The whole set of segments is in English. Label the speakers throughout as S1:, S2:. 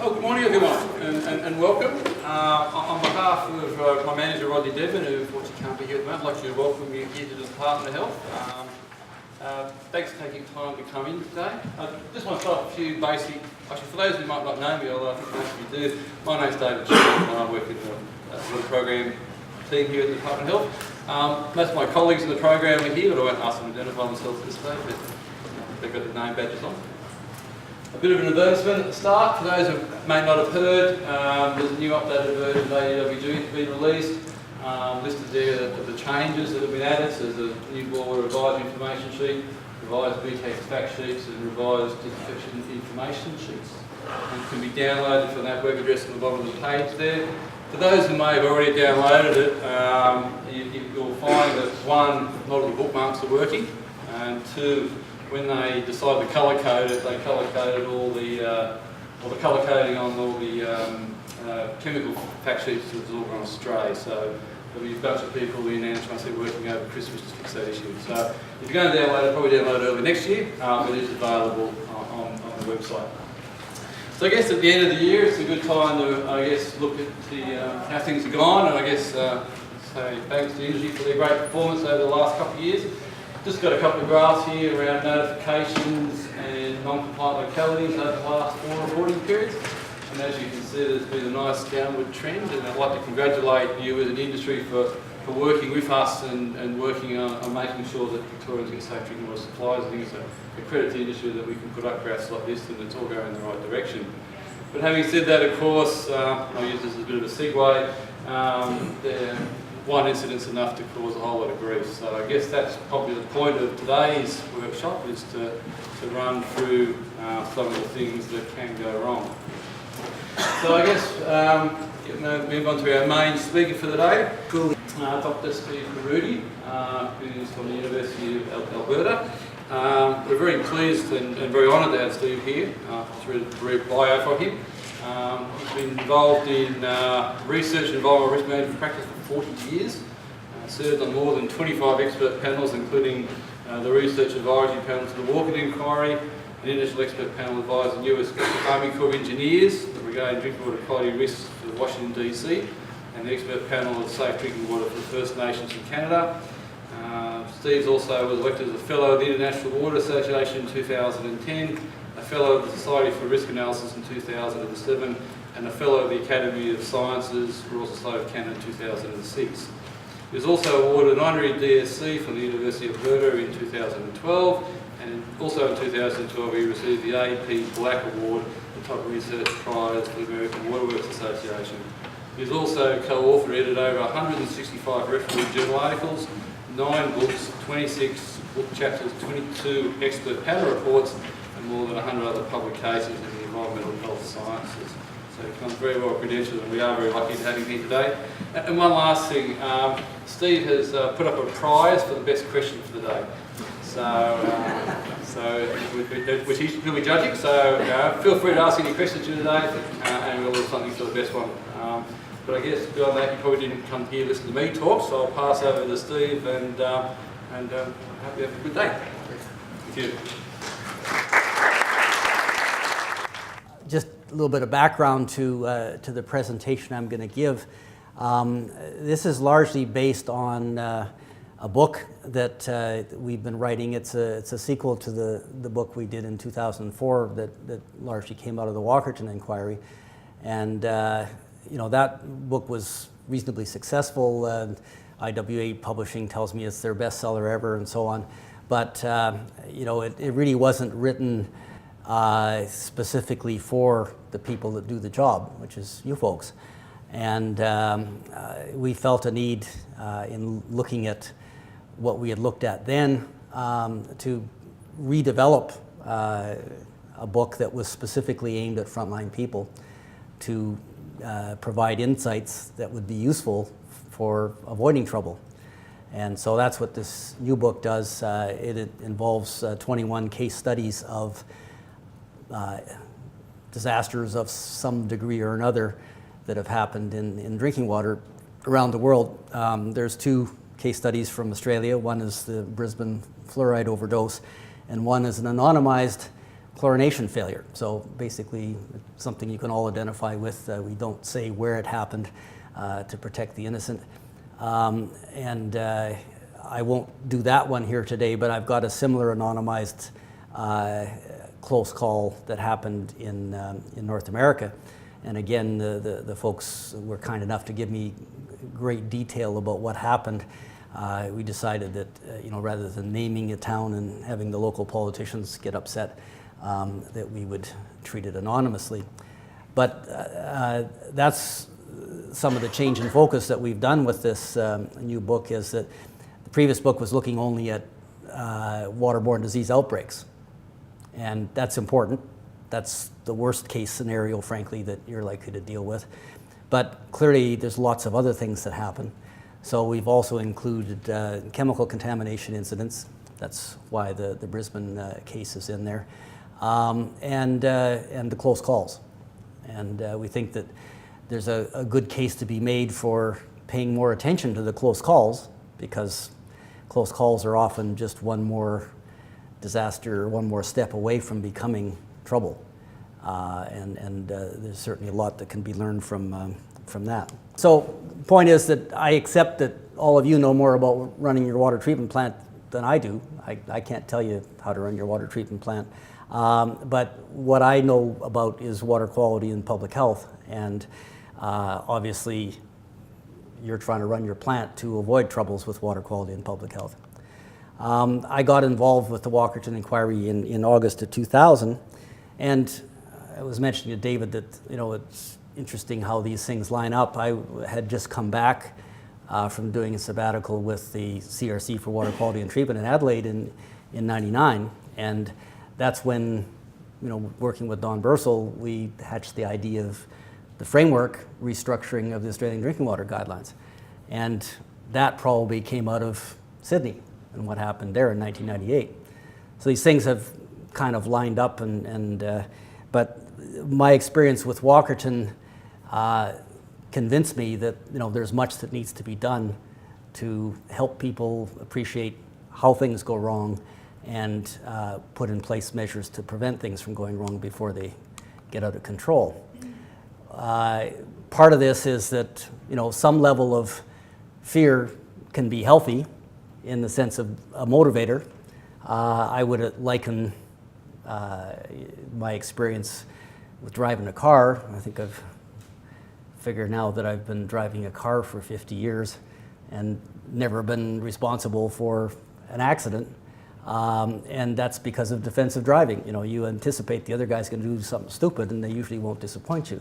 S1: Oh, good morning everyone, and welcome. On behalf of my manager Rodney Devon, who unfortunately can't be here at the moment, I'd like to welcome you here to the Department of Health. Thanks for taking time to come in today. I just want to start with a few basic, actually for those who might not know me, although I think most of you do, my name's David Chapman and I work in the water program team here at the Department of Health. Most of my colleagues in the program are here, but I won't ask them to identify themselves at this stage, but they've got their name badges on. A bit of an advertisement at the start. For those who may not have heard, there's a new updated version of AEWG being released. Listed there the changes that have been added. So there's a new water advisory information sheet, revised VTEX fact sheets, and revised disinfection information sheets. And can be downloaded from that web address on the bottom of the page there. For those who may have already downloaded it, you'll find that one, not all the bookmarks are working, and two, when they decided to colour code it, they colour coded all the colour coding on all the chemical fact sheets was all gone astray. So there'll be a bunch of people in NHMC working over Christmas to fix that issue. So if you're going to download it, probably download it early next year. It is available on the website. So I guess at the end of the year, it's a good time to, I guess, look at how things have gone, and I guess say thanks to the industry for their great performance over the last couple of years. Just got a couple of graphs here around notifications and non-compliant localities over the last 4 reporting periods. And as you can see, there's been a nice downward trend, and I'd like to congratulate you as an industry for working with us and working on making sure that Victorians get safe drinking water supplies. I think it's a credit to the industry that we can put up graphs like this and it's all going in the right direction. But having said that, of course, I'll use this as a bit of a segue. One incident's enough to cause a whole lot of grief. So I guess that's probably the point of today's workshop, is to run through some of the things that can go wrong. So I guess move on to our main speaker for the day, Dr. Steve Marudi, who's from the University of Alberta. We're very pleased and very honoured to have Steve here. Just read a brief bio for him. He's been involved in research and environmental risk management practice for 40 years, served on more than 25 expert panels, including the Research Advisory Panel to the Walker Inquiry, an international expert panel advising US Army Corps of Engineers regarding drinking water quality risks for Washington DC, and the expert panel of safe drinking water for the First Nations in Canada. Steve also was elected as a Fellow of the International Water Association in 2010, a Fellow of the Society for Risk Analysis in 2007, and a Fellow of the Academy of Sciences, Royal Society of Canada in 2006. He was also awarded an honorary DSc from the University of Alberta in 2012, and also in 2012 he received the AP Black Award, the top research prize for the American Waterworks Association. He's also co-authored and edited over 165 reference journal articles, 9 books, 26 book chapters, 22 expert panel reports, and more than 100 other publications in the environmental health sciences. So he comes very well credentialed, and we are very lucky to have him here today. And one last thing, Steve has put up a prize for the best question for the day. Which he'll be judging, so feel free to ask any questions today, and we'll do something for the best one. But I guess beyond that, you probably didn't come here to listen to me talk, so I'll pass over to Steve, and I hope you have a good day. Thank you.
S2: Just a little bit of background to the presentation I'm going to give. This is largely based on a book that we've been writing. It's a sequel to the book we did in 2004 that largely came out of the Walkerton inquiry, and that book was reasonably successful. IWA Publishing tells me it's their bestseller ever, and so on. But it really wasn't written specifically for the people that do the job, which is you folks. And we felt a need in looking at what we had looked at then to redevelop a book that was specifically aimed at frontline people to provide insights that would be useful for avoiding trouble. And so that's what this new book does. It involves 21 case studies of disasters of some degree or another that have happened in drinking water around the world. There's 2 case studies from Australia. One is the Brisbane fluoride overdose, and one is an anonymized chlorination failure. So basically, it's something you can all identify with. We don't say where it happened to protect the innocent. I won't do that one here today, but I've got a similar anonymized close call that happened in North America. And again, the folks were kind enough to give me great detail about what happened. We decided that, rather than naming a town and having the local politicians get upset, that we would treat it anonymously. But that's some of the change in focus that we've done with this new book, is that the previous book was looking only at waterborne disease outbreaks. And that's important. That's the worst case scenario, frankly, that you're likely to deal with. But clearly, there's lots of other things that happen. So we've also included chemical contamination incidents. That's why the Brisbane case is in there. And the close calls. And we think that there's a good case to be made for paying more attention to the close calls, because close calls are often just one more disaster, one more step away from becoming trouble. There's certainly a lot that can be learned from that. So the point is that I accept that all of you know more about running your water treatment plant than I do. I can't tell you how to run your water treatment plant. But what I know about is water quality and public health. And obviously, you're trying to run your plant to avoid troubles with water quality and public health. I got involved with the Walkerton inquiry in August of 2000. And I was mentioning to David that, it's interesting how these things line up. I had just come back from doing a sabbatical with the CRC for Water Quality and Treatment in Adelaide in '99. And that's when, working with Don Bursell, we hatched the idea of the framework restructuring of the Australian Drinking Water Guidelines. And that probably came out of Sydney and what happened there in 1998. So these things have kind of lined up, but my experience with Walkerton convinced me that there's much that needs to be done to help people appreciate how things go wrong and put in place measures to prevent things from going wrong before they get out of control. Part of this is that some level of fear can be healthy in the sense of a motivator. I would liken my experience with driving a car. I think I've figured now that I've been driving a car for 50 years and never been responsible for an accident. And that's because of defensive driving. You anticipate the other guy's going to do something stupid, and they usually won't disappoint you.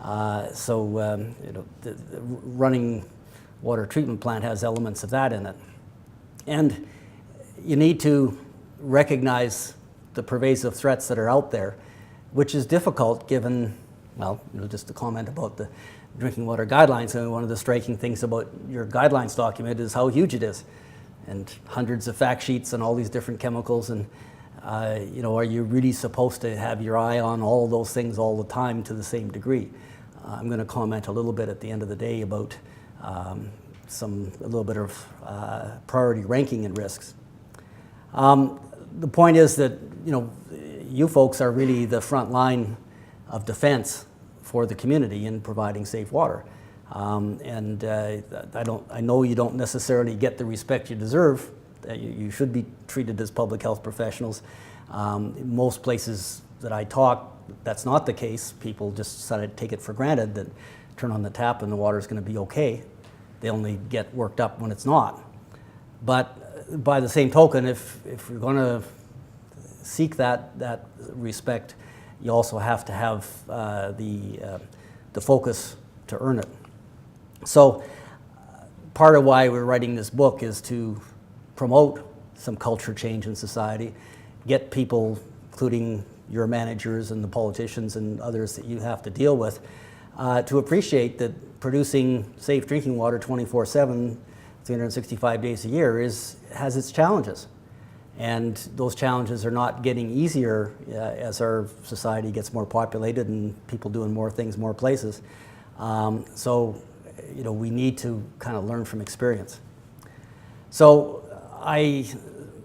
S2: The running water treatment plant has elements of that in it. And you need to recognize the pervasive threats that are out there, which is difficult given, just to comment about the drinking water guidelines. And one of the striking things about your guidelines document is how huge it is, and hundreds of fact sheets and all these different chemicals. And are you really supposed to have your eye on all of those things all the time to the same degree? I'm going to comment a little bit at the end of the day about a little bit of priority ranking and risks. The point is that you folks are really the front line of defense for the community in providing safe water. I know you don't necessarily get the respect you deserve. You should be treated as public health professionals. In most places that I talk, that's not the case. People just sort of take it for granted that turn on the tap and the water's going to be okay. They only get worked up when it's not. But by the same token, if you're going to seek that respect, you also have to have the focus to earn it. So part of why we're writing this book is to promote some culture change in society, get people, including your managers and the politicians and others that you have to deal with, to appreciate that producing safe drinking water 24/7, 365 days a year has its challenges. And those challenges are not getting easier as our society gets more populated and people doing more things more places. We need to kind of learn from experience. So I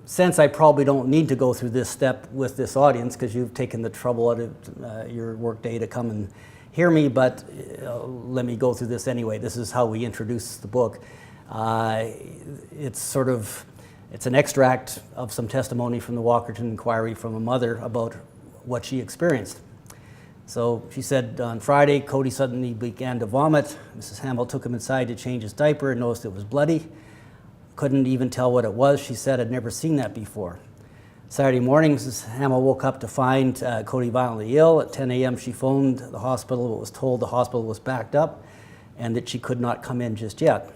S2: sense I probably don't need to go through this step with this audience because you've taken the trouble out of your work day to come and hear me, but let me go through this anyway. This is how we introduce the book. It's an extract of some testimony from the Walkerton inquiry from a mother about what she experienced. So she said, on Friday, Cody suddenly began to vomit. Mrs. Hamill took him inside to change his diaper and noticed it was bloody. Couldn't even tell what it was. She said, I'd never seen that before. Saturday morning, Mrs. Hamill woke up to find Cody violently ill. At 10 a.m., she phoned the hospital, but was told the hospital was backed up and that she could not come in just yet.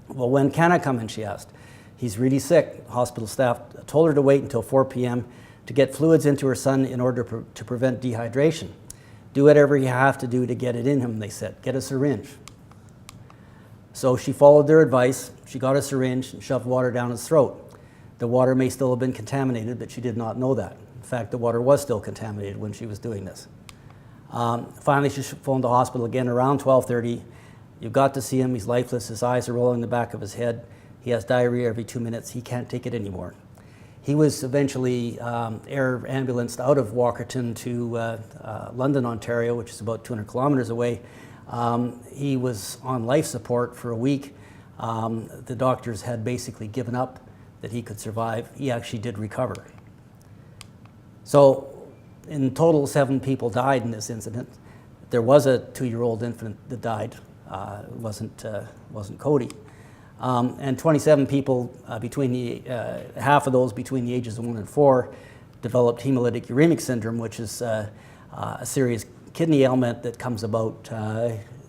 S2: Well, when can I come in, she asked. He's really sick. Hospital staff told her to wait until 4 p.m. to get fluids into her son in order to prevent dehydration. Do whatever you have to do to get it in him, they said. Get a syringe. So she followed their advice. She got a syringe and shoved water down his throat. The water may still have been contaminated, but she did not know that. In fact, the water was still contaminated when she was doing this. Finally, she phoned the hospital again around 12:30. You've got to see him. He's lifeless. His eyes are rolling in the back of his head. He has diarrhea every 2 minutes. He can't take it anymore. He was eventually air ambulanced out of Walkerton to London, Ontario, which is about 200 kilometers away. He was on life support for a week. The doctors had basically given up that he could survive. He actually did recover. So in total, 7 people died in this incident. There was a 2-year-old infant that died. It wasn't Cody. And 27 people, half of those between the ages of 1 and 4, developed hemolytic uremic syndrome, which is a serious kidney ailment that comes about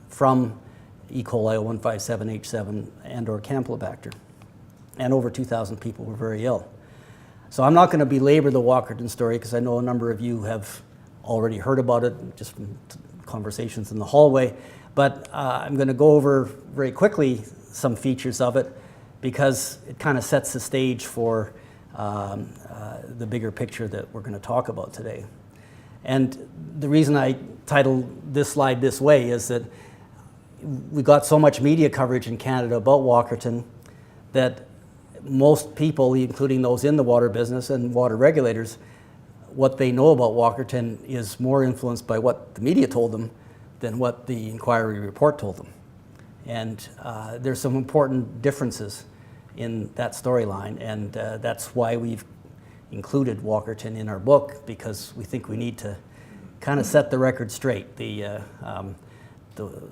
S2: from E. coli 157H7 and or Campylobacter. And over 2,000 people were very ill. So I'm not going to belabor the Walkerton story because I know a number of you have already heard about it just from conversations in the hallway. But I'm going to go over very quickly some features of it because it kind of sets the stage for the bigger picture that we're going to talk about today. And the reason I titled this slide this way is that we got so much media coverage in Canada about Walkerton that most people, including those in the water business and water regulators, what they know about Walkerton is more influenced by what the media told them than what the inquiry report told them. And there's some important differences in that storyline, and that's why we've included Walkerton in our book, because we think we need to kind of set the record straight.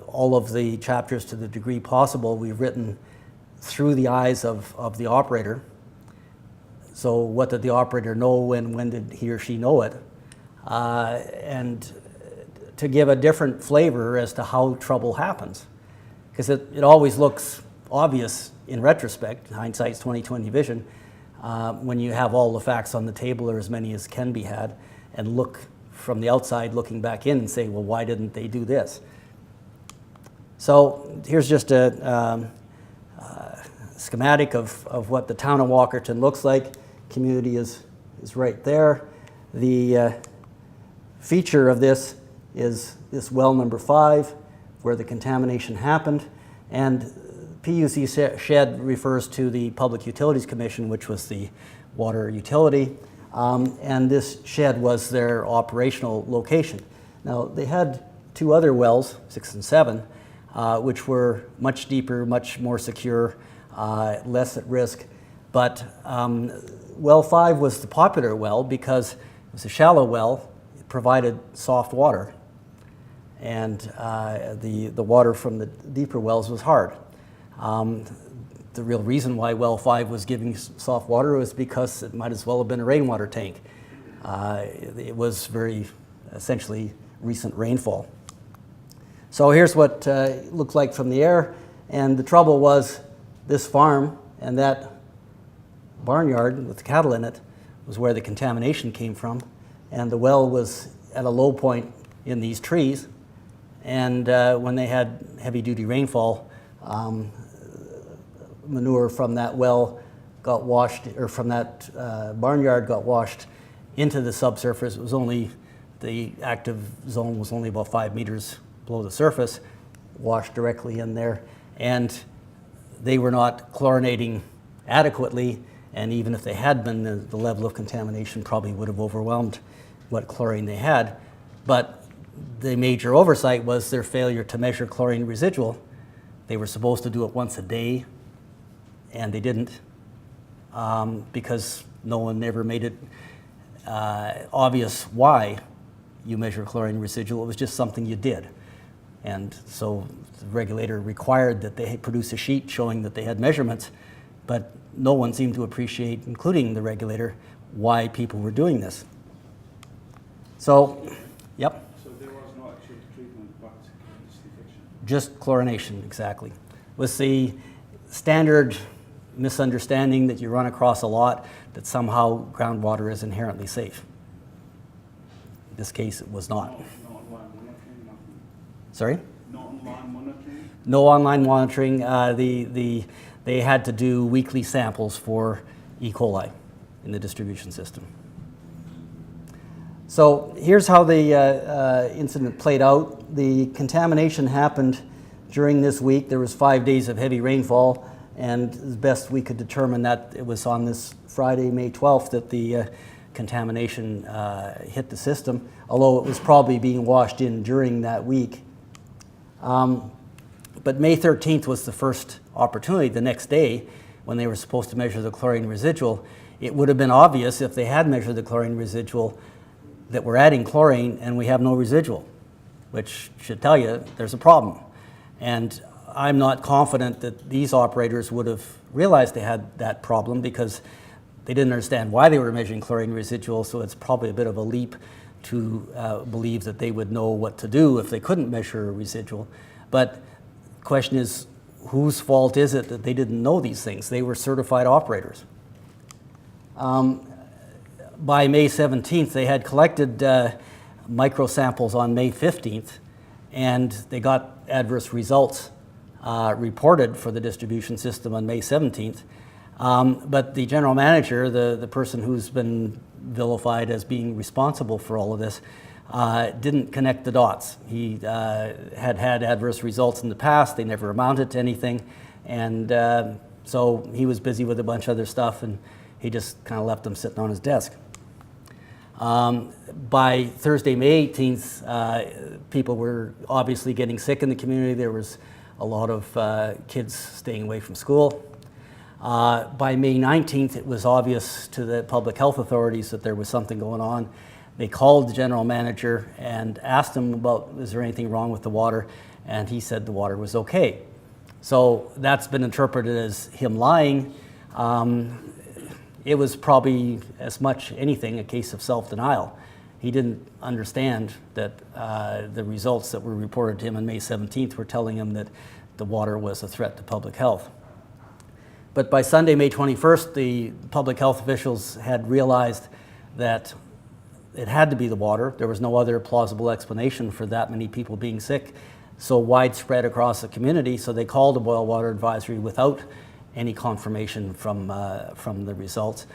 S2: All of the chapters, to the degree possible, we've written through the eyes of the operator. So what did the operator know and when did he or she know it? And to give a different flavor as to how trouble happens. Because it always looks obvious in retrospect, hindsight's 20/20 vision, when you have all the facts on the table, or as many as can be had, and look from the outside looking back in and say, well, why didn't they do this? So here's just a schematic of what the town of Walkerton looks like. Community is right there. The feature of this is this well number 5, where the contamination happened. And PUC shed refers to the Public Utilities Commission, which was the water utility. And this shed was their operational location. Now, they had 2 other wells, 6 and 7, which were much deeper, much more secure, less at risk. But well 5 was the popular well because it was a shallow well. It provided soft water. And the water from the deeper wells was hard. The real reason why well 5 was giving soft water was because it might as well have been a rainwater tank. It was very essentially recent rainfall. So here's what it looked like from the air. And the trouble was this farm and that barnyard with the cattle in it was where the contamination came from. And the well was at a low point in these trees. And when they had heavy-duty rainfall, manure from that well got washed, or from that barnyard got washed into the subsurface. It was only, the active zone was only about 5 meters below the surface, washed directly in there. And they were not chlorinating adequately, And even if they had been, the level of contamination probably would have overwhelmed what chlorine they had. But the major oversight was their failure to measure chlorine residual. They were supposed to do it once a day, and they didn't, because no one ever made it obvious why you measure chlorine residual. It was just something you did. And so the regulator required that they produce a sheet showing that they had measurements, but no one seemed to appreciate, including the regulator, why people were doing this. So, yep.
S3: So there was no actual treatment but disinfection?
S2: Just chlorination, exactly. Was the standard misunderstanding that you run across a lot, that somehow groundwater is inherently safe. In this case, it was not.
S3: No online monitoring, nothing?
S2: Sorry?
S3: No online monitoring?
S2: No online monitoring. They had to do weekly samples for E. coli in the distribution system. So here's how the incident played out. The contamination happened during this week. There was 5 days of heavy rainfall, and as best we could determine that it was on this Friday, May 12th, that the contamination hit the system, although it was probably being washed in during that week. But May 13th was the first opportunity, the next day, when they were supposed to measure the chlorine residual. It would have been obvious if they had measured the chlorine residual that we're adding chlorine and we have no residual, which should tell you there's a problem. And I'm not confident that these operators would have realized they had that problem, because they didn't understand why they were measuring chlorine residual, so it's probably a bit of a leap to believe that they would know what to do if they couldn't measure a residual. But the question is, whose fault is it that they didn't know these things? They were certified operators. By May 17th, they had collected microsamples on May 15th, and they got adverse results reported for the distribution system on May 17th. But the general manager, the person who's been vilified as being responsible for all of this, didn't connect the dots. He had adverse results in the past. They never amounted to anything. And so he was busy with a bunch of other stuff, and he just kind of left them sitting on his desk. By Thursday, May 18th, people were obviously getting sick in the community. There was a lot of kids staying away from school. By May 19th, it was obvious to the public health authorities that there was something going on. They called the general manager and asked him about, is there anything wrong with the water? And he said the water was okay. So that's been interpreted as him lying. It was probably as much anything a case of self-denial. He didn't understand that the results that were reported to him on May 17th were telling him that the water was a threat to public health. But by Sunday, May 21st, the public health officials had realized that it had to be the water. There was no other plausible explanation for that many people being sick so widespread across the community, so they called a boil water advisory without any confirmation from the results.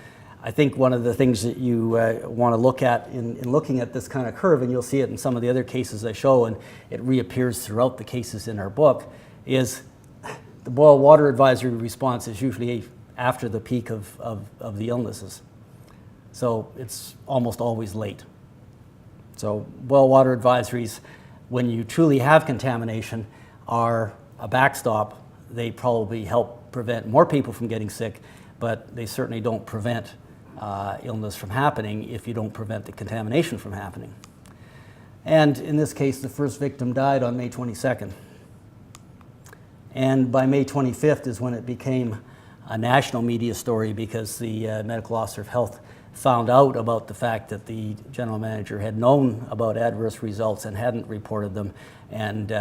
S2: I think one of the things that you want to look at in looking at this kind of curve, and you'll see it in some of the other cases I show, and it reappears throughout the cases in our book, is the boil water advisory response is usually after the peak of the illnesses. So it's almost always late. So boil water advisories, when you truly have contamination, are a backstop. They probably help prevent more people from getting sick, but they certainly don't prevent illness from happening if you don't prevent the contamination from happening. And in this case, the first victim died on May 22nd. And by May 25th is when it became a national media story, because the medical officer of health found out about the fact that the general manager had known about adverse results and hadn't reported them, and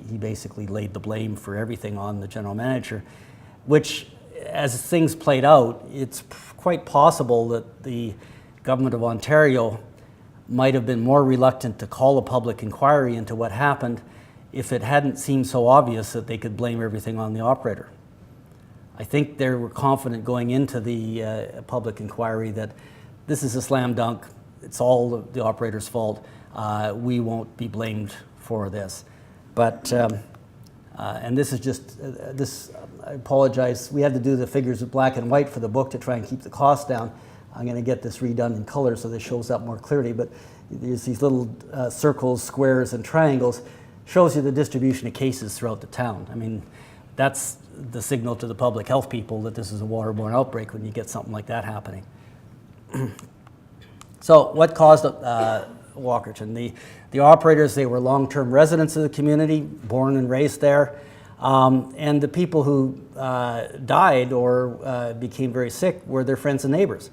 S2: he basically laid the blame for everything on the general manager, which, as things played out, it's quite possible that the government of Ontario might have been more reluctant to call a public inquiry into what happened if it hadn't seemed so obvious that they could blame everything on the operator. I think they were confident going into the public inquiry that this is a slam dunk, it's all the operator's fault, we won't be blamed for this. But And this is just, I apologize, we had to do the figures with black and white for the book to try and keep the cost down. I'm going to get this redone in color so this shows up more clearly, but there's these little circles, squares, and triangles, shows you the distribution of cases throughout the town. I mean, that's the signal to the public health people that this is a waterborne outbreak when you get something like that happening. So what caused Walkerton? The operators, they were long-term residents of the community, born and raised there. And the people who died or became very sick were their friends and neighbors.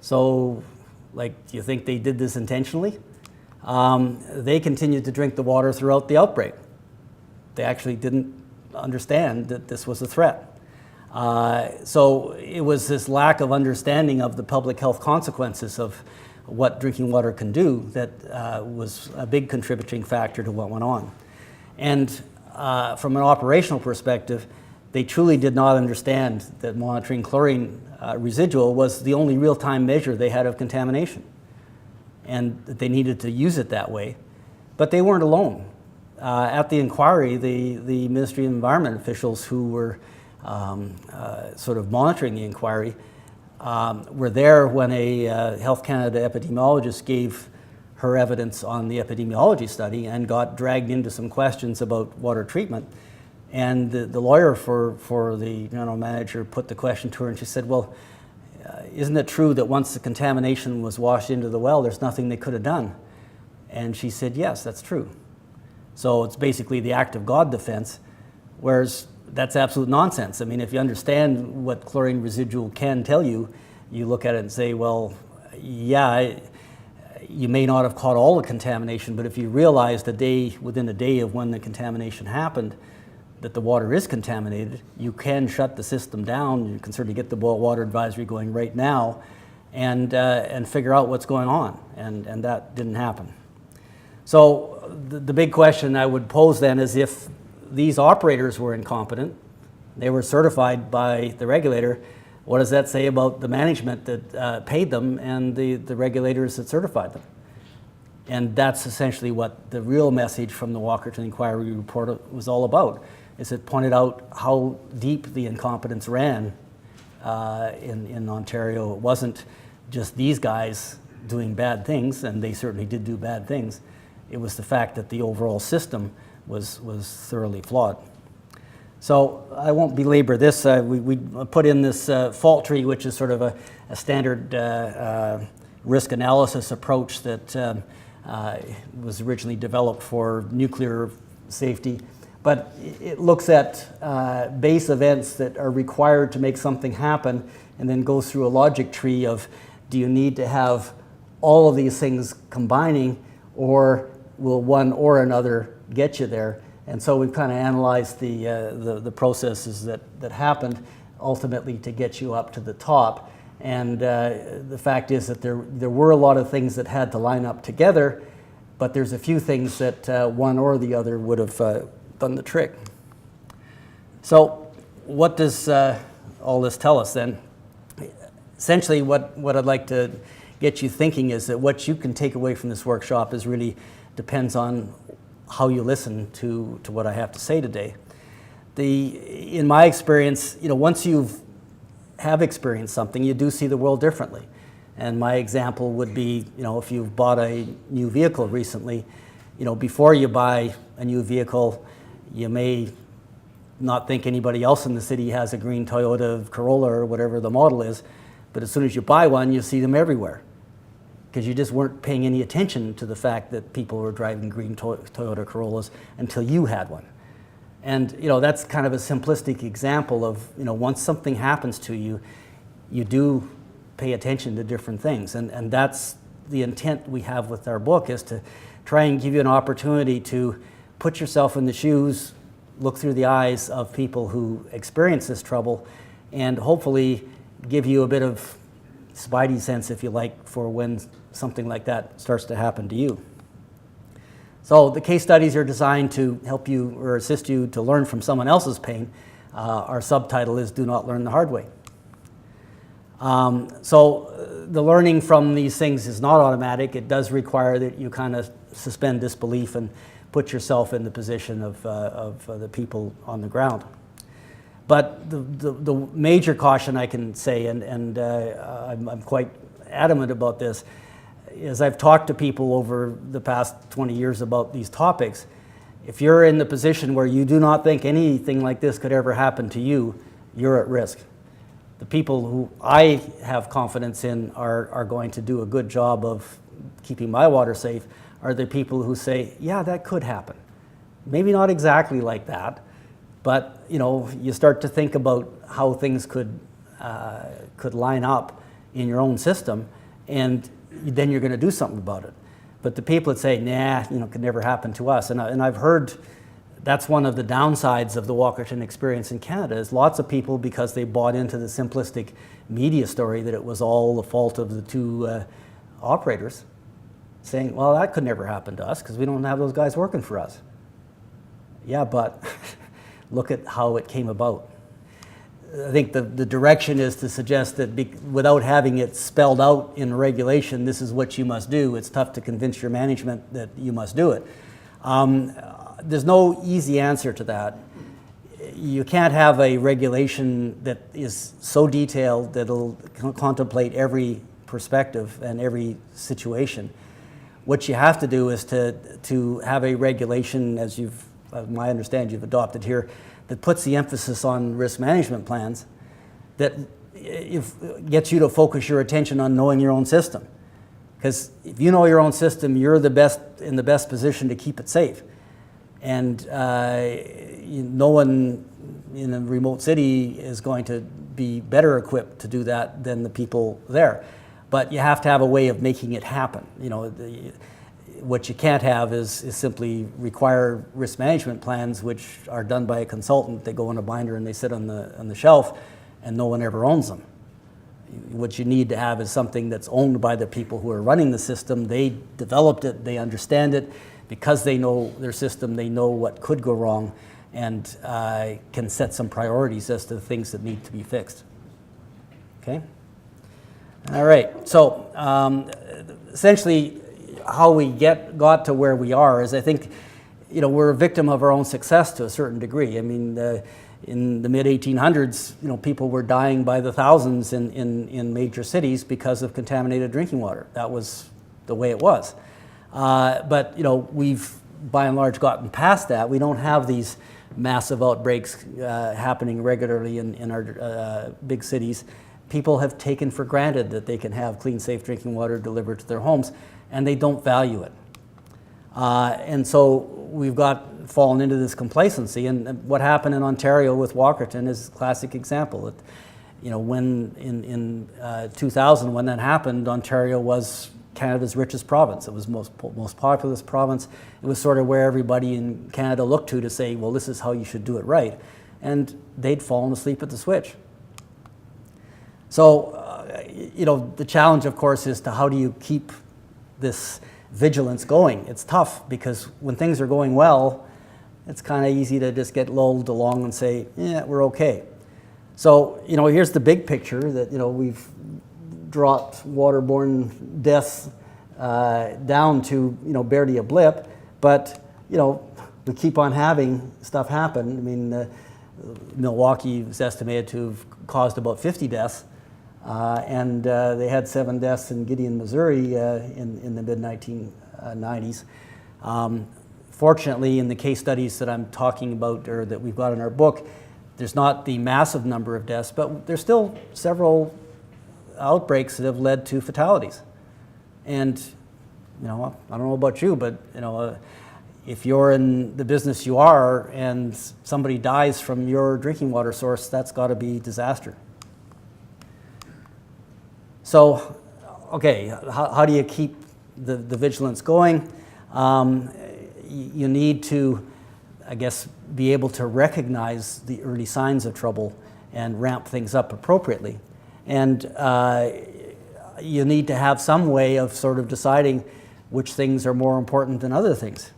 S2: So, like, do you think they did this intentionally? They continued to drink the water throughout the outbreak. They actually didn't understand that this was a threat. So it was this lack of understanding of the public health consequences of what drinking water can do that was a big contributing factor to what went on. And from an operational perspective, they truly did not understand that monitoring chlorine residual was the only real-time measure they had of contamination, and that they needed to use it that way. But they weren't alone. At the inquiry, the Ministry of Environment officials who were sort of monitoring the inquiry were there when a Health Canada epidemiologist gave her evidence on the epidemiology study and got dragged into some questions about water treatment. And the lawyer for the general manager put the question to her, and she said, well, isn't it true that once the contamination was washed into the well, there's nothing they could have done? And she said, yes, that's true. So it's basically the act of God defense, whereas that's absolute nonsense. I mean, if you understand what chlorine residual can tell you, you look at it and say, well, yeah, you may not have caught all the contamination, but if you realize within a day of when the contamination happened, that the water is contaminated, you can shut the system down. You can certainly get the boil water advisory going right now and figure out what's going on, and that didn't happen. So the big question I would pose then is, if these operators were incompetent, they were certified by the regulator, what does that say about the management that paid them and the regulators that certified them? And that's essentially what the real message from the Walkerton Inquiry report was all about, is it pointed out how deep the incompetence ran in Ontario. It wasn't just these guys doing bad things, and they certainly did do bad things. It was the fact that the overall system was thoroughly flawed. So I won't belabor this. We put in this fault tree, which is sort of a standard risk analysis approach that was originally developed for nuclear safety. But it looks at base events that are required to make something happen, and then goes through a logic tree of, do you need to have all of these things combining, or will one or another get you there? And so we've kind of analyzed the processes that happened ultimately to get you up to the top. And the fact is that there were a lot of things that had to line up together, but there's a few things that one or the other would have done the trick. So what does all this tell us then? Essentially what I'd like to get you thinking is that what you can take away from this workshop is really depends on how you listen to what I have to say today. In my experience, once you have experienced something, you do see the world differently. And my example would be, if you've bought a new vehicle recently, before you buy a new vehicle, you may not think anybody else in the city has a green Toyota Corolla or whatever the model is, but as soon as you buy one, you see them everywhere, because you just weren't paying any attention to the fact that people were driving green Toyota Corollas until you had one. And that's kind of a simplistic example of, once something happens to you, you do pay attention to different things. And that's the intent we have with our book, is to try and give you an opportunity to put yourself in the shoes, look through the eyes of people who experience this trouble, and hopefully give you a bit of spidey sense, if you like, for when something like that starts to happen to you. So the case studies are designed to help you or assist you to learn from someone else's pain. Our subtitle is "Do Not Learn the Hard Way." So the learning from these things is not automatic. It does require that you kind of suspend disbelief and put yourself in the position of the people on the ground. But the major caution I can say, and I'm quite adamant about this, is I've talked to people over the past 20 years about these topics. If you're in the position where you do not think anything like this could ever happen to you, you're at risk. The people who I have confidence in are going to do a good job of keeping my water safe are the people who say, yeah, that could happen. Maybe not exactly like that, but you start to think about how things could line up in your own system, and then you're going to do something about it. But the people that say, nah, could never happen to us, and I've heard that's one of the downsides of the Walkerton experience in Canada, is lots of people, because they bought into the simplistic media story that it was all the fault of the two operators, saying, well, that could never happen to us because we don't have those guys working for us. Yeah, but look at how it came about. I think the direction is to suggest that without having it spelled out in regulation, this is what you must do, it's tough to convince your management that you must do it. There's no easy answer to that. You can't have a regulation that is so detailed that it'll contemplate every perspective and every situation. What you have to do is to have a regulation, as I understand you've adopted here, that puts the emphasis on risk management plans, that gets you to focus your attention on knowing your own system. Because if you know your own system, you're in the best position to keep it safe. And no one in a remote city is going to be better equipped to do that than the people there. But you have to have a way of making it happen. What you can't have is simply require risk management plans, which are done by a consultant. They go in a binder and they sit on the shelf, and no one ever owns them. What you need to have is something that's owned by the people who are running the system. They developed it, they understand it. Because they know their system, they know what could go wrong, and can set some priorities as to the things that need to be fixed. Okay? All right, so essentially how we got to where we are is, I think, we're a victim of our own success to a certain degree. I mean, in the mid-1800s, people were dying by the thousands in major cities because of contaminated drinking water. That was the way it was. But we've by and large gotten past that. We don't have these massive outbreaks happening regularly in our big cities. People have taken for granted that they can have clean, safe drinking water delivered to their homes, and they don't value it. And so we've fallen into this complacency. And what happened in Ontario with Walkerton is a classic example. When in 2000, when that happened, Ontario was Canada's richest province. It was most populous province. It was sort of where everybody in Canada looked to say, well, this is how you should do it right. And they'd fallen asleep at the switch. So, the challenge, of course, is to how do you keep this vigilance going? It's tough because when things are going well, it's kind of easy to just get lulled along and say, yeah, we're okay. So, here's the big picture that, we've dropped waterborne deaths down to barely a blip, but we keep on having stuff happen. I mean, Milwaukee is estimated to have caused about 50 deaths, and they had 7 deaths in Gideon, Missouri in the mid-1990s. Fortunately, in the case studies that I'm talking about or that we've got in our book, there's not the massive number of deaths, but there's still several outbreaks that have led to fatalities. And I don't know about you, but if you're in the business you are and somebody dies from your drinking water source, that's got to be disaster. So, okay, how do you keep the vigilance going? You need to, I guess, be able to recognize the early signs of trouble and ramp things up appropriately. And you need to have some way of sort of deciding which things are more important than other things.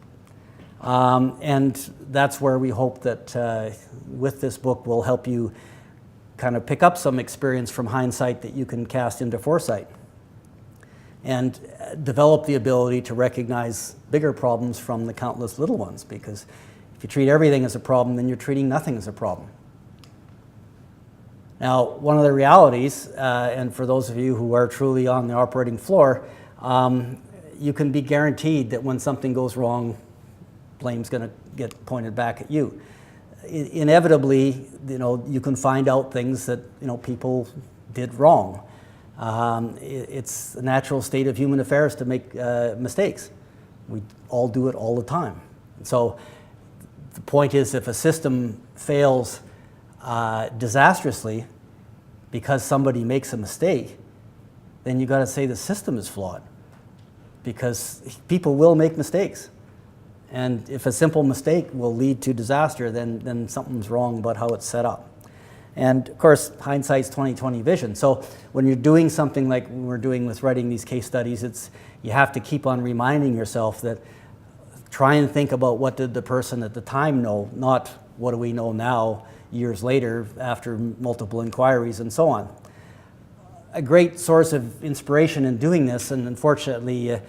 S2: And that's where we hope that with this book we'll help you kind of pick up some experience from hindsight that you can cast into foresight. And develop the ability to recognize bigger problems from the countless little ones, because if you treat everything as a problem, then you're treating nothing as a problem. Now, one of the realities, and for those of you who are truly on the operating floor, you can be guaranteed that when something goes wrong, blame's going to get pointed back at you. Inevitably, you can find out things that people did wrong. It's a natural state of human affairs to make mistakes. We all do it all the time. And so the point is, if a system fails disastrously because somebody makes a mistake, then you got to say the system is flawed, because people will make mistakes. And if a simple mistake will lead to disaster, then something's wrong about how it's set up. And of course, hindsight's 20/20 vision. So when you're doing something like we're doing with writing these case studies, you have to keep on reminding yourself that try and think about what did the person at the time know, not what do we know now, years later, after multiple inquiries and so on. A great source of inspiration in doing this, and unfortunately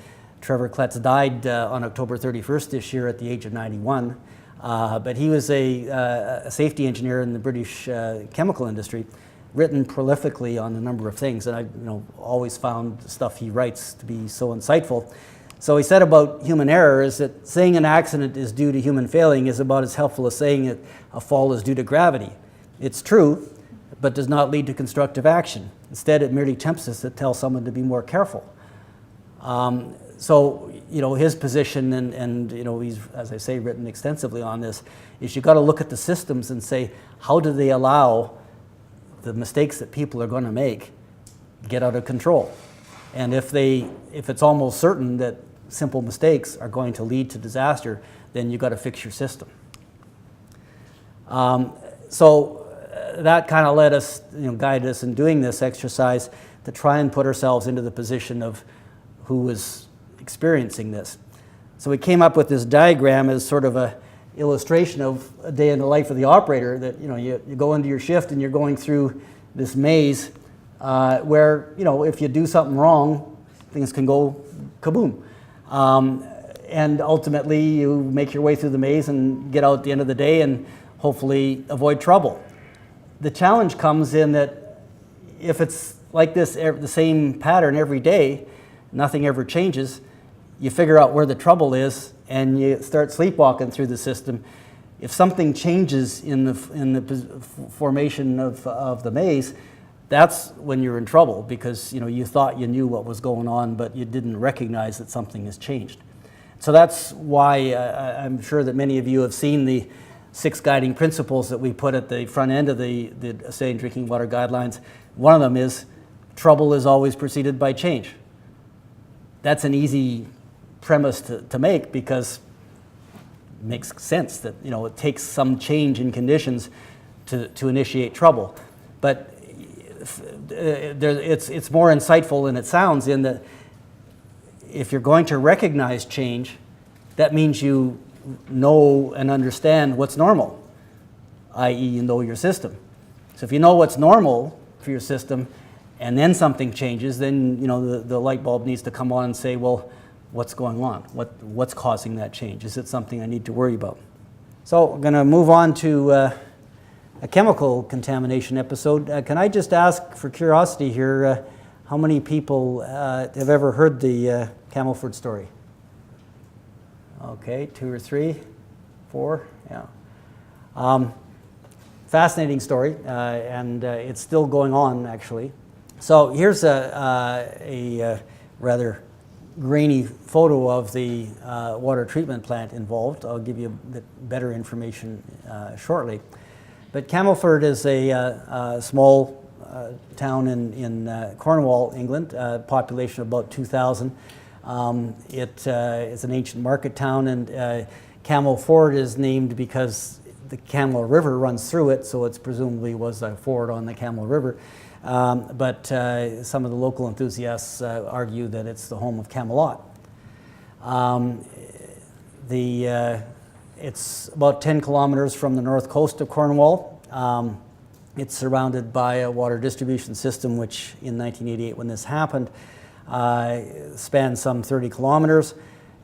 S2: Trevor Kletz died on October 31st this year at the age of 91, but he was a safety engineer in the British chemical industry, written prolifically on a number of things, and I've always found the stuff he writes to be so insightful. So he said about human error is that saying an accident is due to human failing is about as helpful as saying that a fall is due to gravity. It's true, but does not lead to constructive action. Instead, it merely tempts us to tell someone to be more careful. So, his position, and he's, as I say, written extensively on this, is you've got to look at the systems and say, how do they allow the mistakes that people are going to make get out of control? And if it's almost certain that simple mistakes are going to lead to disaster, then you've got to fix your system. So that kind of led us, guided us in doing this exercise to try and put ourselves into the position of who was experiencing this. So we came up with this diagram as sort of a illustration of a day in the life of the operator, that you go into your shift and you're going through this maze where if you do something wrong, things can go kaboom. And ultimately you make your way through the maze and get out at the end of the day and hopefully avoid trouble. The challenge comes in that if it's like this, the same pattern every day, nothing ever changes, you figure out where the trouble is and you start sleepwalking through the system. If something changes in the formation of the maze, that's when you're in trouble, because you thought you knew what was going on, but you didn't recognize that something has changed. So that's why I'm sure that many of you have seen the 6 guiding principles that we put at the front end of the Safe Drinking Water Guidelines. One of them is trouble is always preceded by change. That's an easy premise to make, because it makes sense that it takes some change in conditions to initiate trouble. But it's more insightful than it sounds, in that if you're going to recognize change, that means you know and understand what's normal, i.e. you know your system. So if you know what's normal for your system and then something changes, then the light bulb needs to come on and say, well, what's going on? What's causing that change? Is it something I need to worry about? So I'm going to move on to a chemical contamination episode. Can I just ask, for curiosity here, how many people have ever heard the Camelford story? Okay, 2 or 3, 4, yeah. Fascinating story, and it's still going on, actually. So here's a rather grainy photo of the water treatment plant involved. I'll give you a bit better information shortly. But Camelford is a small town in Cornwall, England, population of about 2,000. It is an ancient market town, and Camel Ford is named because the Camel River runs through it, so it presumably was a ford on the Camel River. But some of the local enthusiasts argue that it's the home of Camelot. It's about 10 kilometers from the north coast of Cornwall. It's surrounded by a water distribution system, which in 1988, when this happened, spans some 30 kilometers,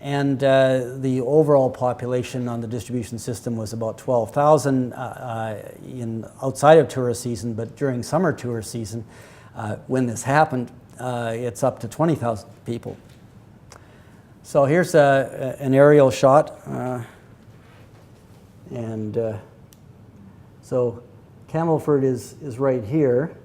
S2: and the overall population on the distribution system was about 12,000 outside of tourist season, but during summer tourist season, when this happened, it's up to 20,000 people. So here's an aerial shot, so Camelford is right here,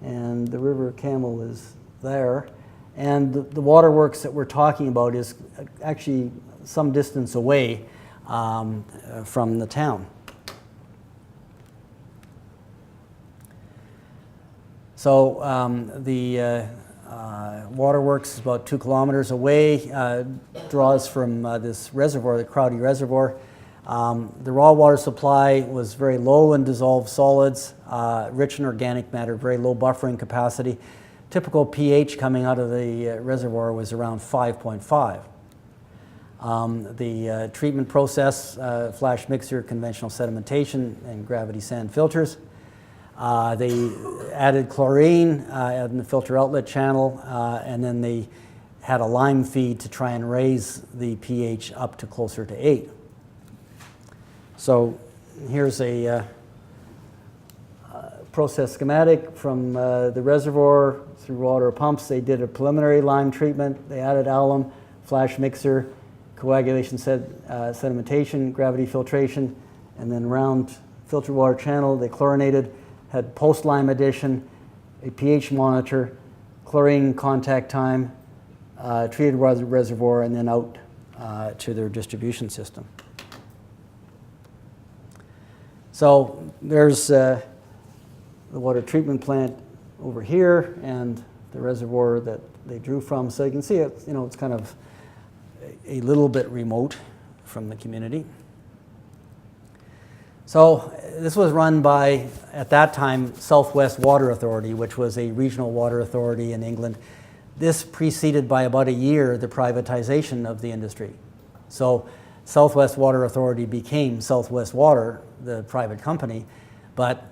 S2: and the River Camel is there, and the waterworks that we're talking about is actually some distance away from the town. So the waterworks is about 2 kilometers away, draws from this reservoir, the Crowdy Reservoir. The raw water supply was very low in dissolved solids, rich in organic matter, very low buffering capacity. Typical pH coming out of the reservoir was around 5.5. The treatment process, flash mixer, conventional sedimentation, and gravity sand filters. They added chlorine in the filter outlet channel, and then they had a lime feed to try and raise the pH up to closer to 8. So here's a process schematic from the reservoir through water pumps. They did a preliminary lime treatment. They added alum, flash mixer, coagulation sedimentation, gravity filtration, and then around filter water channel they chlorinated, had post-lime addition, a pH monitor, chlorine contact time, treated reservoir, and then out to their distribution system. So there's the water treatment plant over here and the reservoir that they drew from. So you can see it, it's kind of a little bit remote from the community. So this was run by, at that time, Southwest Water Authority, which was a regional water authority in England. This preceded by about a year the privatization of the industry. So Southwest Water Authority became Southwest Water, the private company, but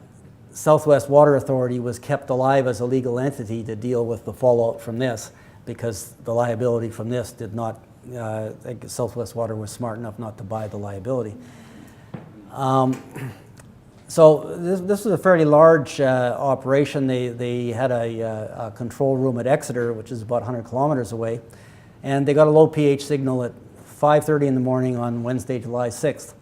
S2: Southwest Water Authority was kept alive as a legal entity to deal with the fallout from this, because the liability from this did not, Southwest Water was smart enough not to buy the liability. So this was a fairly large operation. They had a control room at Exeter, which is about 100 kilometers away, and they got a low pH signal at 5:30 in the morning on Wednesday, July 6th.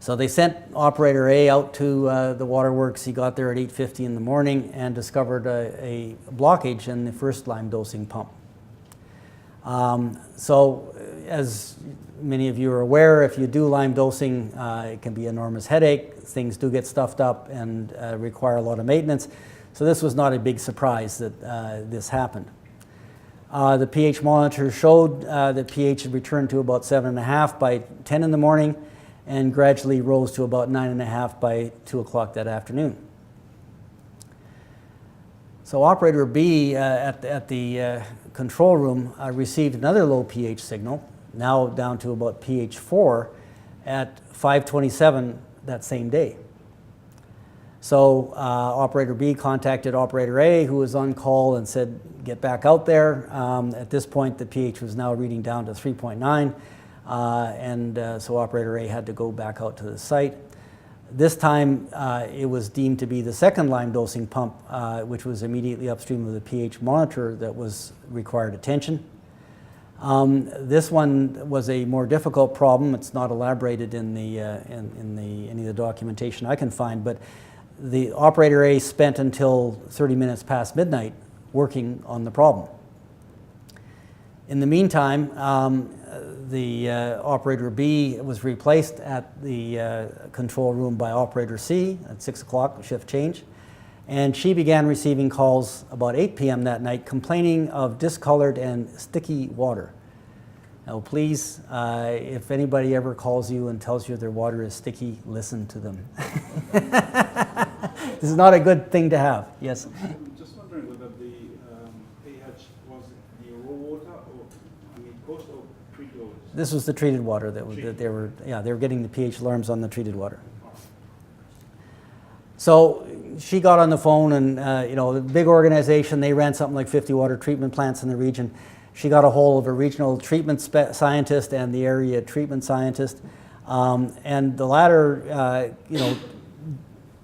S2: So they sent operator A out to the waterworks. He got there at 8:50 in the morning and discovered a blockage in the first lime dosing pump. So as many of you are aware, if you do lime dosing, it can be an enormous headache. Things do get stuffed up and require a lot of maintenance. So this was not a big surprise that this happened. The pH monitor showed that pH had returned to about 7.5 by 10 in the morning and gradually rose to about 9.5 by 2 o'clock that afternoon. So operator B at the control room received another low pH signal, now down to about pH 4 at 5:27 that same day. So operator B contacted operator A, who was on call, and said, get back out there. At this point, the pH was now reading down to 3.9, so operator A had to go back out to the site. This time, it was deemed to be the second lime dosing pump, which was immediately upstream of the pH monitor, that was required attention. This one was a more difficult problem. It's not elaborated in any of the documentation I can find, but the operator A spent until 30 minutes past midnight working on the problem. In the meantime, the operator B was replaced at the control room by operator C at 6 o'clock, shift change, and she began receiving calls about 8 p.m. that night complaining of discolored and sticky water. Now please, if anybody ever calls you and tells you their water is sticky, listen to them. This is not a good thing to have. Yes?
S3: I'm just wondering whether the pH was the raw water or post or treated water?
S2: This was the treated water that they were getting the pH alarms on the treated water. So she got on the phone and, the big organization, they ran something like 50 water treatment plants in the region. She got a hold of a regional treatment scientist and the area treatment scientist. And the latter,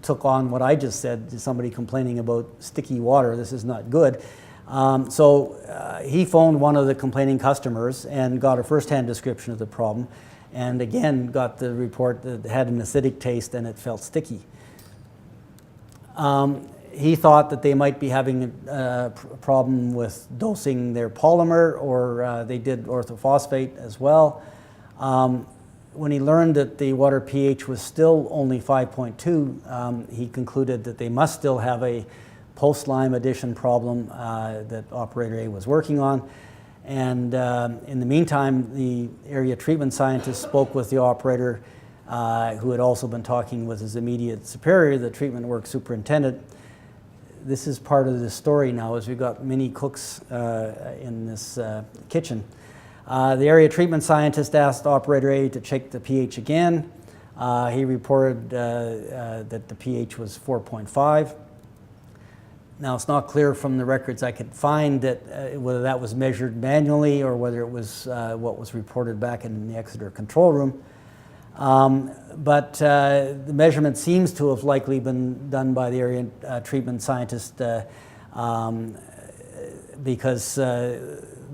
S2: took on what I just said to somebody complaining about sticky water. This is not good. So he phoned one of the complaining customers and got a first-hand description of the problem, and again got the report that it had an acidic taste and it felt sticky. He thought that they might be having a problem with dosing their polymer, or they did orthophosphate as well. When he learned that the water pH was still only 5.2, he concluded that they must still have a post-Lyme addition problem that Operator A was working on. And in the meantime, the area treatment scientist spoke with the operator, who had also been talking with his immediate superior, the treatment work superintendent. This is part of the story now, as we've got many cooks in this kitchen. The area treatment scientist asked Operator A to check the pH again. He reported that the pH was 4.5. Now, it's not clear from the records I could find that whether that was measured manually or whether it was what was reported back in the Exeter control room. But the measurement seems to have likely been done by the area treatment scientist because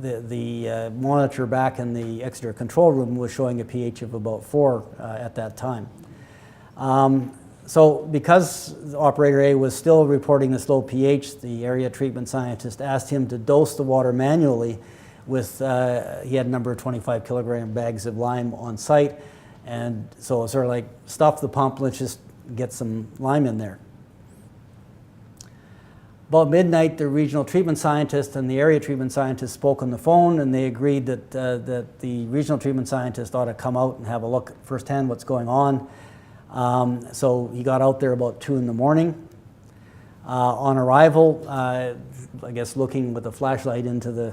S2: the monitor back in the Exeter control room was showing a pH of about 4 at that time. So because Operator A was still reporting this low pH, the area treatment scientist asked him to dose the water manually with, he had a number of 25 kilogram bags of lime on site. And so it was sort of like, stop the pump, let's just get some lime in there. About midnight, the regional treatment scientist and the area treatment scientist spoke on the phone, and they agreed that, that the regional treatment scientist ought to come out and have a look firsthand what's going on. So he got out there about 2 in the morning. On arrival, I guess looking with a flashlight into the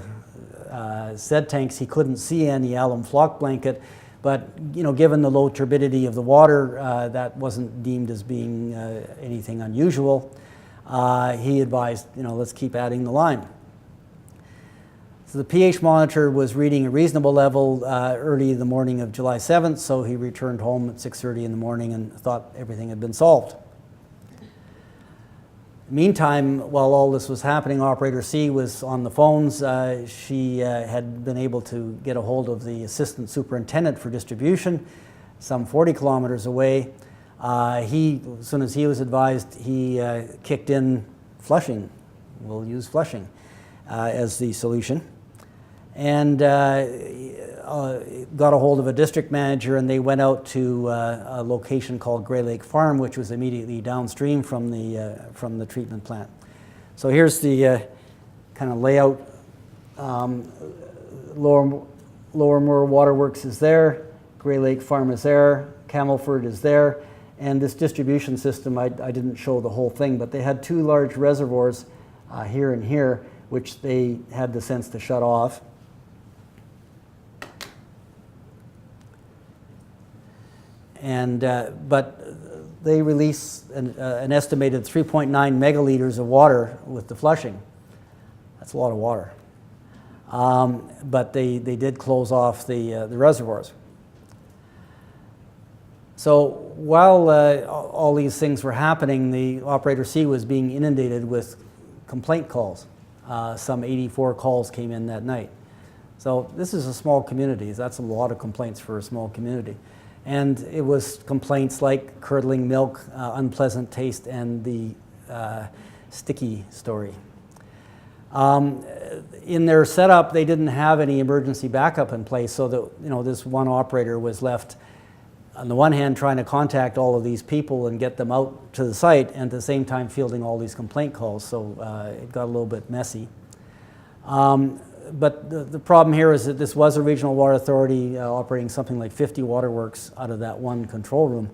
S2: set tanks, he couldn't see any alum flock blanket, but given the low turbidity of the water, that wasn't deemed as being anything unusual. He advised, let's keep adding the lime. So the pH monitor was reading a reasonable level early in the morning of July 7th, so he returned home at 6:30 in the morning and thought everything had been solved. Meantime, while all this was happening, Operator C was on the phones. She had been able to get a hold of the assistant superintendent for distribution, some 40 kilometers away. As soon as he was advised, he kicked in flushing. We'll use flushing as the solution. And got a hold of a district manager, and they went out to a location called Grey Lake Farm, which was immediately downstream from the treatment plant. So here's the kind of layout. Lower Moor Waterworks is there, Grey Lake Farm is there, Camelford is there, and this distribution system, I didn't show the whole thing, but they had 2 large reservoirs here and here, which they had the sense to shut off. And but they release an estimated 3.9 megaliters of water with the flushing. That's a lot of water. But they did close off the reservoirs. So while all these things were happening, the Operator C was being inundated with complaint calls. Some 84 calls came in that night. So this is a small community. That's a lot of complaints for a small community. And it was complaints like curdling milk, unpleasant taste, and the sticky story. In their setup, they didn't have any emergency backup in place, so that this one operator was left, on the one hand, trying to contact all of these people and get them out to the site, and at the same time fielding all these complaint calls. So it got a little bit messy. But the problem here is that this was a regional water authority operating something like 50 waterworks out of that one control room.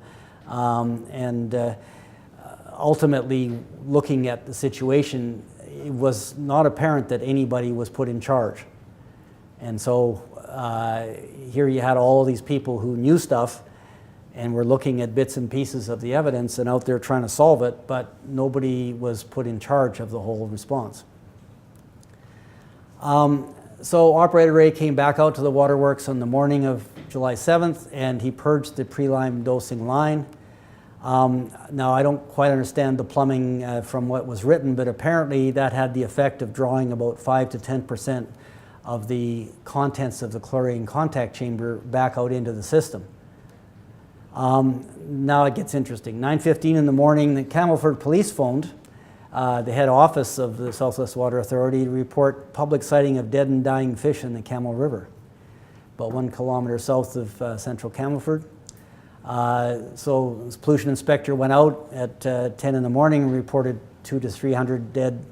S2: Ultimately, looking at the situation, it was not apparent that anybody was put in charge. And so here you had all these people who knew stuff, and were looking at bits and pieces of the evidence and out there trying to solve it, but nobody was put in charge of the whole response. So Operator Ray came back out to the waterworks on the morning of July 7th, and he purged the pre-lime dosing line. Now, I don't quite understand the plumbing from what was written, but apparently that had the effect of drawing about 5 to 10% of the contents of the chlorine contact chamber back out into the system. Now it gets interesting. 9:15 in the morning, the Campbellford Police phoned the head office of the Southwest Water Authority to report public sighting of dead and dying fish in the Camel River, about 1 kilometer south of central Campbellford. So this pollution inspector went out at 10 in the morning and reported 200 to 300 dead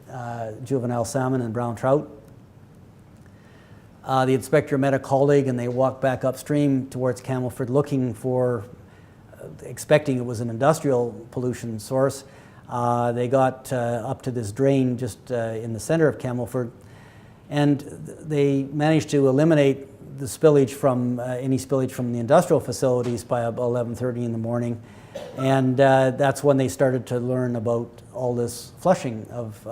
S2: juvenile salmon and brown trout. The inspector met a colleague and they walked back upstream towards Campbellford looking for, expecting it was an industrial pollution source. They got up to this drain just in the center of Campbellford, and they managed to eliminate the spillage from any spillage from the industrial facilities by about 11:30 in the morning, and that's when they started to learn about all this flushing of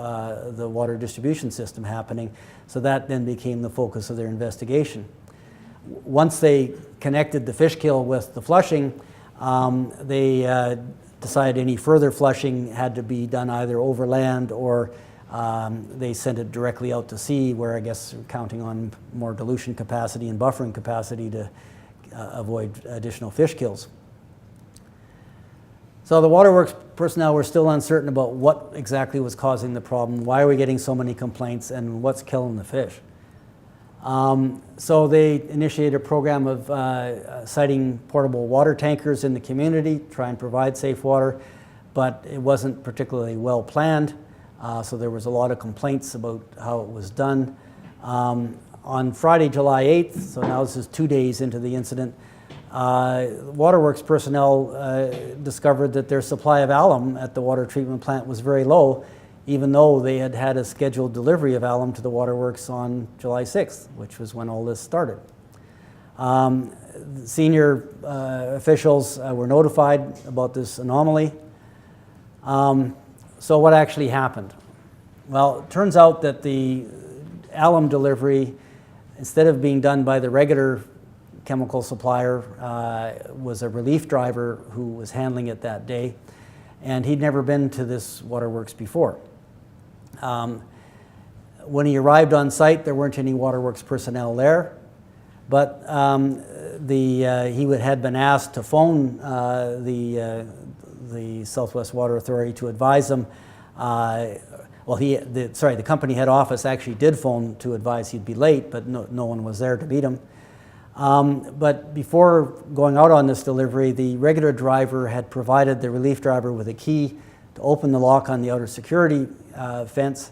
S2: the water distribution system happening. So that then became the focus of their investigation. Once they connected the fish kill with the flushing, they decided any further flushing had to be done either overland or they sent it directly out to sea, where I guess counting on more dilution capacity and buffering capacity to avoid additional fish kills. So the waterworks personnel were still uncertain about what exactly was causing the problem, why are we getting so many complaints, and what's killing the fish. So they initiated a program of siting portable water tankers in the community, try and provide safe water, but it wasn't particularly well planned. So there was a lot of complaints about how it was done. On Friday, July 8th, so now this is 2 days into the incident, waterworks personnel discovered that their supply of alum at the water treatment plant was very low, even though they had had a scheduled delivery of alum to the waterworks on July 6th, which was when all this started. Senior officials were notified about this anomaly. So what actually happened? Well, it turns out that the alum delivery, instead of being done by the regular chemical supplier, was a relief driver who was handling it that day, and he'd never been to this waterworks before. When he arrived on site, there weren't any waterworks personnel there, but he had been asked to phone the Southwest Water Authority to advise them. The company head office actually did phone to advise he'd be late, but no one was there to meet him. But before going out on this delivery, the regular driver had provided the relief driver with a key to open the lock on the outer security fence,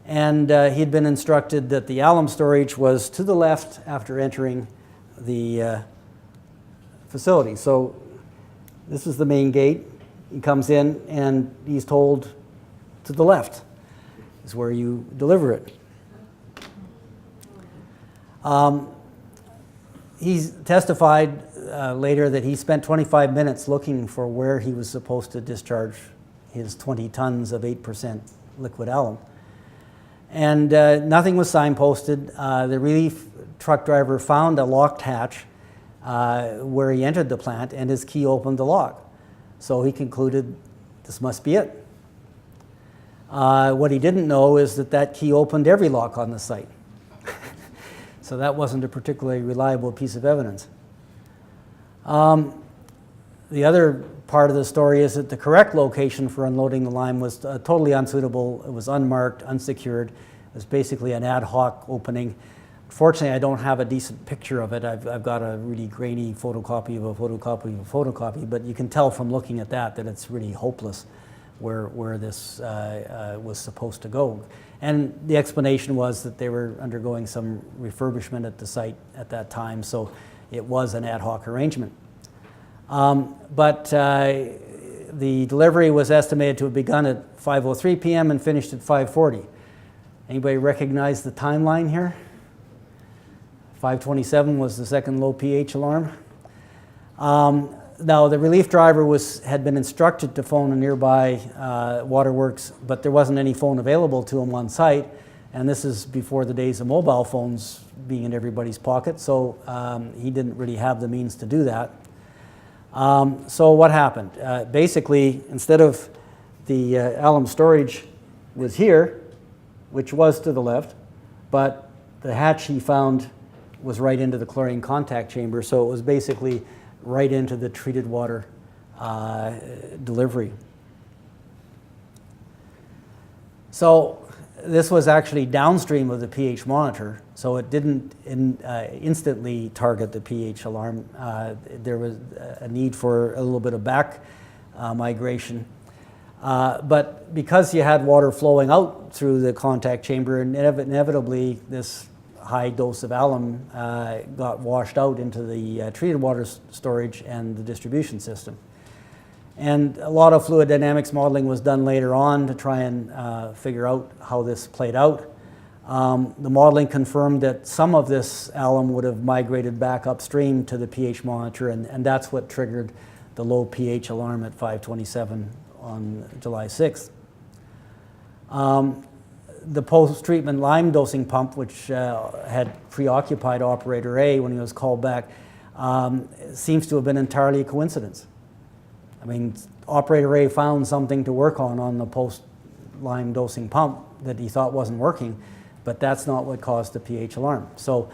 S2: and he'd been instructed that the alum storage was to the left after entering the facility. So this is the main gate. He comes in and he's told to the left is where you deliver it. He testified later that he spent 25 minutes looking for where he was supposed to discharge his 20 tons of 8% liquid alum. And nothing was signposted. The relief truck driver found a locked hatch where he entered the plant, and his key opened the lock. So he concluded this must be it. What he didn't know is that key opened every lock on the site. So that wasn't a particularly reliable piece of evidence. The other part of the story is that the correct location for unloading the lime was totally unsuitable. It was unmarked, unsecured. It was basically an ad hoc opening. Fortunately, I don't have a decent picture of it. I've got a really grainy photocopy of a photocopy of a photocopy, but you can tell from looking at that it's really hopeless where this was supposed to go. And the explanation was that they were undergoing some refurbishment at the site at that time, so it was an ad hoc arrangement. But the delivery was estimated to have begun at 5:03 p.m. and finished at 5:40. Anybody recognize the timeline here? 5:27 was the second low pH alarm. Now, the relief driver had been instructed to phone a nearby waterworks, but there wasn't any phone available to him on site, and this is before the days of mobile phones being in everybody's pocket, so he didn't really have the means to do that. So what happened? Basically, instead of the alum storage was here, which was to the left, but the hatch he found was right into the chlorine contact chamber, so it was basically right into the treated water delivery. So this was actually downstream of the pH monitor, so it didn't instantly target the pH alarm. There was a need for a little bit of back migration. But because you had water flowing out through the contact chamber, inevitably this high dose of alum got washed out into the treated water storage and the distribution system. And a lot of fluid dynamics modeling was done later on to try and figure out how this played out. The modeling confirmed that some of this alum would have migrated back upstream to the pH monitor, and that's what triggered the low pH alarm at 5:27 on July 6th. The post-treatment lime dosing pump, which had preoccupied Operator A when he was called back, seems to have been entirely a coincidence. I mean, Operator A found something to work on the post-lime dosing pump that he thought wasn't working, but that's not what caused the pH alarm. So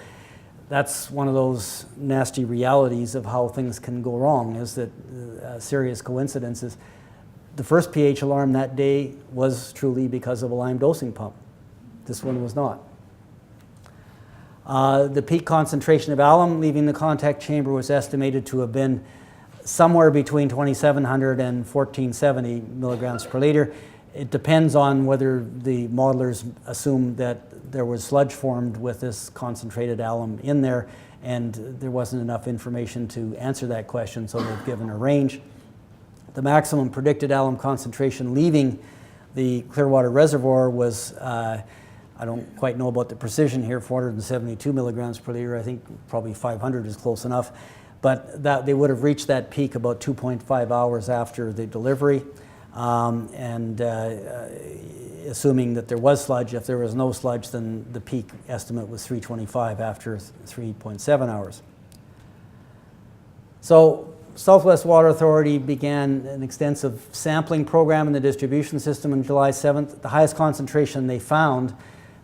S2: that's one of those nasty realities of how things can go wrong, is that serious coincidences. The first pH alarm that day was truly because of a lime dosing pump. This one was not. The peak concentration of alum leaving the contact chamber was estimated to have been somewhere between 2,700 and 1,470 milligrams per liter. It depends on whether the modelers assumed that there was sludge formed with this concentrated alum in there, and there wasn't enough information to answer that question, so they've given a range. The maximum predicted alum concentration leaving the Clearwater Reservoir was, I don't quite know about the precision here, 472 milligrams per liter. I think probably 500 is close enough. But that they would have reached that peak about 2.5 hours after the delivery. Assuming that there was sludge, if there was no sludge, then the peak estimate was 325 after 3.7 hours. So Southwest Water Authority began an extensive sampling program in the distribution system on July 7th. The highest concentration they found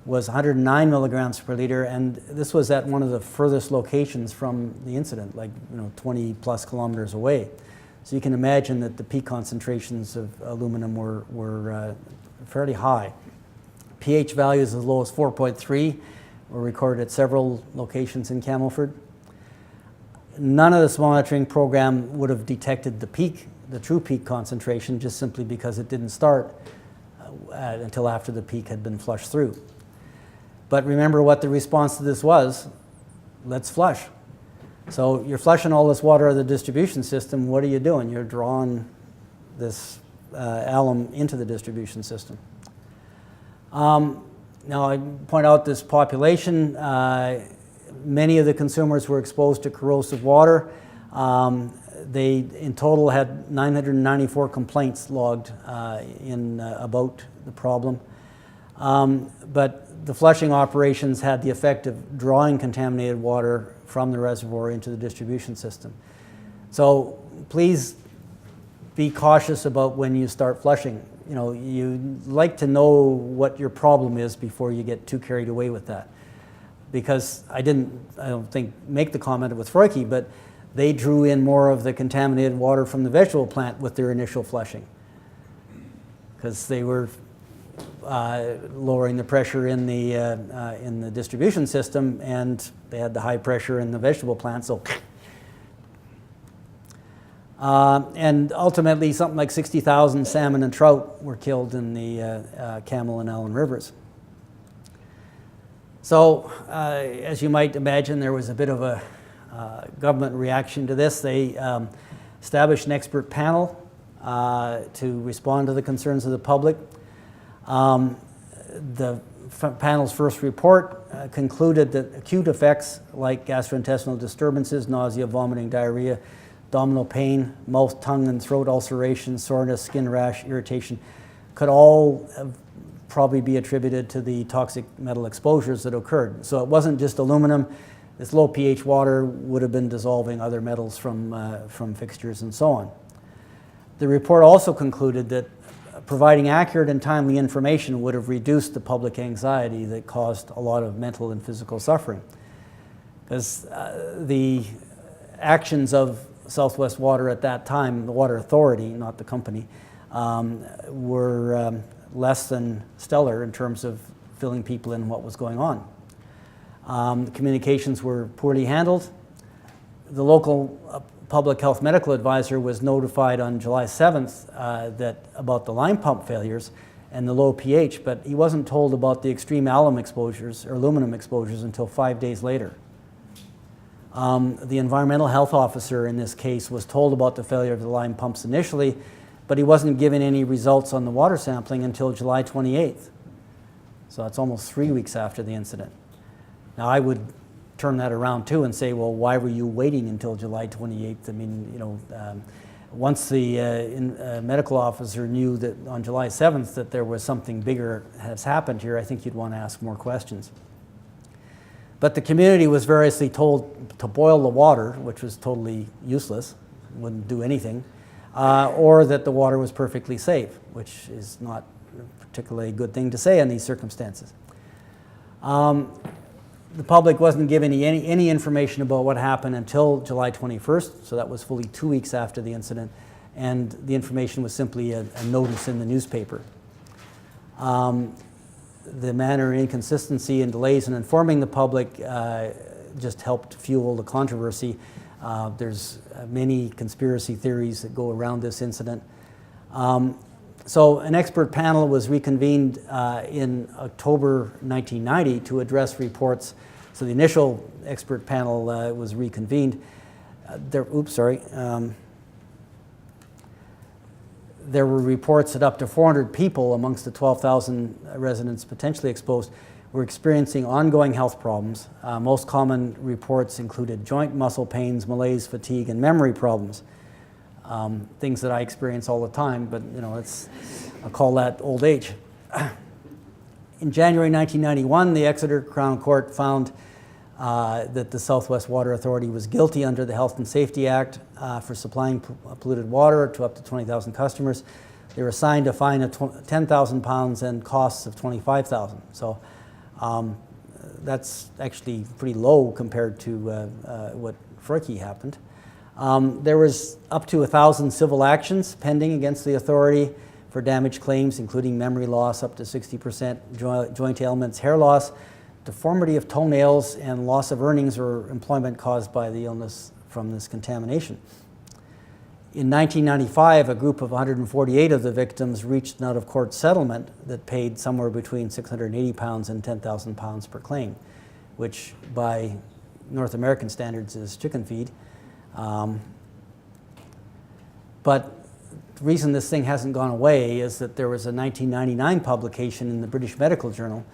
S2: was 109 milligrams per liter, and this was at one of the furthest locations from the incident, like 20 plus kilometers away. So you can imagine that the peak concentrations of aluminum were fairly high. pH values as low as 4.3 were recorded at several locations in Camelford. None of this monitoring program would have detected the true peak concentration, just simply because it didn't start until after the peak had been flushed through. But remember what the response to this was: let's flush. So you're flushing all this water out of the distribution system. What are you doing? You're drawing this alum into the distribution system. Now I point out this population. Many of the consumers were exposed to corrosive water. They, in total, had 994 complaints logged about the problem. But the flushing operations had the effect of drawing contaminated water from the reservoir into the distribution system. So please be cautious about when you start flushing. You like to know what your problem is before you get too carried away with that. Because I don't think, make the comment with Freuke, but they drew in more of the contaminated water from the vegetable plant with their initial flushing, because they were lowering the pressure in the distribution system, and they had the high pressure in the vegetable plant. So, and ultimately, something like 60,000 salmon and trout were killed in the Camel and Allen rivers. So, as you might imagine, there was a bit of a government reaction to this. They established an expert panel to respond to the concerns of the public. The panel's first report concluded that acute effects like gastrointestinal disturbances, nausea, vomiting, diarrhea, abdominal pain, mouth, tongue, and throat ulceration, soreness, skin rash, irritation, could all probably be attributed to the toxic metal exposures that occurred. So it wasn't just aluminum. This low pH water would have been dissolving other metals from fixtures and so on. The report also concluded that providing accurate and timely information would have reduced the public anxiety that caused a lot of mental and physical suffering. Because the actions of Southwest Water at that time, the Water Authority, not the company, were less than stellar in terms of filling people in what was going on. The communications were poorly handled. The local public health medical advisor was notified on July 7th about the line pump failures and the low pH, but he wasn't told about the extreme alum exposures or aluminum exposures until 5 days later. The environmental health officer in this case was told about the failure of the line pumps initially, but he wasn't given any results on the water sampling until July 28th. So that's almost 3 weeks after the incident. Now I would turn that around too and say, well, why were you waiting until July 28th? I mean, you know, once the medical officer knew that on July 7th that there was something bigger has happened here, I think you'd want to ask more questions. But the community was variously told to boil the water, which was totally useless, wouldn't do anything, or that the water was perfectly safe, which is not a particularly good thing to say in these circumstances. The public wasn't given any information about what happened until July 21st, so that was fully 2 weeks after the incident, and the information was simply a notice in the newspaper. The manner and inconsistency and delays in informing the public just helped fuel the controversy. There's many conspiracy theories that go around this incident. So an expert panel was reconvened in October 1990 to address reports. So the initial expert panel was reconvened. There were reports that up to 400 people amongst the 12,000 residents potentially exposed were experiencing ongoing health problems. Most common reports included joint muscle pains, malaise, fatigue, and memory problems. Things that I experience all the time, but you know, I'll call that old age. In January 1991, the Exeter Crown Court found that the Southwest Water Authority was guilty under the Health and Safety Act for supplying polluted water to up to 20,000 customers. They were assigned a fine of £10,000 and costs of $25,000. So that's actually pretty low compared to what Freuche happened. There was up to 1,000 civil actions pending against the authority for damage claims, including memory loss up to 60%, joint ailments, hair loss, deformity of toenails, and loss of earnings or employment caused by the illness from this contamination. In 1995, a group of 148 of the victims reached an out-of-court settlement that paid somewhere between £680 and £10,000 per claim, which by North American standards is chicken feed. But the reason this thing hasn't gone away is that there was a 1999 publication in the British Medical Journal.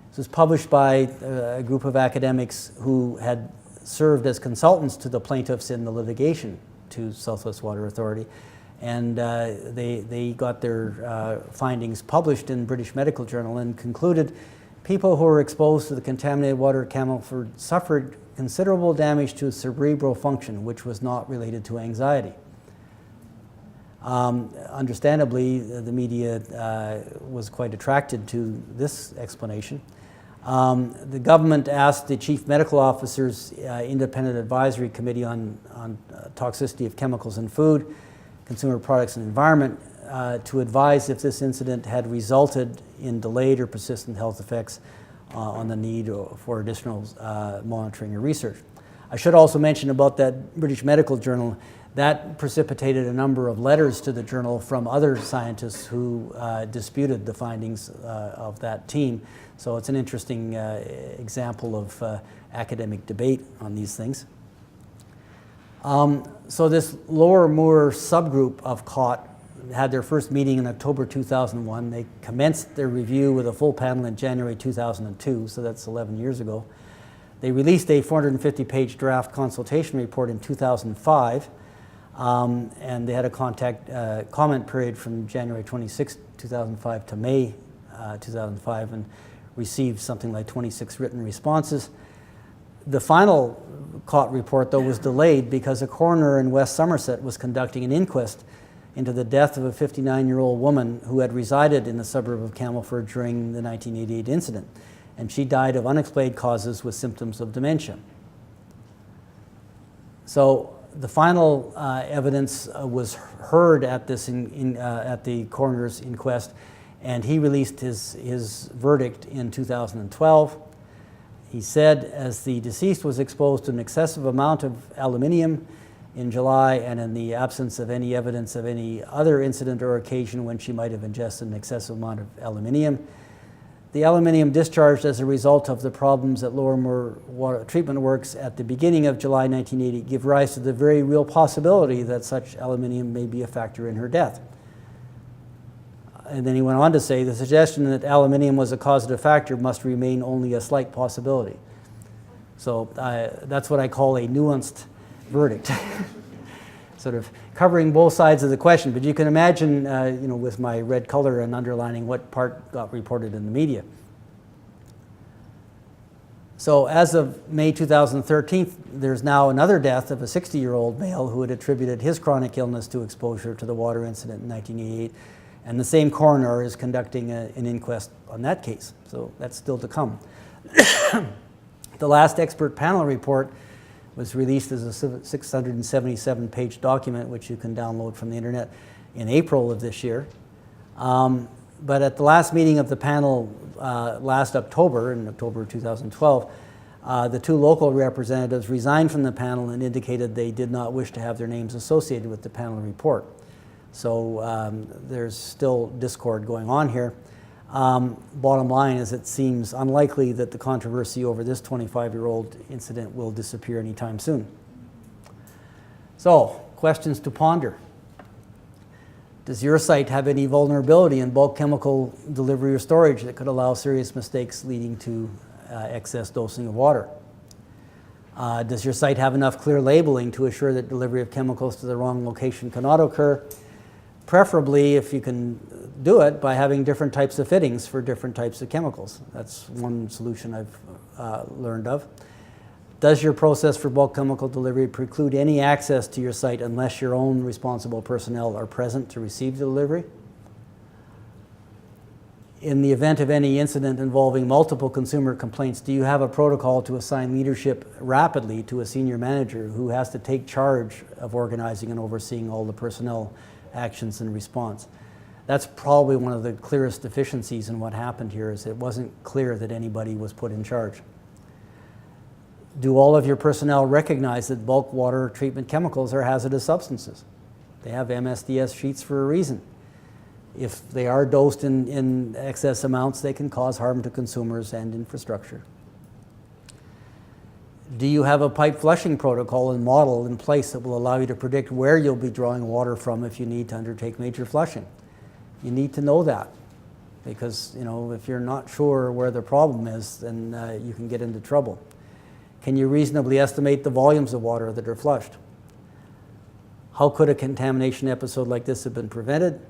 S2: This was published by a group of academics who had served as consultants to the plaintiffs in the litigation to Southwest Water Authority. And they got their findings published in British Medical Journal and concluded people who were exposed to the contaminated water at Camelford suffered considerable damage to cerebral function, which was not related to anxiety. Understandably, the media was quite attracted to this explanation. The government asked the Chief Medical Officer's Independent Advisory Committee on Toxicity of Chemicals in Food, Consumer Products and Environment to advise if this incident had resulted in delayed or persistent health effects on the need for additional monitoring or research. I should also mention about that British Medical Journal, that precipitated a number of letters to the journal from other scientists who disputed the findings of that team. So it's an interesting example of academic debate on these things. So this Lower Moor subgroup of COT had their first meeting in October 2001. They commenced their review with a full panel in January 2002, so that's 11 years ago. They released a 450-page draft consultation report in 2005. And they had a comment period from January 26, 2005 to May 2005, and received something like 26 written responses. The final COT report, though, was delayed because a coroner in West Somerset was conducting an inquest into the death of a 59-year-old woman who had resided in the suburb of Camelford during the 1988 incident, and she died of unexplained causes with symptoms of dementia. So the final evidence was heard at this at the coroner's inquest, and he released his verdict in 2012. He said, as the deceased was exposed to an excessive amount of aluminium in July, and in the absence of any evidence of any other incident or occasion when she might have ingested an excessive amount of aluminium, the aluminium discharged as a result of the problems at Lower Moor Water Treatment Works at the beginning of July 1980 give rise to the very real possibility that such aluminium may be a factor in her death. And then he went on to say, the suggestion that aluminium was a causative factor must remain only a slight possibility. So that's what I call a nuanced verdict. Sort of covering both sides of the question, but you can imagine, with my red color and underlining what part got reported in the media. So as of May 2013, there's now another death of a 60-year-old male who had attributed his chronic illness to exposure to the water incident in 1988, and the same coroner is conducting an inquest on that case. So that's still to come. The last expert panel report was released as a 677-page document, which you can download from the internet, in April of this year. But at the last meeting of the panel last October, in October 2012, the two local representatives resigned from the panel and indicated they did not wish to have their names associated with the panel report. So there's still discord going on here. Bottom line is, it seems unlikely that the controversy over this 25-year-old incident will disappear anytime soon. So, questions to ponder. Does your site have any vulnerability in bulk chemical delivery or storage that could allow serious mistakes leading to excess dosing of water? Does your site have enough clear labeling to assure that delivery of chemicals to the wrong location cannot occur? Preferably, if you can do it, by having different types of fittings for different types of chemicals. That's one solution I've learned of. Does your process for bulk chemical delivery preclude any access to your site unless your own responsible personnel are present to receive the delivery? In the event of any incident involving multiple consumer complaints, do you have a protocol to assign leadership rapidly to a senior manager who has to take charge of organizing and overseeing all the personnel actions in response? That's probably one of the clearest deficiencies in what happened here, is it wasn't clear that anybody was put in charge. Do all of your personnel recognize that bulk water treatment chemicals are hazardous substances? They have MSDS sheets for a reason. If they are dosed in excess amounts, they can cause harm to consumers and infrastructure. Do you have a pipe flushing protocol and model in place that will allow you to predict where you'll be drawing water from if you need to undertake major flushing? You need to know that, because if you're not sure where the problem is, then you can get into trouble. Can you reasonably estimate the volumes of water that are flushed? How could a contamination episode like this have been prevented?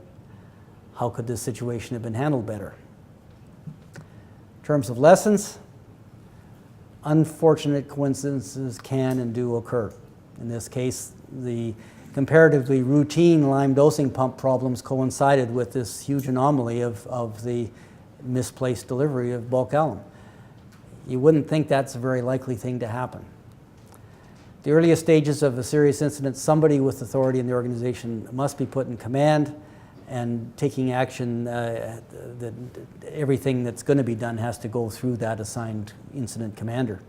S2: How could this situation have been handled better? In terms of lessons, unfortunate coincidences can and do occur. In this case, the comparatively routine lime dosing pump problems coincided with this huge anomaly of the misplaced delivery of bulk alum. You wouldn't think that's a very likely thing to happen. The earliest stages of a serious incident, somebody with authority in the organization must be put in command, and taking action, everything that's going to be done has to go through that assigned incident commander.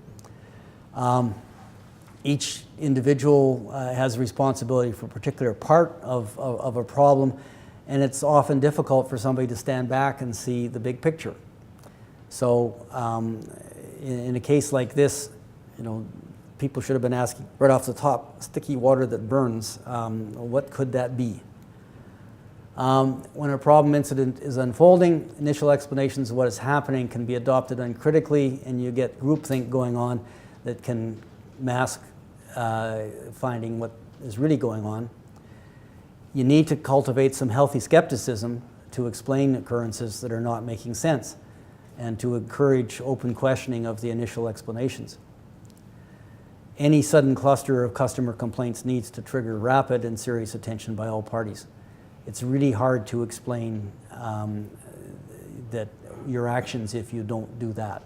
S2: Each individual has responsibility for a particular part of a problem, and it's often difficult for somebody to stand back and see the big picture. So in a case like this, people should have been asking right off the top, sticky water that burns, what could that be? When a problem incident is unfolding, initial explanations of what is happening can be adopted uncritically, and you get groupthink going on that can mask finding what is really going on. you need to cultivate some healthy skepticism to explain occurrences that are not making sense and to encourage open questioning of the initial explanations. Any sudden cluster of customer complaints needs to trigger rapid and serious attention by all parties. It's really hard to explain that your actions if you don't do that.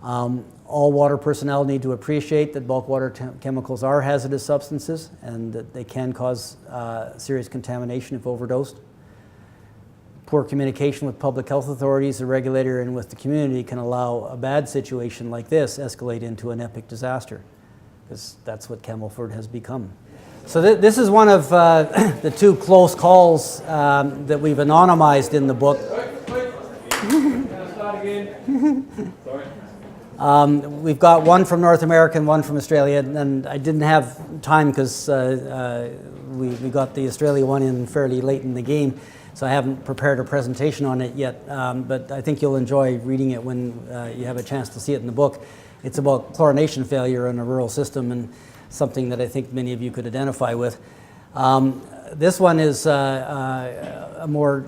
S2: All water personnel need to appreciate that bulk water chemicals are hazardous substances and that they can cause serious contamination if overdosed. Poor communication with public health authorities, the regulator, and with the community can allow a bad situation like this escalate into an epic disaster, because that's what Campbellford has become. So this is one of the two close calls that we've anonymized in the book. We've got one from North America and one from Australia, and I didn't have time because we got the Australia one in fairly late in the game, so I haven't prepared a presentation on it yet, but I think you'll enjoy reading it when you have a chance to see it in the book. It's about chlorination failure in a rural system, and something that I think many of you could identify with. This one is a more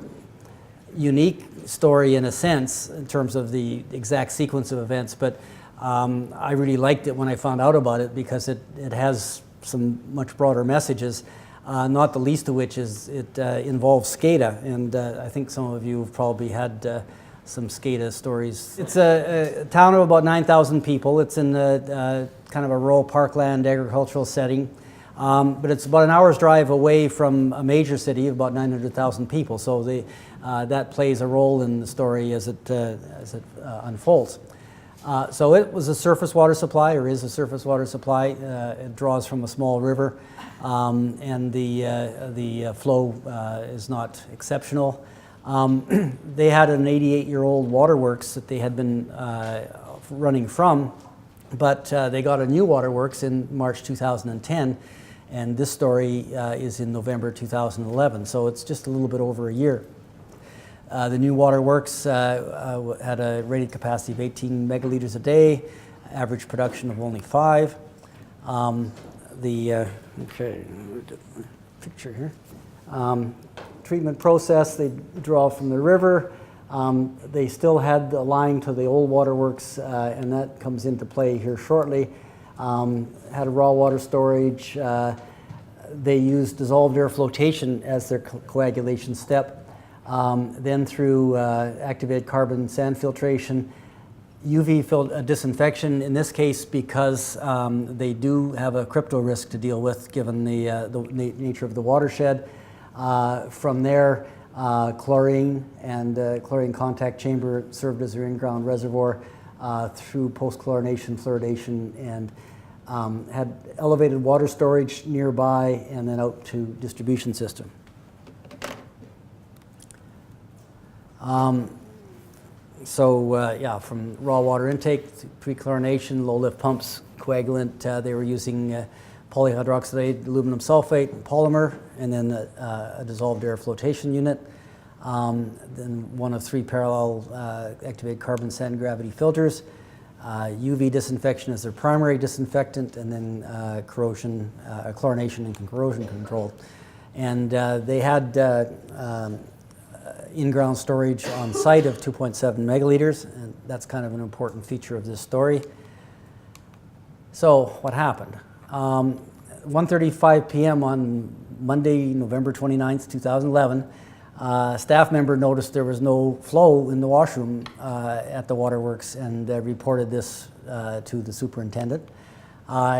S2: unique story in a sense in terms of the exact sequence of events, but I really liked it when I found out about it because it has some much broader messages, not the least of which is it involves SCADA, and I think some of you have probably had some SCADA stories. It's a town of about 9,000 people. It's in kind of a rural parkland agricultural setting, but it's about an hour's drive away from a major city of about 900,000 people, so that plays a role in the story as it unfolds. So it was a surface water supply, or is a surface water supply. It draws from a small river, and the flow is not exceptional. They had an 88-year-old waterworks that they had been running from, but they got a new waterworks in March 2010, and this story is in November 2011, so it's just a little bit over a year. The new waterworks had a rated capacity of 18 megaliters a day, average production of only 5. Picture here. Treatment process, they draw from the river. They still had a line to the old waterworks, and that comes into play here shortly. Had a raw water storage. They used dissolved air flotation as their coagulation step. Then through activated carbon sand filtration, UV disinfection, in this case because they do have a crypto risk to deal with given the nature of the watershed. From there, chlorine and chlorine contact chamber served as their in-ground reservoir through post-chlorination, fluoridation, and had elevated water storage nearby and then out to distribution system. Yeah, from raw water intake, pre-chlorination, low lift pumps, coagulant, they were using polyhydroxide aluminum sulfate polymer, and then a dissolved air flotation unit. Then one of 3 parallel activated carbon sand gravity filters. UV disinfection as their primary disinfectant, and then chlorination and corrosion control. And they had in-ground storage on site of 2.7 megaliters, and that's kind of an important feature of this story. So what happened? 1:35 p.m. on Monday, November 29th, 2011, a staff member noticed there was no flow in the washroom at the waterworks and reported this to the superintendent.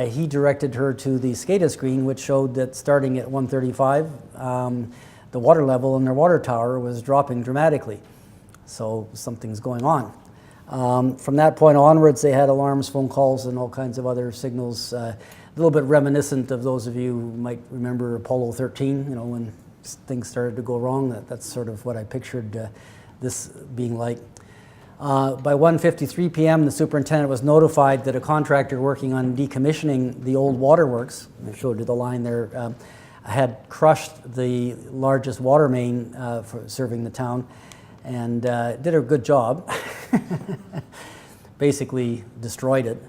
S2: He directed her to the SCADA screen, which showed that starting at 1:35, the water level in their water tower was dropping dramatically. So something's going on. From that point onwards, they had alarms, phone calls, and all kinds of other signals. A little bit reminiscent of those of you who might remember Apollo 13, you know, when things started to go wrong. That's sort of what I pictured this being like. By 1:53 p.m., the superintendent was notified that a contractor working on decommissioning the old waterworks, I showed you the line there, had crushed the largest water main for serving the town, and did a good job. Basically destroyed it.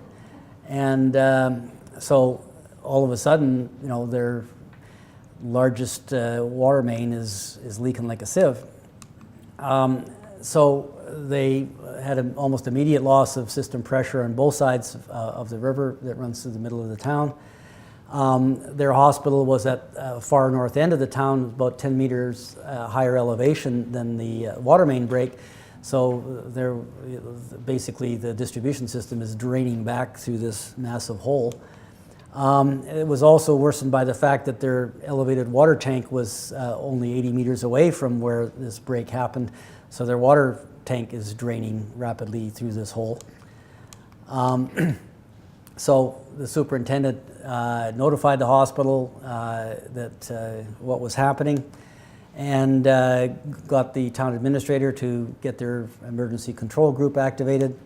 S2: And so all of a sudden, you know, largest water main is leaking like a sieve. So they had an almost immediate loss of system pressure on both sides of the river that runs through the middle of the town. Their hospital was at far north end of the town, about 10 meters higher elevation than the water main break. So basically the distribution system is draining back through this massive hole. It was also worsened by the fact that their elevated water tank was only 80 meters away from where this break happened. So their water tank is draining rapidly through this hole. So the superintendent notified the hospital that what was happening, and got the town administrator to get their emergency control group activated.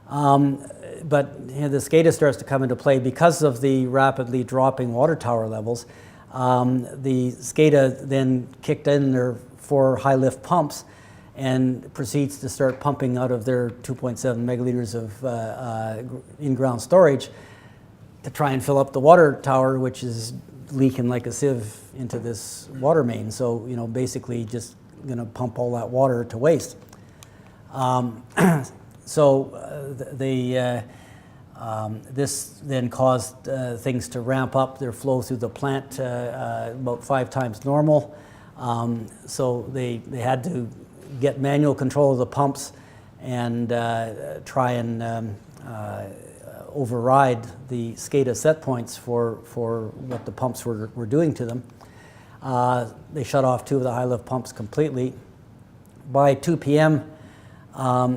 S2: But the SCADA starts to come into play because of the rapidly dropping water tower levels. The SCADA then kicked in their 4 high lift pumps and proceeds to start pumping out of their 2.7 megaliters of in-ground storage to try and fill up the water tower, which is leaking like a sieve into this water main. So, basically just going to pump all that water to waste. This then caused things to ramp up their flow through the plant about 5 times normal. So they had to get manual control of the pumps and try and override the SCADA set points for what the pumps were doing to them. They shut off 2 of the high lift pumps completely. By 2 p.m.,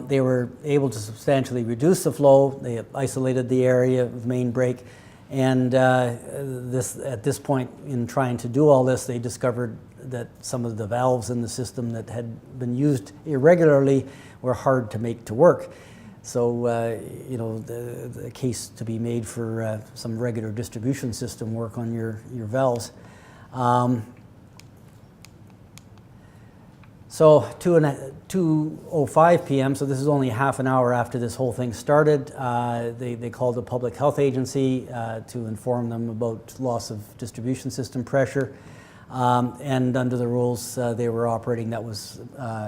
S2: they were able to substantially reduce the flow. They isolated the area of the main break, and at this point in trying to do all this, they discovered that some of the valves in the system that had been used irregularly were hard to make to work. So, the case to be made for some regular distribution system work on your valves. So 2:05 p.m., so this is only half an hour after this whole thing started, they called the public health agency to inform them about loss of distribution system pressure. And under the rules they were operating, that was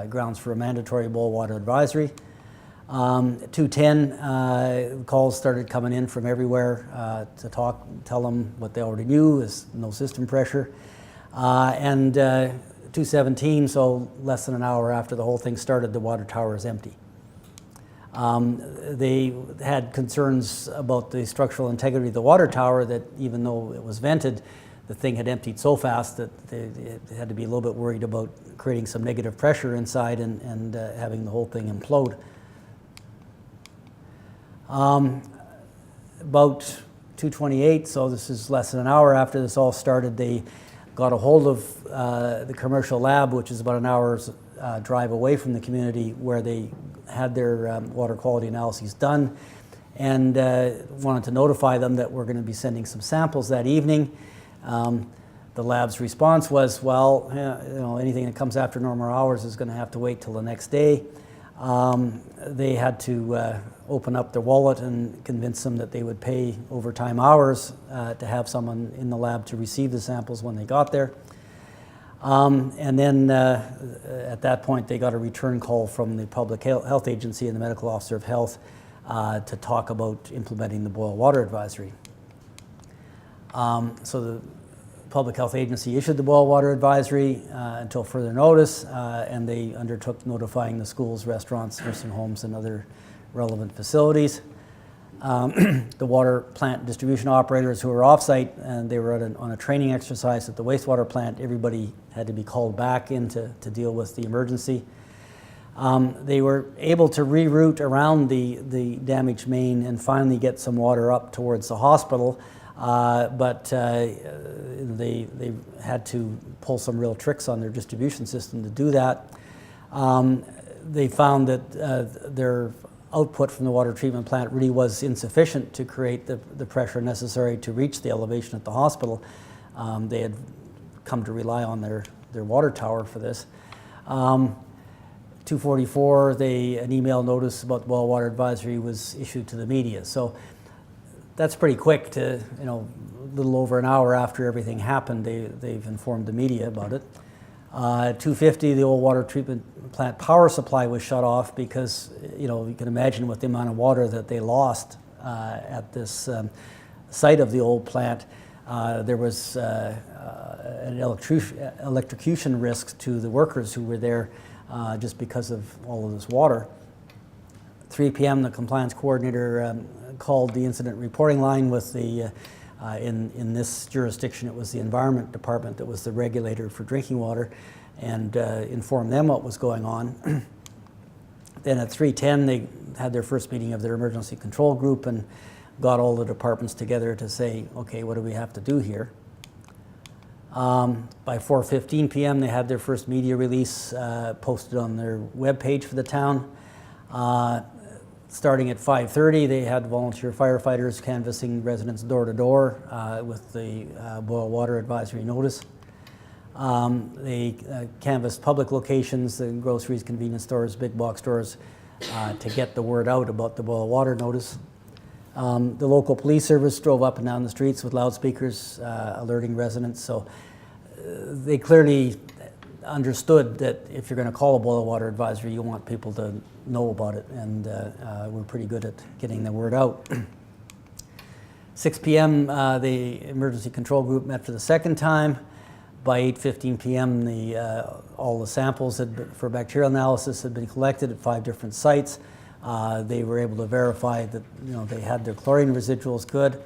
S2: grounds for a mandatory boil water advisory. 2:10, calls started coming in from everywhere to tell them what they already knew, is no system pressure. And 2:17, so less than an hour after the whole thing started, the water tower is empty. They had concerns about the structural integrity of the water tower, that even though it was vented, the thing had emptied so fast that they had to be a little bit worried about creating some negative pressure inside and having the whole thing implode. About 2:28, so this is less than an hour after this all started, they got a hold of the commercial lab, which is about an hour's drive away from the community, where they had their water quality analyses done, and wanted to notify them that we're going to be sending some samples that evening. The lab's response was, well, anything that comes after normal hours is going to have to wait till the next day. They had to open up their wallet and convince them that they would pay overtime hours to have someone in the lab to receive the samples when they got there. And then at that point, they got a return call from the public health agency and the medical officer of health to talk about implementing the boil water advisory. So the public health agency issued the boil water advisory until further notice, and they undertook notifying the schools, restaurants, nursing homes, and other relevant facilities. The water plant distribution operators who were off-site, and they were on a training exercise at the wastewater plant, everybody had to be called back in to deal with the emergency. They were able to reroute around the damaged main and finally get some water up towards the hospital, but they had to pull some real tricks on their distribution system to do that. They found that their output from the water treatment plant really was insufficient to create the pressure necessary to reach the elevation at the hospital. They had come to rely on their water tower for this. 2:44, an email notice about the boil water advisory was issued to the media. So that's pretty quick to, a little over an hour after everything happened, they've informed the media about it. 250, the old water treatment plant power supply was shut off because, you can imagine with the amount of water that they lost at this site of the old plant, there was an electrocution risk to the workers who were there just because of all of this water. 3 p.m., the compliance coordinator called the incident reporting line with the, in this jurisdiction, it was the Environment Department that was the regulator for drinking water, and informed them what was going on. Then at 3:10, they had their first meeting of their emergency control group and got all the departments together to say, okay, what do we have to do here? By 4:15 p.m., they had their first media release posted on their webpage for the town. Starting at 5:30, they had volunteer firefighters canvassing residents door to door with the boil water advisory notice. They canvassed public locations, the groceries, convenience stores, big box stores, to get the word out about the boil water notice. The local police service drove up and down the streets with loudspeakers alerting residents. So they clearly understood that if you're going to call a boil water advisory, you want people to know about it, and we're pretty good at getting the word out. 6 p.m., the emergency control group met for the second time. By 8:15 p.m., all the samples for bacterial analysis had been collected at 5 different sites. They were able to verify that they had their chlorine residuals good.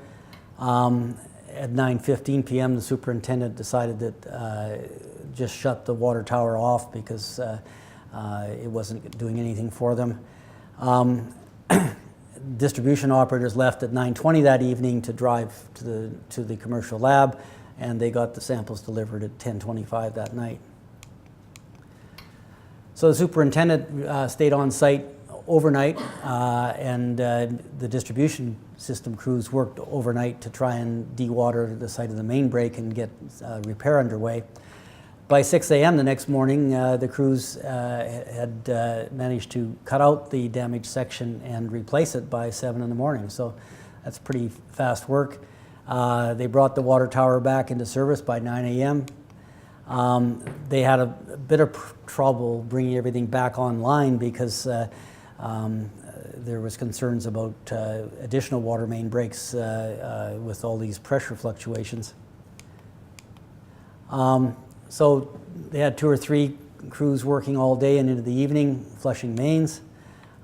S2: At 9:15 p.m., the superintendent decided that just shut the water tower off because it wasn't doing anything for them. Distribution operators left at 9:20 that evening to drive to the commercial lab, and they got the samples delivered at 10:25 that night. So the superintendent stayed on site overnight, and the distribution system crews worked overnight to try and dewater the site of the main break and get repair underway. By 6 a.m. the next morning, the crews had managed to cut out the damaged section and replace it by 7 in the morning. So that's pretty fast work. They brought the water tower back into service by 9 a.m. They had a bit of trouble bringing everything back online because there was concerns about additional water main breaks with all these pressure fluctuations. So they had 2 or 3 crews working all day and into the evening, flushing mains.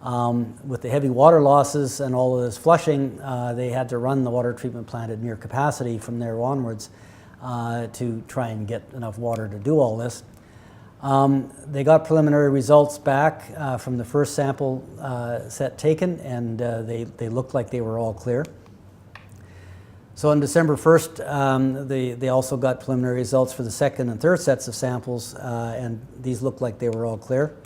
S2: With the heavy water losses and all of this flushing, they had to run the water treatment plant at near capacity from there onwards to try and get enough water to do all this. They got preliminary results back from the first sample set taken, and they looked like they were all clear. So on December 1st, they also got preliminary results for the second and third sets of samples, and these looked like they were all clear.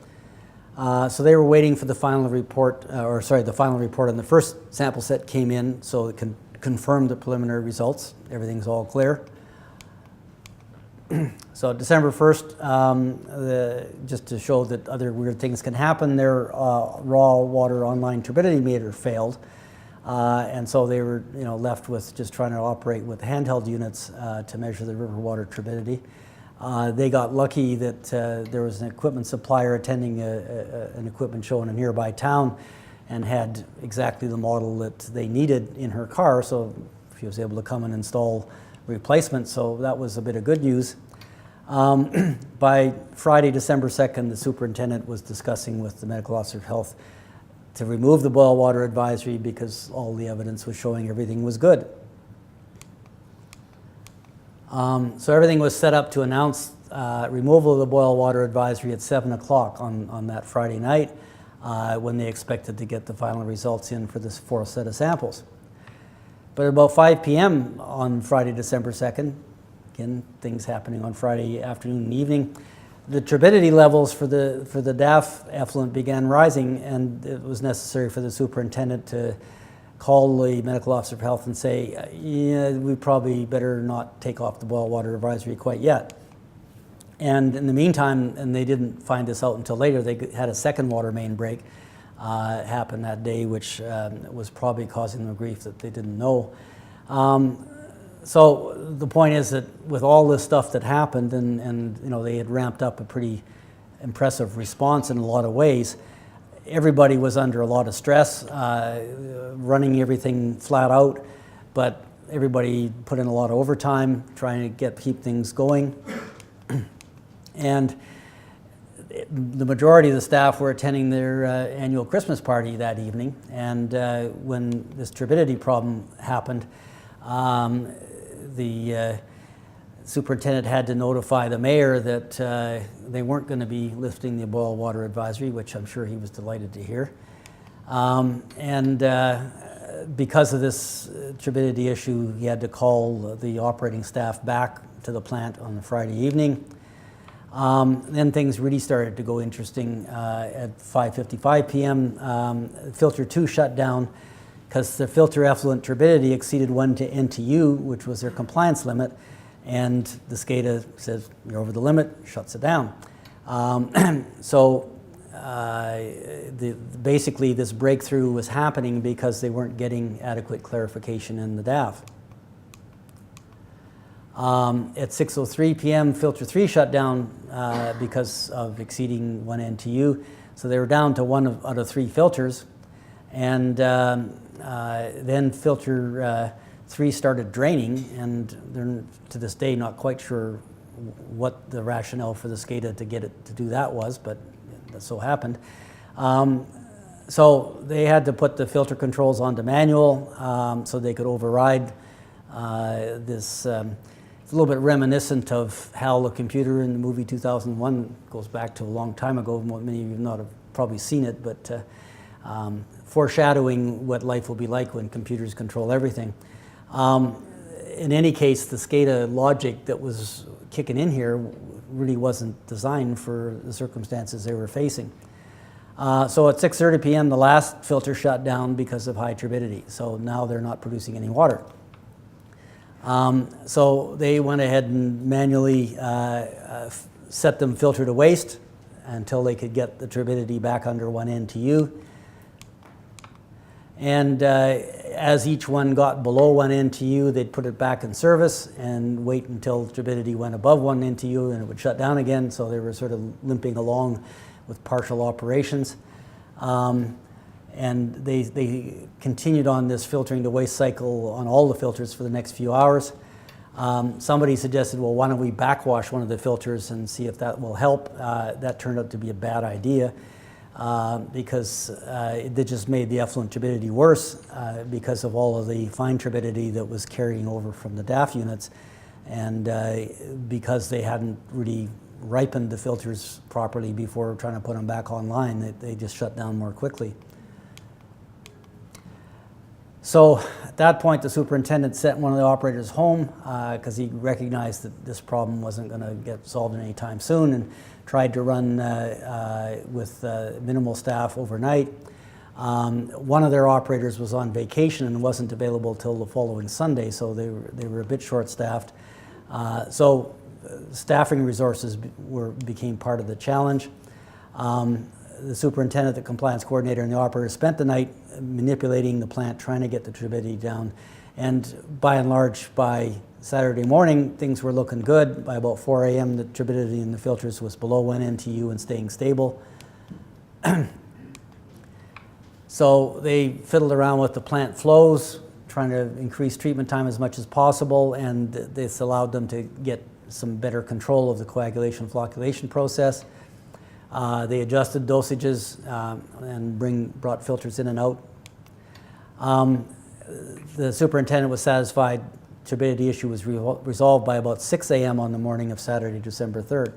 S2: So they were waiting for the final report, the final report on the first sample set came in, so it can confirm the preliminary results. Everything's all clear. So December 1st, just to show that other weird things can happen, their raw water online turbidity meter failed. And so they were left with just trying to operate with handheld units to measure the river water turbidity. They got lucky that there was an equipment supplier attending an equipment show in a nearby town and had exactly the model that they needed in her car, so she was able to come and install replacement, so that was a bit of good news. By Friday, December 2nd, the superintendent was discussing with the medical officer of health to remove the boil water advisory because all the evidence was showing everything was good. So everything was set up to announce removal of the boil water advisory at 7 o'clock on that Friday night when they expected to get the final results in for this fourth set of samples. But at about 5 p.m. on Friday, December 2nd, again, things happening on Friday afternoon and evening, the turbidity levels for the DAF effluent began rising, and it was necessary for the superintendent to call the medical officer of health and say, yeah, we probably better not take off the boil water advisory quite yet. And in the meantime, and they didn't find this out until later, they had a second water main break. happened that day, which was probably causing them grief that they didn't know. So the point is that with all this stuff that happened, and you know, they had ramped up a pretty impressive response in a lot of ways, everybody was under a lot of stress, running everything flat out, but everybody put in a lot of overtime trying to keep things going. And the majority of the staff were attending their annual Christmas party that evening, and when this turbidity problem happened, the superintendent had to notify the mayor that they weren't going to be lifting the boil water advisory, which I'm sure he was delighted to hear. Because of this turbidity issue, he had to call the operating staff back to the plant on the Friday evening. Then things really started to go interesting at 5:55 p.m. Filter 2 shut down because the filter effluent turbidity exceeded 1 NTU, which was their compliance limit, and the SCADA says, you're over the limit, shuts it down. Basically this breakthrough was happening because they weren't getting adequate clarification in the DAF. At 6:03 p.m., filter 3 shut down because of exceeding 1 NTU. So they were down to 1 out of 3 filters. And then filter 3 started draining, and they're to this day not quite sure what the rationale for the SCADA to get it to do that was, but that so happened. So they had to put the filter controls onto manual so they could override this. It's a little bit reminiscent of HAL the computer in the movie 2001. Goes back to a long time ago. Many of you not have probably seen it, but foreshadowing what life will be like when computers control everything. In any case, the SCADA logic that was kicking in here really wasn't designed for the circumstances they were facing. So at 6:30 p.m., the last filter shut down because of high turbidity. So now they're not producing any water. So they went ahead and manually set them filter to waste until they could get the turbidity back under 1 NTU. And as each one got below 1 NTU, they'd put it back in service and wait until turbidity went above 1 NTU and it would shut down again. So they were sort of limping along with partial operations. And they continued on this filtering to waste cycle on all the filters for the next few hours. Somebody suggested, well, why don't we backwash one of the filters and see if that will help? That turned out to be a bad idea because it just made the effluent turbidity worse because of all of the fine turbidity that was carrying over from the DAF units, and because they hadn't really ripened the filters properly before trying to put them back online, they just shut down more quickly. So at that point, the superintendent sent one of the operators home because he recognized that this problem wasn't going to get solved anytime soon, and tried to run with minimal staff overnight. One of their operators was on vacation and wasn't available till the following Sunday, so they were a bit short-staffed. So staffing resources became part of the challenge. The superintendent, the compliance coordinator, and the operator spent the night manipulating the plant, trying to get the turbidity down. And by and large, by Saturday morning, things were looking good. By about 4 a.m., the turbidity in the filters was below 1 NTU and staying stable. So they fiddled around with the plant flows, trying to increase treatment time as much as possible, and this allowed them to get some better control of the coagulation flocculation process. They adjusted dosages and brought filters in and out. The superintendent was satisfied turbidity issue was resolved by about 6 a.m. on the morning of Saturday, December 3rd.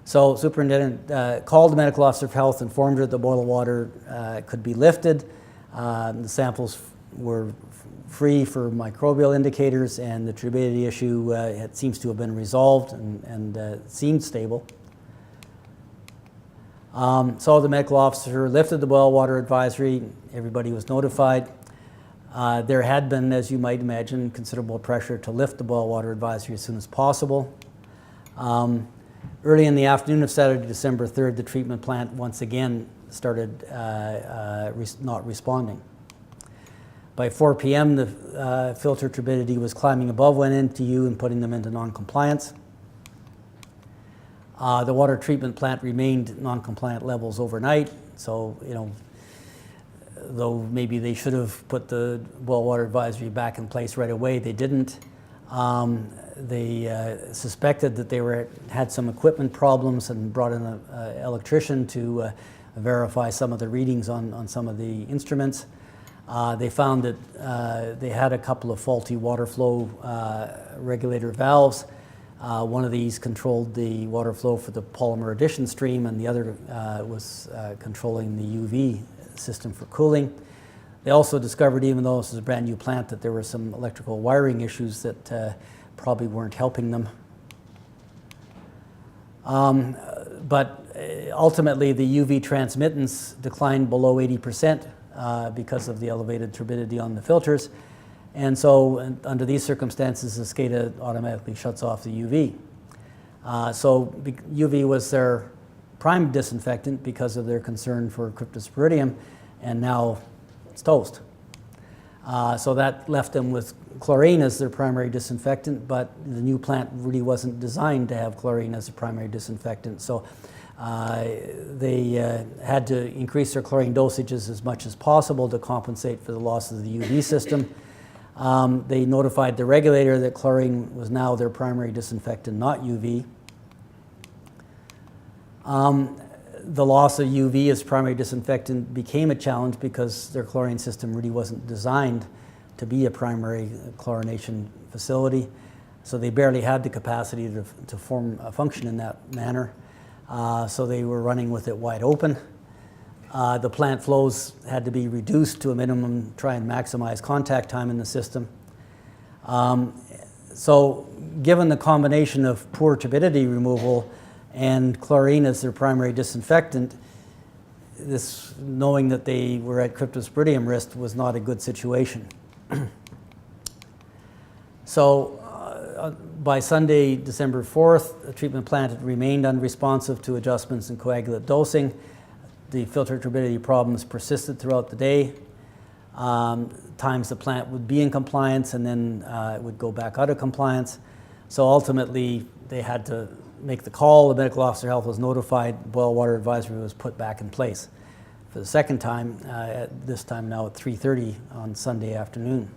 S2: So superintendent called the medical officer of health, informed her that the boil water could be lifted. The samples were free for microbial indicators, and the turbidity issue seems to have been resolved and seemed stable. So the medical officer lifted the boil water advisory. Everybody was notified. There had been, as you might imagine, considerable pressure to lift the boil water advisory as soon as possible. Early in the afternoon of Saturday, December 3rd, the treatment plant once again started not responding. By 4 p.m., the filter turbidity was climbing above 1 NTU and putting them into non-compliance. The water treatment plant remained non-compliant levels overnight, so, you know, though maybe they should have put the boil water advisory back in place right away, they didn't. They suspected that they had some equipment problems and brought in an electrician to verify some of the readings on some of the instruments. They found that they had a couple of faulty water flow regulator valves. One of these controlled the water flow for the polymer addition stream, and the other was controlling the UV system for cooling. They also discovered, even though this is a brand new plant, that there were some electrical wiring issues that probably weren't helping them. But ultimately, the UV transmittance declined below 80% because of the elevated turbidity on the filters. And so under these circumstances, the SCADA automatically shuts off the UV. So UV was their prime disinfectant because of their concern for cryptosporidium, and now it's toast. So that left them with chlorine as their primary disinfectant, but the new plant really wasn't designed to have chlorine as a primary disinfectant. So they had to increase their chlorine dosages as much as possible to compensate for the loss of the UV system. They notified the regulator that chlorine was now their primary disinfectant, not UV. The loss of UV as primary disinfectant became a challenge because their chlorine system really wasn't designed to be a primary chlorination facility. So they barely had the capacity to form a function in that manner. So they were running with it wide open. The plant flows had to be reduced to a minimum, try and maximize contact time in the system. So given the combination of poor turbidity removal and chlorine as their primary disinfectant, this, knowing that they were at cryptosporidium risk, was not a good situation. So by Sunday, December 4th, the treatment plant had remained unresponsive to adjustments in coagulant dosing. The filter turbidity problems persisted throughout the day. Times the plant would be in compliance, and then it would go back out of compliance. So ultimately, they had to make the call. The medical officer health was notified. Boil water advisory was put back in place for the second time, this time now at 3:30 on Sunday afternoon.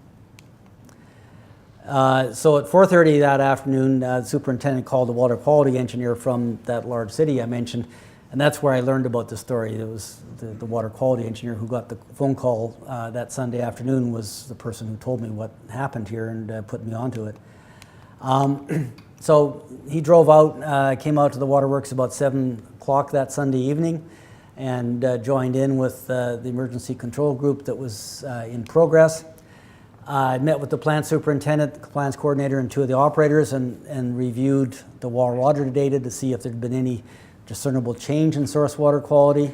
S2: So at 4:30 that afternoon, the superintendent called the water quality engineer from that large city I mentioned, and that's where I learned about the story. It was the water quality engineer who got the phone call that Sunday afternoon was the person who told me what happened here and put me onto it. So he drove out, came out to the waterworks about 7 o'clock that Sunday evening, and joined in with the emergency control group that was in progress. I met with the plant superintendent, the compliance coordinator, and 2 of the operators, and reviewed the water data to see if there'd been any discernible change in source water quality.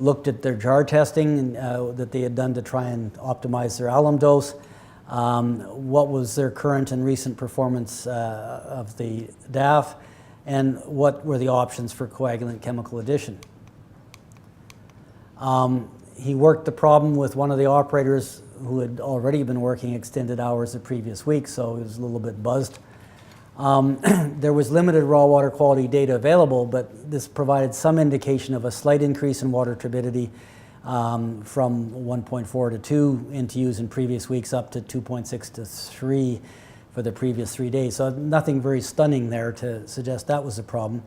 S2: Looked at their jar testing that they had done to try and optimize their alum dose. What was their current and recent performance of the DAF, and what were the options for coagulant chemical addition. He worked the problem with one of the operators who had already been working extended hours the previous week, so he was a little bit buzzed. There was limited raw water quality data available, but this provided some indication of a slight increase in water turbidity from 1.4 to 2 NTUs in previous weeks up to 2.6 to 3 for the previous 3 days. So nothing very stunning there to suggest that was a problem.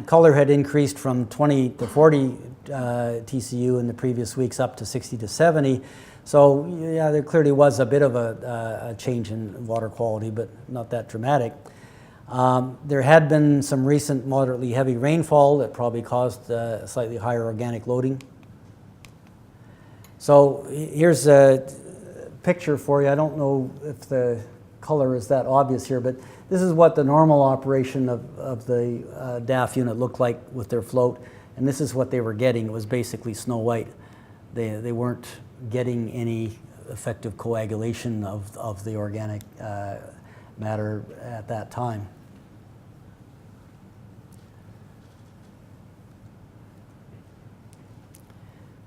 S2: Color had increased from 20 to 40 TCU in the previous weeks up to 60 to 70. So yeah, there clearly was a bit of a change in water quality, but not that dramatic. There had been some recent moderately heavy rainfall that probably caused slightly higher organic loading. So here's a picture for you. I don't know if the color is that obvious here, but this is what the normal operation of the DAF unit looked like with their float, and this is what they were getting. It was basically snow white. They weren't getting any effective coagulation of the organic matter at that time.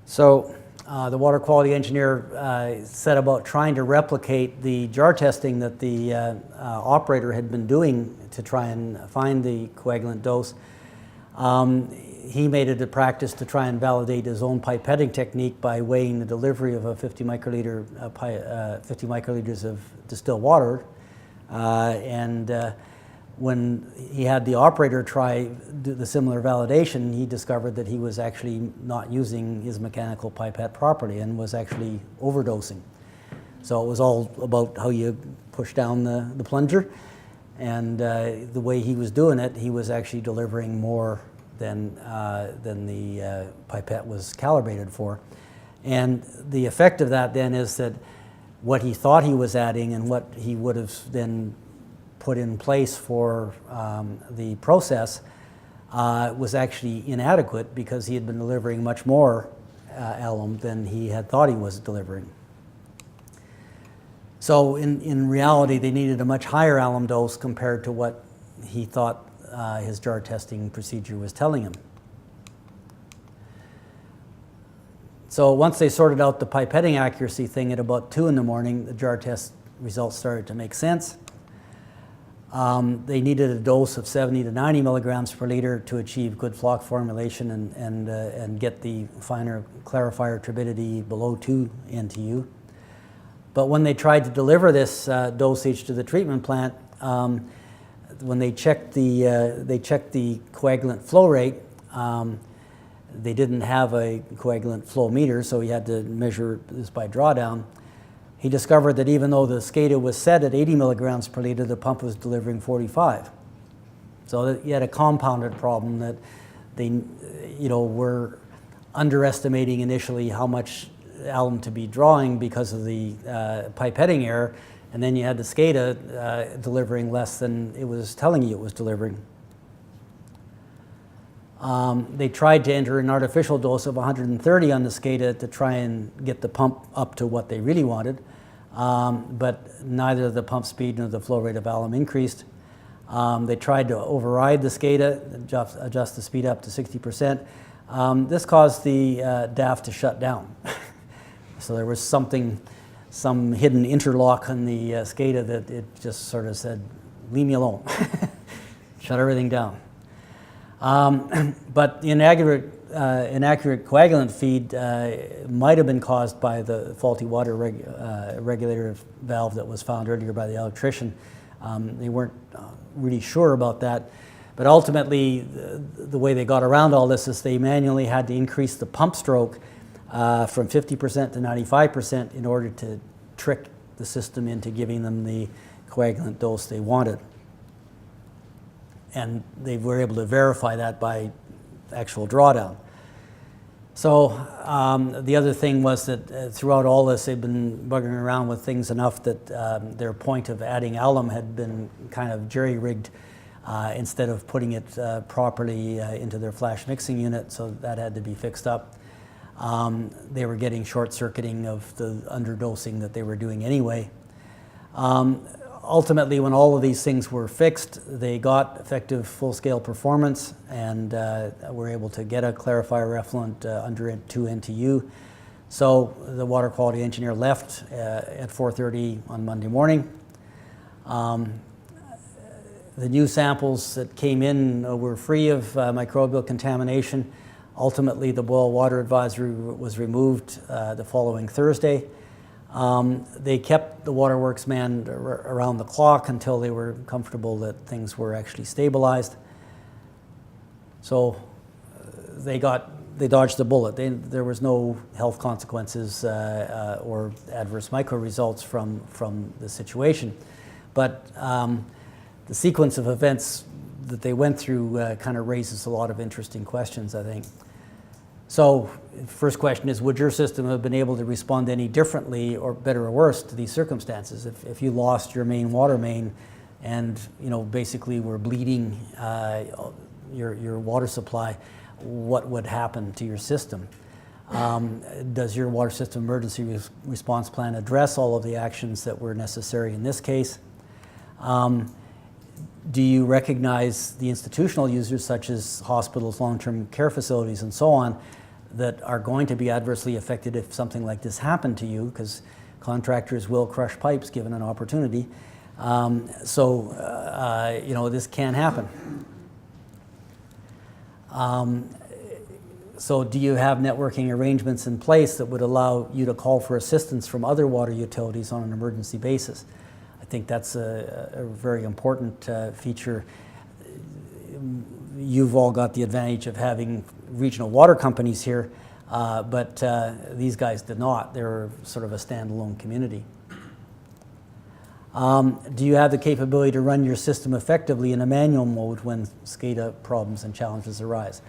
S2: So the water quality engineer set about trying to replicate the jar testing that the operator had been doing to try and find the coagulant dose. He made it a practice to try and validate his own pipetting technique by weighing the delivery of a 50 microliters of distilled water. When he had the operator do the similar validation, he discovered that he was actually not using his mechanical pipette properly and was actually overdosing. So it was all about how you push down the plunger. And the way he was doing it, he was actually delivering more than the pipette was calibrated for. And the effect of that then is that what he thought he was adding and what he would have then put in place for the process was actually inadequate because he had been delivering much more alum than he had thought he was delivering. So in reality, they needed a much higher alum dose compared to what he thought his jar testing procedure was telling him. So once they sorted out the pipetting accuracy thing at about 2 in the morning, the jar test results started to make sense. They needed a dose of 70 to 90 milligrams per liter to achieve good flock formulation and get the finer clarifier turbidity below 2 NTU. But when they tried to deliver this dosage to the treatment plant, when they checked the coagulant flow rate, they didn't have a coagulant flow meter, so he had to measure this by drawdown. He discovered that even though the SCADA was set at 80 milligrams per liter, the pump was delivering 45. So he had a compounded problem that they, were underestimating initially how much alum to be drawing because of the pipetting error, and then you had the SCADA delivering less than it was telling you it was delivering. They tried to enter an artificial dose of 130 on the SCADA to try and get the pump up to what they really wanted, but neither the pump speed nor the flow rate of alum increased. They tried to override the SCADA, adjust the speed up to 60%. This caused the DAF to shut down. So there was some hidden interlock on the SCADA that it just sort of said, leave me alone, shut everything down. But the inaccurate coagulant feed might have been caused by the faulty water regulator valve that was found earlier by the electrician. They weren't really sure about that. But ultimately, the way they got around all this is they manually had to increase the pump stroke from 50% to 95% in order to trick the system into giving them the coagulant dose they wanted. And they were able to verify that by actual drawdown. So the other thing was that throughout all this, they've been buggering around with things enough that their point of adding alum had been kind of jerry-rigged instead of putting it properly into their flash mixing unit, so that had to be fixed up. They were getting short-circuiting of the underdosing that they were doing anyway. Ultimately, when all of these things were fixed, they got effective full-scale performance and were able to get a clarifier effluent under 2 NTU. So the water quality engineer left at 4:30 on Monday morning. The new samples that came in were free of microbial contamination. Ultimately, the boil water advisory was removed the following Thursday. They kept the waterworks manned around the clock until they were comfortable that things were actually stabilized. So they dodged the bullet. There was no health consequences or adverse micro results from the situation. But the sequence of events that they went through kind of raises a lot of interesting questions, I think. So first question is, would your system have been able to respond any differently or better or worse to these circumstances? If you lost your main water main and basically were bleeding your water supply, what would happen to your system? Does your water system emergency response plan address all of the actions that were necessary in this case? Do you recognize the institutional users such as hospitals, long-term care facilities, and so on, that are going to be adversely affected if something like this happened to you, because contractors will crush pipes given an opportunity. This can happen. So do you have networking arrangements in place that would allow you to call for assistance from other water utilities on an emergency basis? I think that's a very important feature. You've all got the advantage of having regional water companies here, but these guys did not. They're sort of a standalone community. Do you have the capability to run your system effectively in a manual mode when SCADA problems and challenges arise?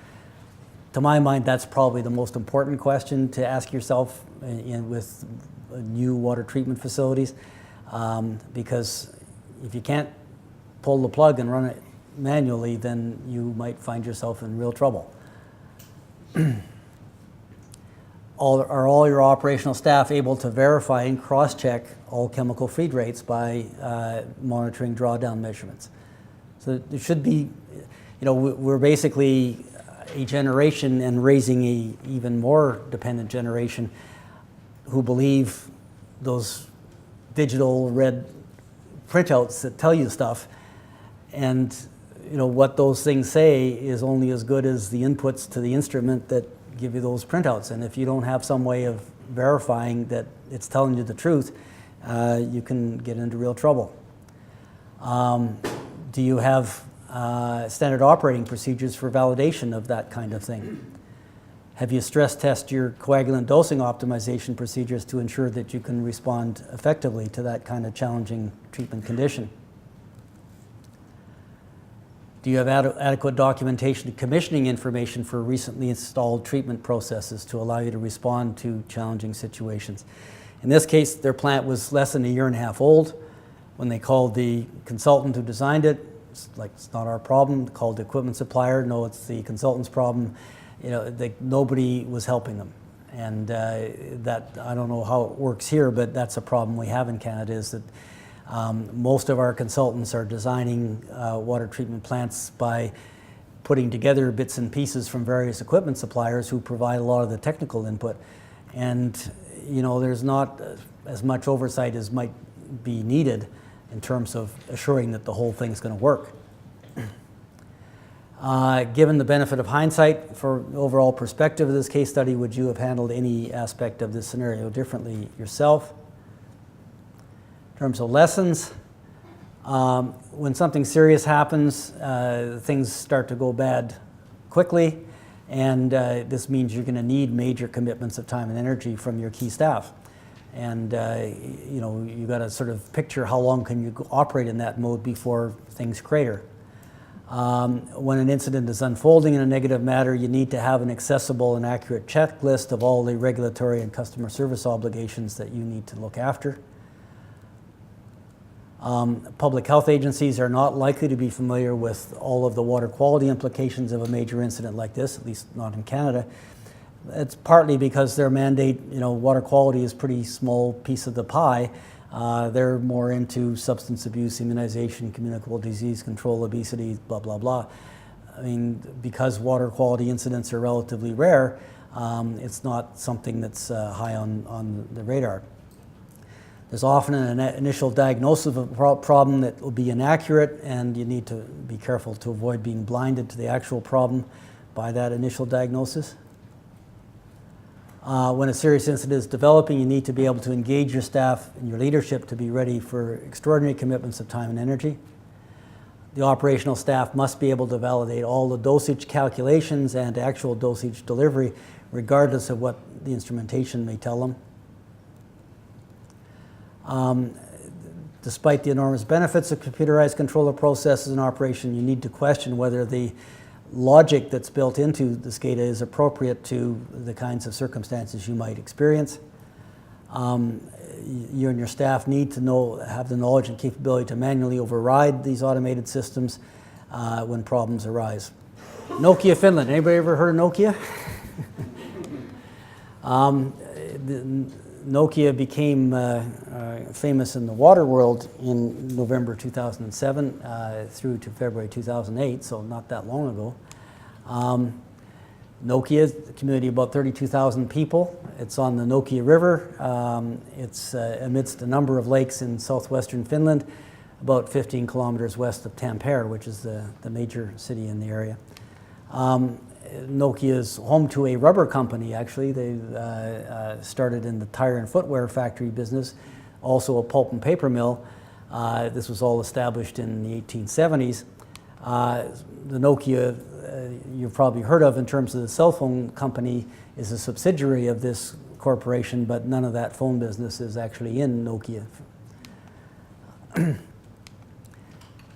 S2: To my mind, that's probably the most important question to ask yourself with new water treatment facilities, because if you can't pull the plug and run it manually, then you might find yourself in real trouble. Are all your operational staff able to verify and cross-check all chemical feed rates by monitoring drawdown measurements? So there should be, we're basically a generation and raising a even more dependent generation who believe those digital red printouts that tell you stuff, and what those things say is only as good as the inputs to the instrument that give you those printouts. And if you don't have some way of verifying that it's telling you the truth, you can get into real trouble. Do you have standard operating procedures for validation of that kind of thing? Have you stress tested your coagulant dosing optimization procedures to ensure that you can respond effectively to that kind of challenging treatment condition? Do you have adequate documentation and commissioning information for recently installed treatment processes to allow you to respond to challenging situations? In this case, their plant was less than a year and a half old. When they called the consultant who designed it, it's not our problem. They called the equipment supplier, no, it's the consultant's problem. Nobody was helping them. And that, I don't know how it works here, but that's a problem we have in Canada, is that most of our consultants are designing water treatment plants by putting together bits and pieces from various equipment suppliers who provide a lot of the technical input. And there's not as much oversight as might be needed in terms of assuring that the whole thing's going to work. Given the benefit of hindsight, for overall perspective of this case study, would you have handled any aspect of this scenario differently yourself? In terms of lessons, when something serious happens, things start to go bad quickly, and this means you're going to need major commitments of time and energy from your key staff. And you've got to sort of picture how long can you operate in that mode before things crater. When an incident is unfolding in a negative manner, you need to have an accessible and accurate checklist of all the regulatory and customer service obligations that you need to look after. Public health agencies are not likely to be familiar with all of the water quality implications of a major incident like this, at least not in Canada. It's partly because their mandate, water quality is a pretty small piece of the pie. They're more into substance abuse, immunization, communicable disease control, obesity, blah, blah, blah. I mean, because water quality incidents are relatively rare, it's not something that's high on the radar. There's often an initial diagnosis of a problem that will be inaccurate, and you need to be careful to avoid being blinded to the actual problem by that initial diagnosis. When a serious incident is developing, you need to be able to engage your staff and your leadership to be ready for extraordinary commitments of time and energy. The operational staff must be able to validate all the dosage calculations and actual dosage delivery, regardless of what the instrumentation may tell them. Despite the enormous benefits of computerized control of processes in operation, you need to question whether the logic that's built into the SCADA is appropriate to the kinds of circumstances you might experience. You and your staff need to have the knowledge and capability to manually override these automated systems when problems arise. Nokia Finland, anybody ever heard of Nokia? Nokia became famous in the water world in November 2007 through to February 2008, so not that long ago. Nokia, a community of about 32,000 people. It's on the Nokia River. It's amidst a number of lakes in southwestern Finland, about 15 kilometers west of Tampere, which is the major city in the area. Nokia is home to a rubber company, actually. They started in the tire and footwear factory business, also a pulp and paper mill. This was all established in the 1870s. The Nokia you've probably heard of in terms of the cell phone company is a subsidiary of this corporation, but none of that phone business is actually in Nokia.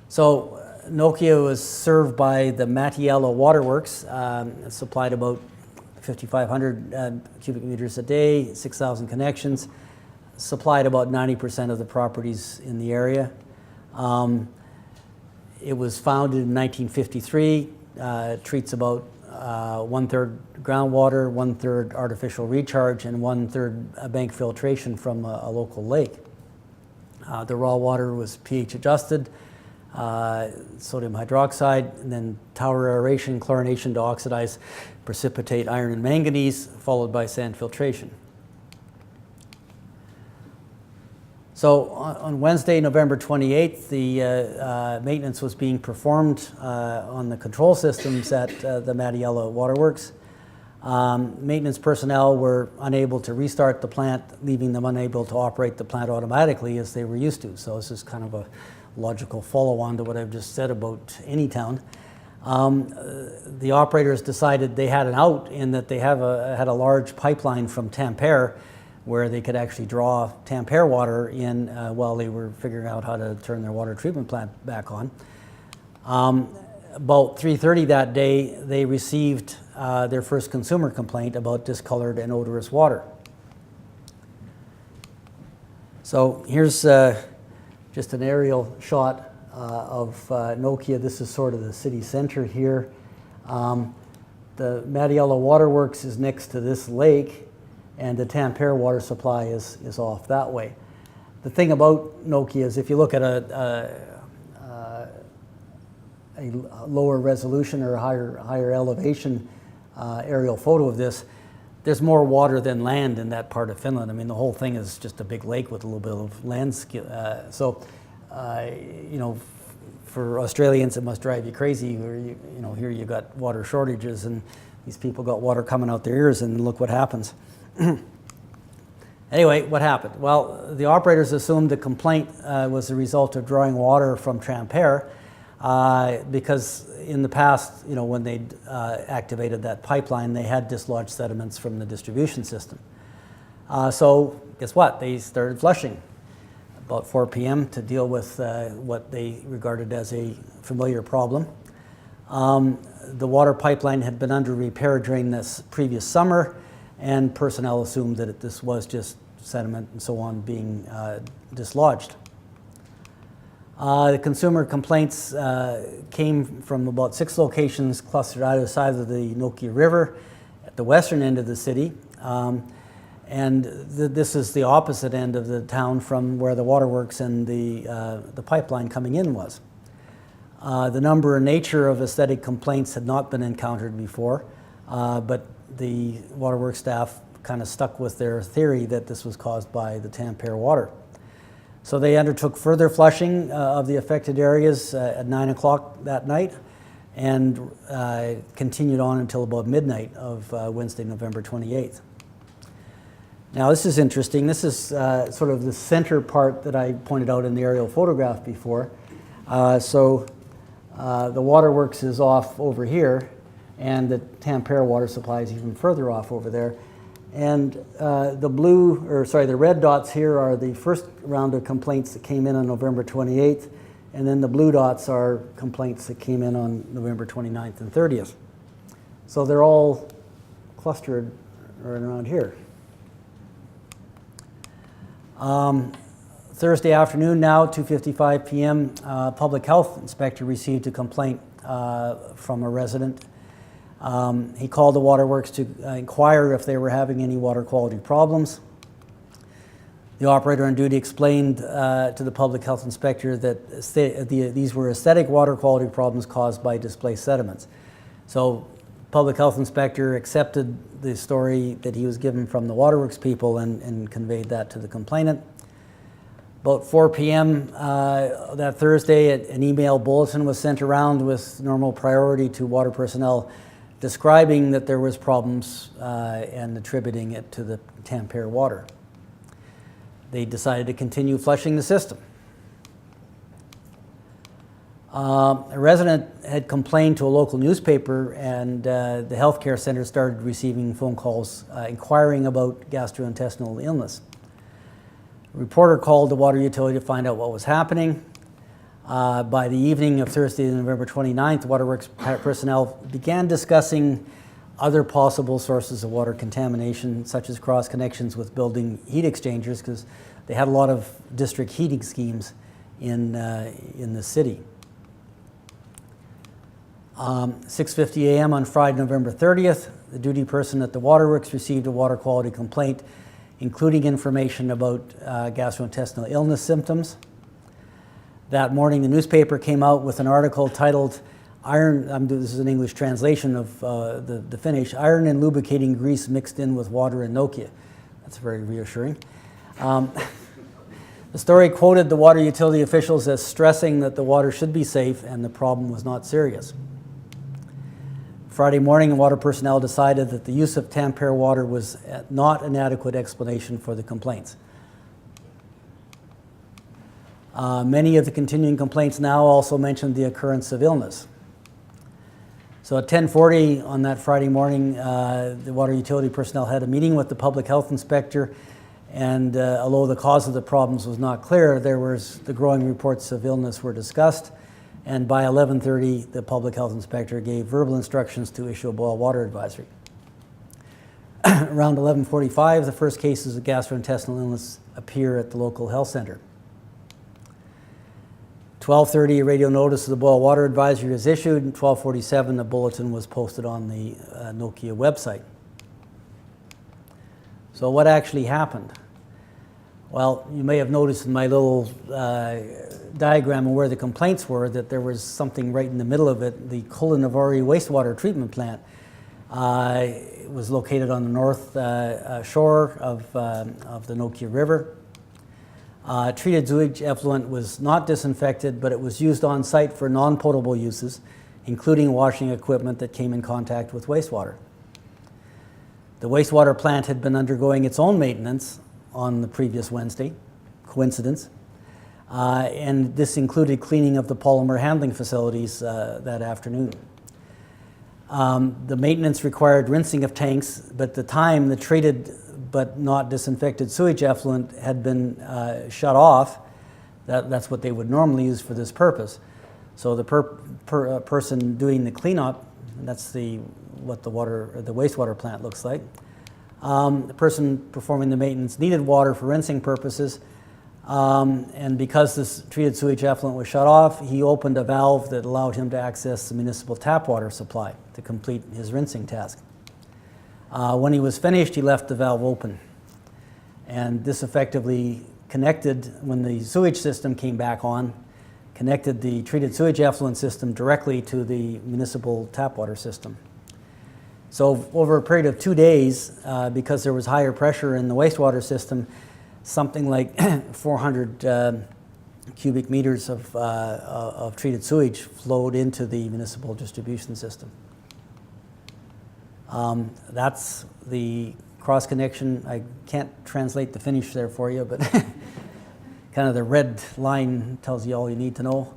S2: So Nokia was served by the Matiello Waterworks. It supplied about 5,500 cubic meters a day, 6,000 connections, supplied about 90% of the properties in the area. It was founded in 1953, treats about 1/3 groundwater, 1/3 artificial recharge, and 1/3 bank filtration from a local lake. The raw water was pH adjusted, sodium hydroxide, and then tower aeration, chlorination to oxidize, precipitate iron and manganese, followed by sand filtration. So on Wednesday, November 28th, the maintenance was being performed on the control systems at the Matiello Waterworks. Maintenance personnel were unable to restart the plant, leaving them unable to operate the plant automatically as they were used to. So this is kind of a logical follow-on to what I've just said about any town. The operators decided they had an out in that they had a large pipeline from Tampere where they could actually draw Tampere water in while they were figuring out how to turn their water treatment plant back on. About 3:30 that day, they received their first consumer complaint about discolored and odorous water. So here's just an aerial shot of Nokia. This is sort of the city center here. The Matiello Waterworks is next to this lake, and the Tampere water supply is off that way. The thing about Nokia is if you look at a lower resolution or higher elevation aerial photo of this, there's more water than land in that part of Finland. I mean, the whole thing is just a big lake with a little bit of land. You know, for Australians, it must drive you crazy. Where you know, here you got water shortages, and these people got water coming out their ears, and look what happens. Anyway, what happened? Well, the operators assumed the complaint was the result of drawing water from Tampere because in the past, you know, when they activated that pipeline, they had dislodged sediments from the distribution system. So guess what? They started flushing about 4 p.m. to deal with what they regarded as a familiar problem. The water pipeline had been under repair during this previous summer, and personnel assumed that this was just sediment and so on being dislodged. The consumer complaints came from about 6 locations clustered either side of the Nokia River at the western end of the city. This is the opposite end of the town from where the waterworks and the pipeline coming in was. The number and nature of aesthetic complaints had not been encountered before, but the waterworks staff kind of stuck with their theory that this was caused by the Tampere water. So they undertook further flushing of the affected areas at 9 o'clock that night and continued on until about midnight of Wednesday, November 28th. Now this is interesting. This is sort of the center part that I pointed out in the aerial photograph before. The waterworks is off over here, and the Tampere water supply is even further off over there. And the red dots here are the first round of complaints that came in on November 28th, and then the blue dots are complaints that came in on November 29th and 30th. So they're all clustered right around here. Thursday afternoon now, 2:55 p.m., public health inspector received a complaint from a resident. He called the waterworks to inquire if they were having any water quality problems. The operator on duty explained to the public health inspector that these were aesthetic water quality problems caused by displaced sediments. So public health inspector accepted the story that he was given from the waterworks people and conveyed that to the complainant. About 4 p.m. That Thursday, an email bulletin was sent around with normal priority to water personnel describing that there was problems and attributing it to the Tampere water. They decided to continue flushing the system. A resident had complained to a local newspaper, and the healthcare center started receiving phone calls inquiring about gastrointestinal illness. A reporter called the water utility to find out what was happening. By the evening of Thursday, November 29th, waterworks personnel began discussing other possible sources of water contamination, such as cross connections with building heat exchangers, because they had a lot of district heating schemes in the city. 6:50 a.m. on Friday, November 30th, the duty person at the waterworks received a water quality complaint, including information about gastrointestinal illness symptoms. That morning, the newspaper came out with an article titled this is an English translation of the Finnish, "Iron and lubricating grease mixed in with water in Nokia." That's very reassuring. The story quoted the water utility officials as stressing that the water should be safe and the problem was not serious. Friday morning, water personnel decided that the use of Tampere water was not an adequate explanation for the complaints. Many of the continuing complaints now also mentioned the occurrence of illness. So at 10:40 on that Friday morning, the water utility personnel had a meeting with the public health inspector, and although the cause of the problems was not clear, the growing reports of illness were discussed, and by 11:30, the public health inspector gave verbal instructions to issue a boil water advisory. Around 11:45, the first cases of gastrointestinal illness appear at the local health center. 12:30, a radio notice of the boil water advisory was issued, and 12:47, a bulletin was posted on the Nokia website. So what actually happened? Well, you may have noticed in my little diagram of where the complaints were that there was something right in the middle of it. The Kullanavari wastewater treatment plant was located on the north shore of the Nokia River. Treated sewage effluent was not disinfected, but it was used on site for non-potable uses, including washing equipment that came in contact with wastewater. The wastewater plant had been undergoing its own maintenance on the previous Wednesday, coincidence, and this included cleaning of the polymer handling facilities that afternoon. The maintenance required rinsing of tanks, but at the time the treated but not disinfected sewage effluent had been shut off. That's what they would normally use for this purpose. So the person doing the cleanup, that's what the wastewater plant looks like. The person performing the maintenance needed water for rinsing purposes, and because this treated sewage effluent was shut off, he opened a valve that allowed him to access the municipal tap water supply to complete his rinsing task. When he was finished, he left the valve open, and this effectively connected, when the sewage system came back on, connected the treated sewage effluent system directly to the municipal tap water system. So over a period of 2 days, because there was higher pressure in the wastewater system, something like 400 cubic meters of treated sewage flowed into the municipal distribution system. That's the cross connection. I can't translate the Finnish there for you, but kind of the red line tells you all you need to know.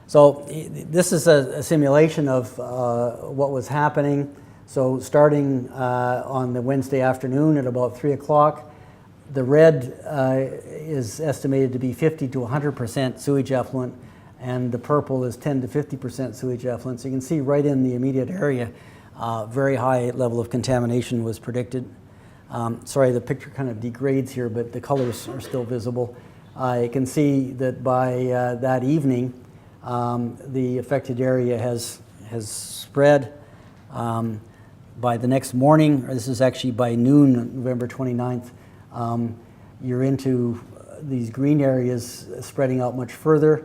S2: So this is a simulation of what was happening. So starting on the Wednesday afternoon at about 3 o'clock, the red is estimated to be 50 to 100% sewage effluent, and the purple is 10 to 50% sewage effluent. So you can see right in the immediate area, very high level of contamination was predicted. Sorry, the picture kind of degrades here, but the colors are still visible. You can see that by that evening, the affected area has spread. By the next morning, or this is actually by noon, November 29th, you're into these green areas spreading out much further.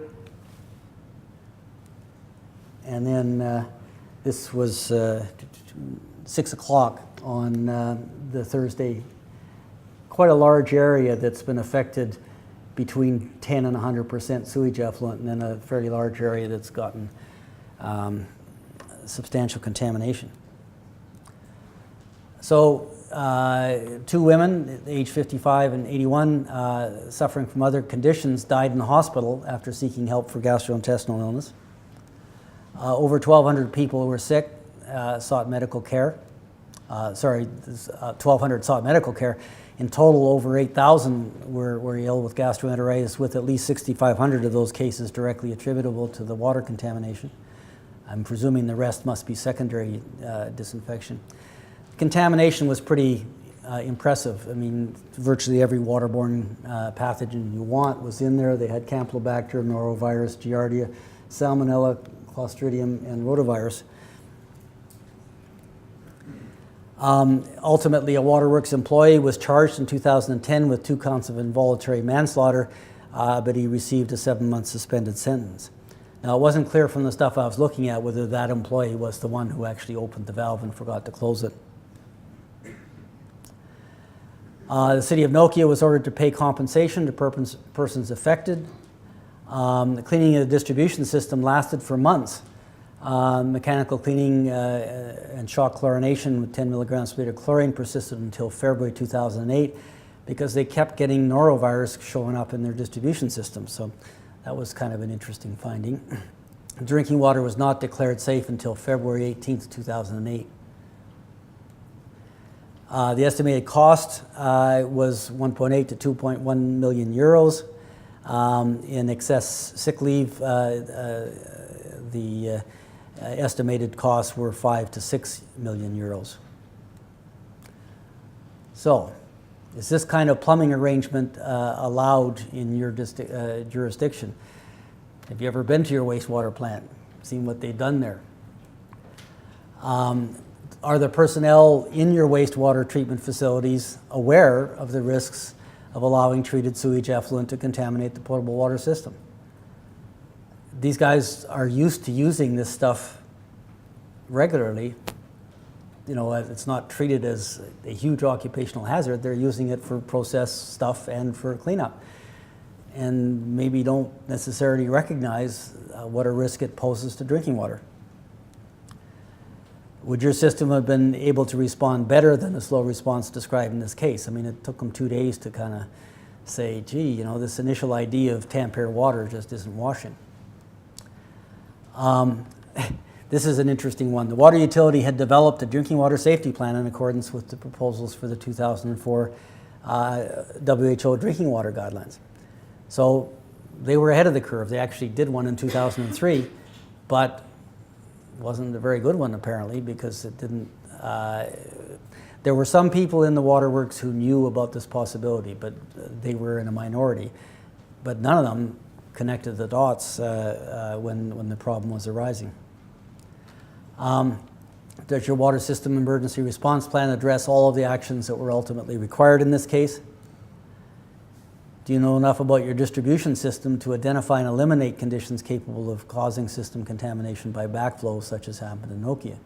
S2: And then This was 6 o'clock on the Thursday. Quite a large area that's been affected, between 10 and 100% sewage effluent, and then a fairly large area that's gotten substantial contamination. So 2 women, age 55 and 81, suffering from other conditions, died in the hospital after seeking help for gastrointestinal illness. Over 1,200 people who were sick sought medical care. 1,200 sought medical care. In total, over 8,000 were ill with gastroenteritis, with at least 6,500 of those cases directly attributable to the water contamination. I'm presuming the rest must be secondary disinfection. Contamination was pretty impressive. I mean, virtually every waterborne pathogen you want was in there. They had Campylobacter, norovirus, Giardia, Salmonella, Clostridium, and rotavirus. Ultimately, a waterworks employee was charged in 2010 with 2 counts of involuntary manslaughter, but he received a 7-month suspended sentence. Now, it wasn't clear from the stuff I was looking at whether that employee was the one who actually opened the valve and forgot to close it. The city of Nokia was ordered to pay compensation to persons affected. The cleaning of the distribution system lasted for months. Mechanical cleaning and shock chlorination with 10 milligrams per liter chlorine persisted until February 2008 because they kept getting norovirus showing up in their distribution system. So that was kind of an interesting finding. Drinking water was not declared safe until February 18th, 2008. The estimated cost was 1.8 to 2.1 million euros. In excess sick leave, the estimated costs were 5 to 6 million euros. So, is this kind of plumbing arrangement allowed in your jurisdiction? Have you ever been to your wastewater plant, seen what they've done there? Are the personnel in your wastewater treatment facilities aware of the risks of allowing treated sewage effluent to contaminate the potable water system? These guys are used to using this stuff regularly. You know, it's not treated as a huge occupational hazard. They're using it for process stuff and for cleanup, and maybe don't necessarily recognize what a risk it poses to drinking water. Would your system have been able to respond better than the slow response described in this case? I mean, it took them 2 days to kind of say, gee, you know, this initial idea of Tampere water just isn't washing. This is an interesting one. The water utility had developed a drinking water safety plan in accordance with the proposals for the 2004 WHO drinking water guidelines. So they were ahead of the curve. They actually did one in 2003, but wasn't a very good one apparently, because it didn't, there were some people in the waterworks who knew about this possibility, but they were in a minority. But none of them connected the dots when the problem was arising. Does your water system emergency response plan address all of the actions that were ultimately required in this case? Do you know enough about your distribution system to identify and eliminate conditions capable of causing system contamination by backflow, such as happened in Nokia?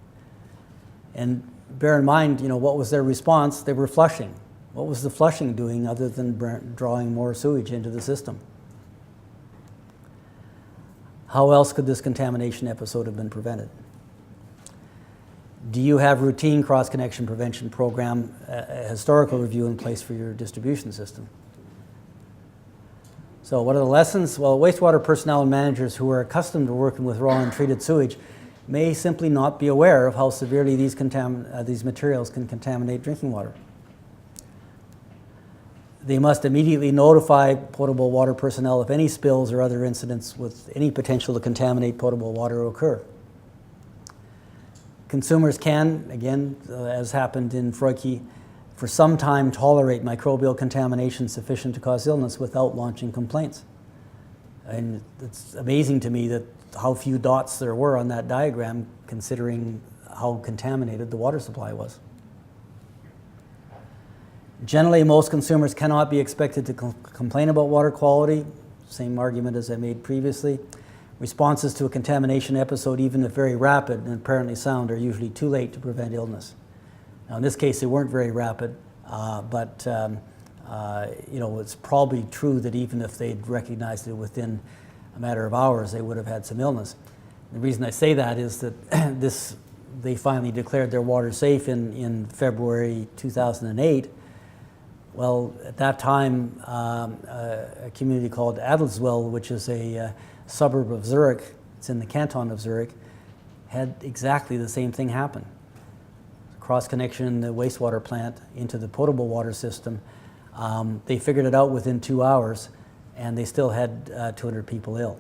S2: And bear in mind, you know, what was their response? They were flushing. What was the flushing doing other than drawing more sewage into the system? How else could this contamination episode have been prevented? Do you have routine cross-connection prevention program, a historical review in place for your distribution system? So what are the lessons? Well, wastewater personnel and managers who are accustomed to working with raw and treated sewage may simply not be aware of how severely these materials can contaminate drinking water. They must immediately notify potable water personnel if any spills or other incidents with any potential to contaminate potable water occur. Consumers can, again, as happened in Freuke, for some time tolerate microbial contamination sufficient to cause illness without launching complaints. And it's amazing to me that how few dots there were on that diagram, considering how contaminated the water supply was. Generally, most consumers cannot be expected to complain about water quality, same argument as I made previously. Responses to a contamination episode, even if very rapid and apparently sound, are usually too late to prevent illness. Now, in this case, they weren't very rapid, but it's probably true that even if they'd recognized it within a matter of hours, they would have had some illness. The reason I say that is that they finally declared their water safe in February 2008. Well, at that time, a community called Adelswil, which is a suburb of Zurich, it's in the canton of Zurich, had exactly the same thing happen. Cross connection in the wastewater plant into the potable water system. They figured it out within 2 hours, and they still had 200 people ill.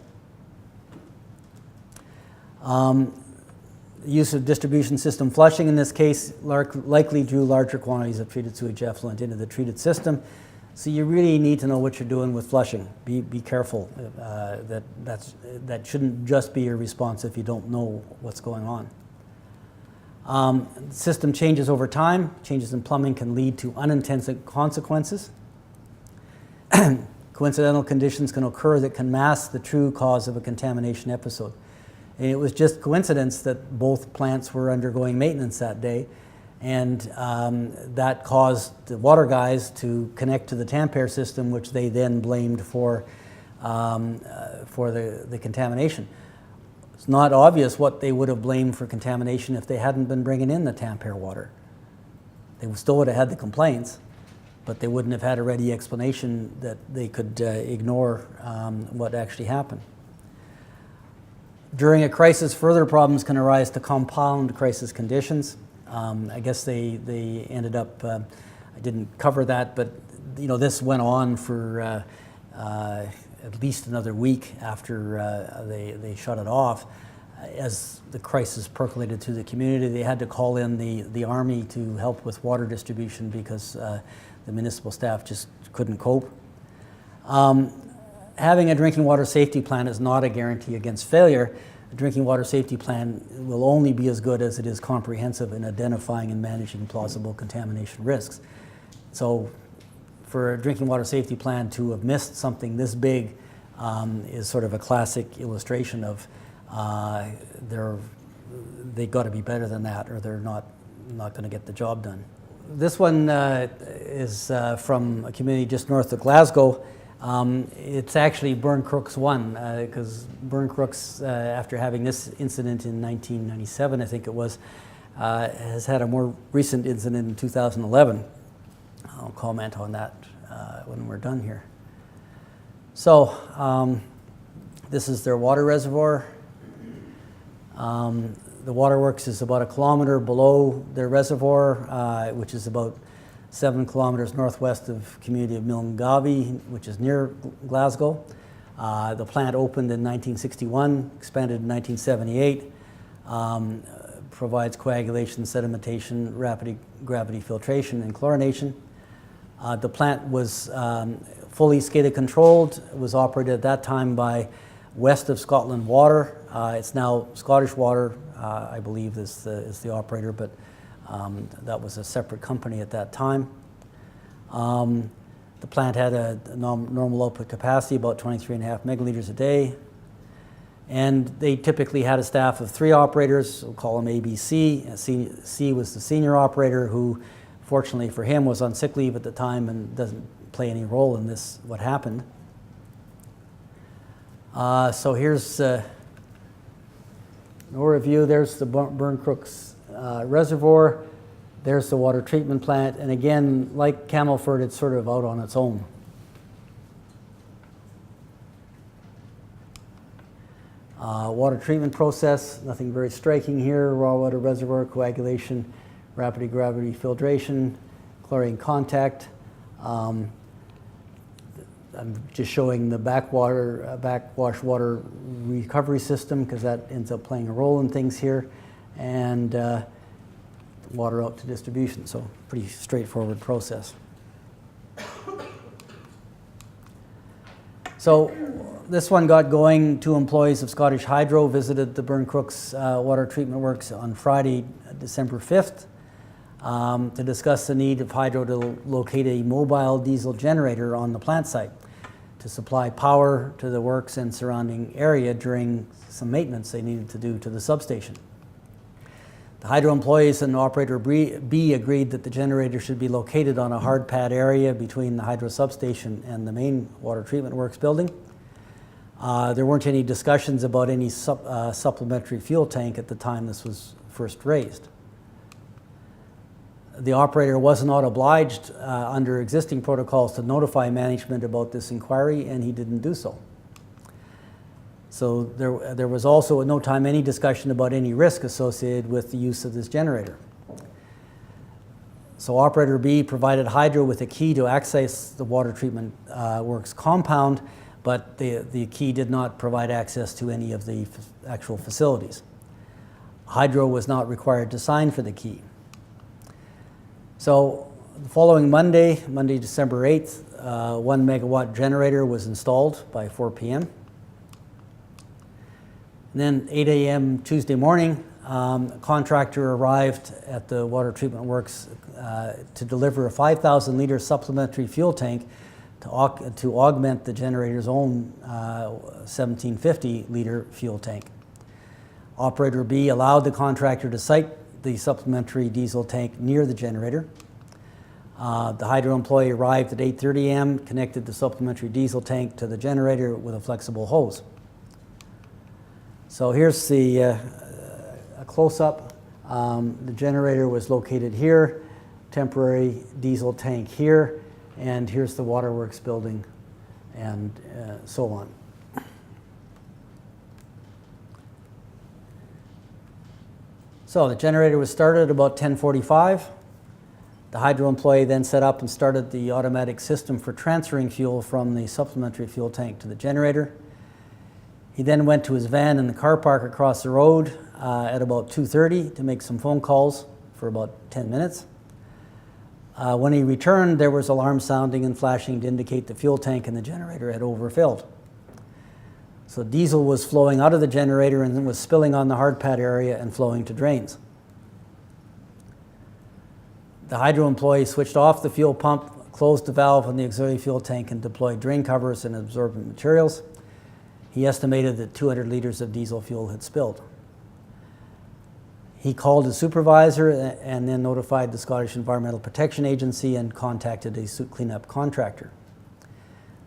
S2: Use of distribution system flushing in this case likely drew larger quantities of treated sewage effluent into the treated system. So you really need to know what you're doing with flushing. Be careful. That shouldn't just be your response if you don't know what's going on. System changes over time. Changes in plumbing can lead to unintended consequences. Coincidental conditions can occur that can mask the true cause of a contamination episode. And it was just coincidence that both plants were undergoing maintenance that day, and that caused the water guys to connect to the Tampere system, which they then blamed for the contamination. It's not obvious what they would have blamed for contamination if they hadn't been bringing in the Tampere water. They still would have had the complaints, but they wouldn't have had a ready explanation that they could ignore what actually happened. During a crisis, further problems can arise to compound crisis conditions. I guess they ended up, I didn't cover that, but this went on for at least another week after they shut it off. As the crisis percolated through the community, they had to call in the army to help with water distribution because the municipal staff just couldn't cope. Having a drinking water safety plan is not a guarantee against failure. A drinking water safety plan will only be as good as it is comprehensive in identifying and managing plausible contamination risks. So for a drinking water safety plan to have missed something this big is sort of a classic illustration of they've got to be better than that, or they're not going to get the job done. This one is from a community just north of Glasgow. It's actually Burncrooks 1, because Burncrooks, after having this incident in 1997, I think it was, has had a more recent incident in 2011. I'll comment on that when we're done here. So this is their water reservoir. The waterworks is about 1 kilometer below their reservoir, which is about 7 kilometers northwest of community of Milngavie, which is near Glasgow. The plant opened in 1961, expanded in 1978, provides coagulation, sedimentation, rapid gravity filtration, and chlorination. The plant was fully SCADA controlled. It was operated at that time by West of Scotland Water. It's now Scottish Water, I believe, is the operator, but that was a separate company at that time. The plant had a normal output capacity, about 23.5 megaliters a day. And they typically had a staff of 3 operators, we'll call them ABC. C was the senior operator, who, fortunately for him, was on sick leave at the time and doesn't play any role in this, what happened. So here's an overview. There's the Burncrooks reservoir. There's the water treatment plant. And again, like Camelford, it's sort of out on its own. Water treatment process, nothing very striking here. Raw water reservoir, coagulation, rapid gravity filtration, chlorine contact. I'm just showing the backwash water recovery system, because that ends up playing a role in things here, and water out to distribution. So pretty straightforward process. So this one got going. 2 employees of Scottish Hydro visited the Burncrooks water treatment works on Friday, December 5th, to discuss the need of Hydro to locate a mobile diesel generator on the plant site to supply power to the works and surrounding area during some maintenance they needed to do to the substation. The hydro employees and operator B agreed that the generator should be located on a hard pad area between the hydro substation and the main water treatment works building. There weren't any discussions about any supplementary fuel tank at the time this was first raised. The operator was not obliged under existing protocols to notify management about this inquiry, and he didn't do so. So there was also at no time any discussion about any risk associated with the use of this generator. So operator B provided hydro with a key to access the water treatment works compound, but the key did not provide access to any of the actual facilities. Hydro was not required to sign for the key. So the following Monday, December 8th, 1 megawatt generator was installed by 4 p.m. And then 8 a.m. Tuesday morning, a contractor arrived at the water treatment works to deliver a 5,000 liter supplementary fuel tank to augment the generator's own 1,750 liter fuel tank. Operator B allowed the contractor to site the supplementary diesel tank near the generator. The hydro employee arrived at 8:30 a.m., connected the supplementary diesel tank to the generator with a flexible hose. So here's a close-up. The generator was located here, temporary diesel tank here, and here's the waterworks building, and so on. So the generator was started at about 10:45. The hydro employee then set up and started the automatic system for transferring fuel from the supplementary fuel tank to the generator. He then went to his van in the car park across the road at about 2:30 to make some phone calls for about 10 minutes. When he returned, there was alarm sounding and flashing to indicate the fuel tank in the generator had overfilled. So diesel was flowing out of the generator and was spilling on the hard pad area and flowing to drains. The hydro employee switched off the fuel pump, closed the valve on the auxiliary fuel tank, and deployed drain covers and absorbent materials. He estimated that 200 liters of diesel fuel had spilled. He called his supervisor and then notified the Scottish Environmental Protection Agency and contacted a cleanup contractor.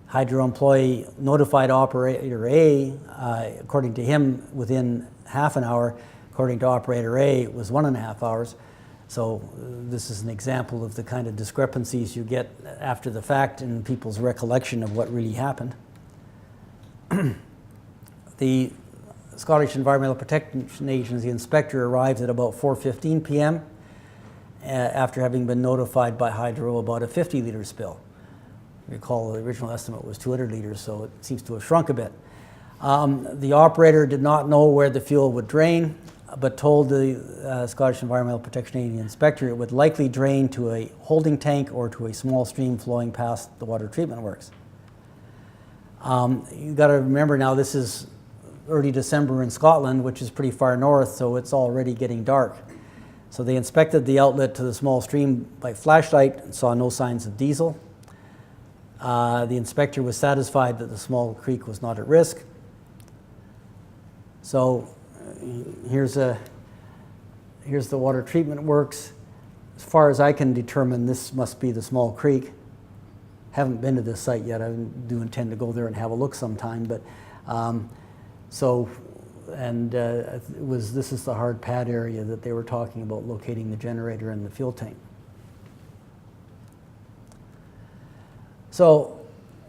S2: Hydro employee notified operator A, according to him, within half an hour. According to operator A, it was 1.5 hours. So this is an example of the kind of discrepancies you get after the fact in people's recollection of what really happened. The Scottish Environmental Protection Agency inspector arrived at about 4:15 p.m. After having been notified by Hydro about a 50-liter spill. Recall the original estimate was 200 liters, so it seems to have shrunk a bit. The operator did not know where the fuel would drain, but told the Scottish Environmental Protection Agency inspector it would likely drain to a holding tank or to a small stream flowing past the water treatment works. You've got to remember now this is early December in Scotland, which is pretty far north, so it's already getting dark. So they inspected the outlet to the small stream by flashlight and saw no signs of diesel. The inspector was satisfied that the small creek was not at risk. So here's the water treatment works. As far as I can determine, this must be the small creek. Haven't been to this site yet. I do intend to go there and have a look sometime. But this is the hard pad area that they were talking about locating the generator and the fuel tank. So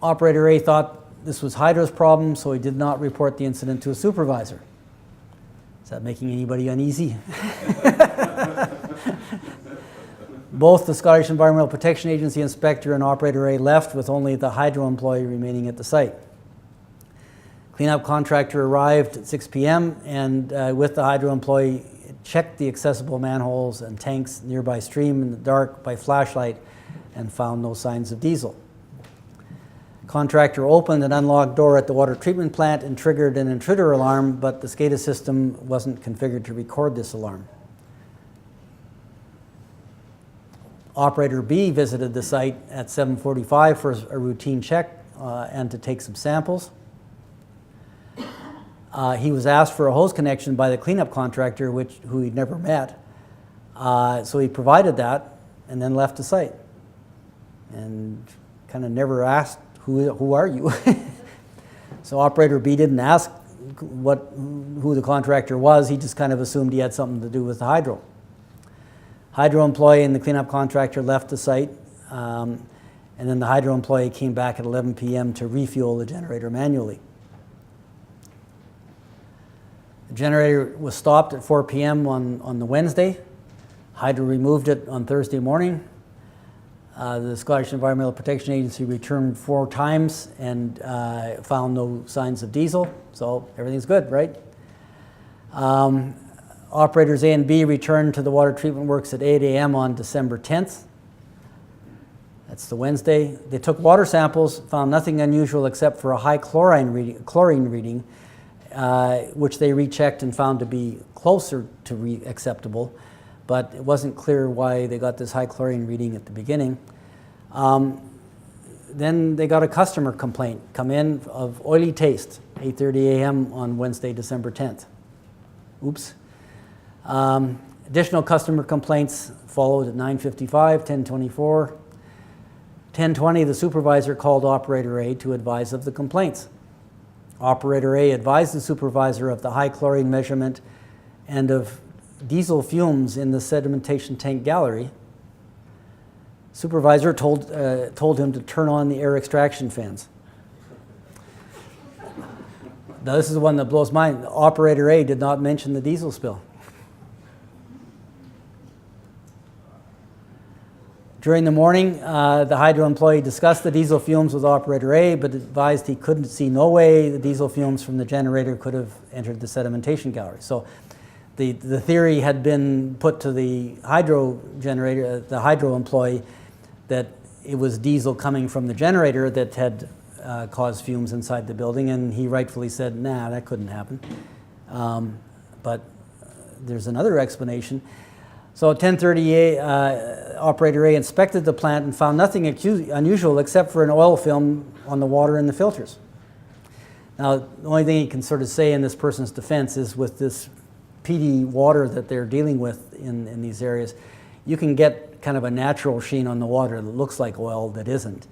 S2: operator A thought this was Hydro's problem, so he did not report the incident to a supervisor. Is that making anybody uneasy? Both the Scottish Environmental Protection Agency inspector and operator A left with only the Hydro employee remaining at the site. Cleanup contractor arrived at 6 p.m. and with the Hydro employee checked the accessible manholes and tanks nearby stream in the dark by flashlight and found no signs of diesel. Contractor opened an unlocked door at the water treatment plant and triggered an intruder alarm, but the SCADA system wasn't configured to record this alarm. Operator B visited the site at 7:45 for a routine check and to take some samples. He was asked for a hose connection by the cleanup contractor, who he'd never met. So he provided that and then left the site. And kind of never asked, who are you? So operator B didn't ask who the contractor was. He just kind of assumed he had something to do with the hydro. Hydro employee and the cleanup contractor left the site, and then the hydro employee came back at 11 p.m. to refuel the generator manually. The generator was stopped at 4 p.m. on the Wednesday. Hydro removed it on Thursday morning. The Scottish Environmental Protection Agency returned 4 times and found no signs of diesel, so everything's good, right? Operators A and B returned to the water treatment works at 8 a.m. on December 10th. That's the Wednesday. They took water samples, found nothing unusual except for a high chlorine reading, which they rechecked and found to be closer to acceptable, but it wasn't clear why they got this high chlorine reading at the beginning. Then they got a customer complaint come in of oily taste, 8:30 a.m. on Wednesday, December 10th. Oops. Additional customer complaints followed at 9:55, 10:24. 10:20, the supervisor called Operator A to advise of the complaints. Operator A advised the supervisor of the high chlorine measurement and of diesel fumes in the sedimentation tank gallery. Supervisor told him to turn on the air extraction fans. Now this is the one that blows my mind. Operator A did not mention the diesel spill. During the morning, the hydro employee discussed the diesel fumes with Operator A, but advised he couldn't see no way the diesel fumes from the generator could have entered the sedimentation gallery. So the theory had been put to the hydro generator, the hydro employee, that it was diesel coming from the generator that had caused fumes inside the building, and he rightfully said, nah, that couldn't happen. But there's another explanation. So at 10:30, Operator A inspected the plant and found nothing unusual except for an oil film on the water in the filters. Now, the only thing he can sort of say in this person's defense is with this peaty water that they're dealing with in these areas, you can get kind of a natural sheen on the water that looks like oil that isn't.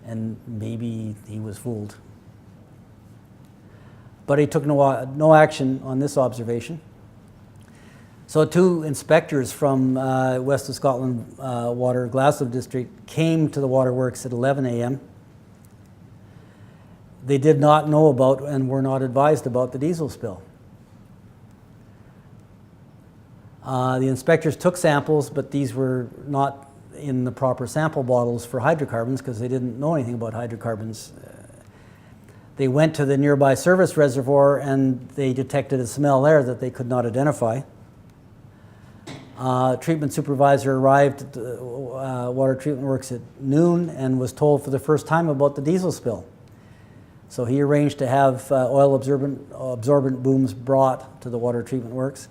S2: And maybe he was fooled. But he took no action on this observation. So 2 inspectors from West of Scotland Water Glasgow District came to the waterworks at 11 a.m. They did not know about and were not advised about the diesel spill. The inspectors took samples, but these were not in the proper sample bottles for hydrocarbons because they didn't know anything about hydrocarbons. They went to the nearby service reservoir and they detected a smell there that they could not identify. Treatment supervisor arrived at the water treatment works at noon and was told for the first time about the diesel spill. So he arranged to have oil absorbent booms brought to the water treatment works.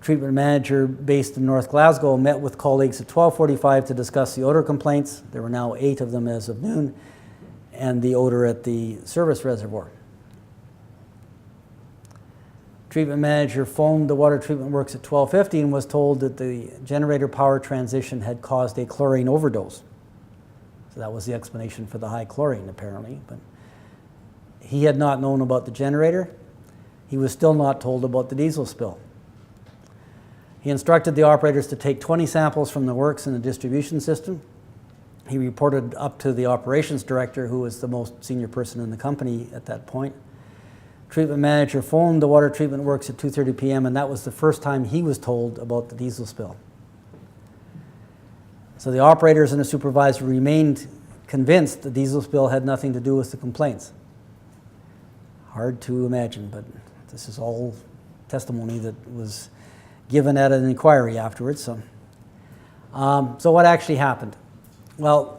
S2: Treatment manager based in North Glasgow met with colleagues at 12:45 to discuss the odor complaints. There were now 8 of them as of noon, and the odor at the service reservoir. Treatment manager phoned the water treatment works at 12:50 and was told that the generator power transition had caused a chlorine overdose. So that was the explanation for the high chlorine, apparently. But he had not known about the generator. He was still not told about the diesel spill. He instructed the operators to take 20 samples from the works in the distribution system. He reported up to the operations director, who was the most senior person in the company at that point. Treatment manager phoned the water treatment works at 2:30 p.m. and that was the first time he was told about the diesel spill. So the operators and the supervisor remained convinced the diesel spill had nothing to do with the complaints. Hard to imagine, but this is all testimony that was given at an inquiry afterwards. So what actually happened? Well,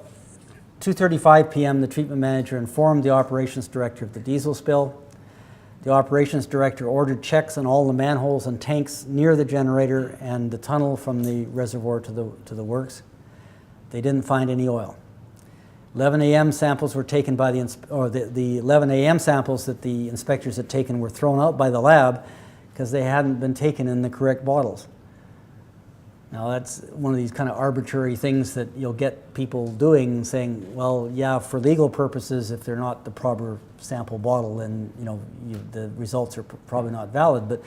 S2: 2:35 p.m. the treatment manager informed the operations director of the diesel spill. The operations director ordered checks on all the manholes and tanks near the generator and the tunnel from the reservoir to the works. They didn't find any oil. 11 a.m. samples were taken by the 11 a.m. samples that the inspectors had taken were thrown out by the lab because they hadn't been taken in the correct bottles. Now that's one of these kind of arbitrary things that you'll get people doing, saying, well, yeah, for legal purposes, if they're not the proper sample bottle, then the results are probably not valid. But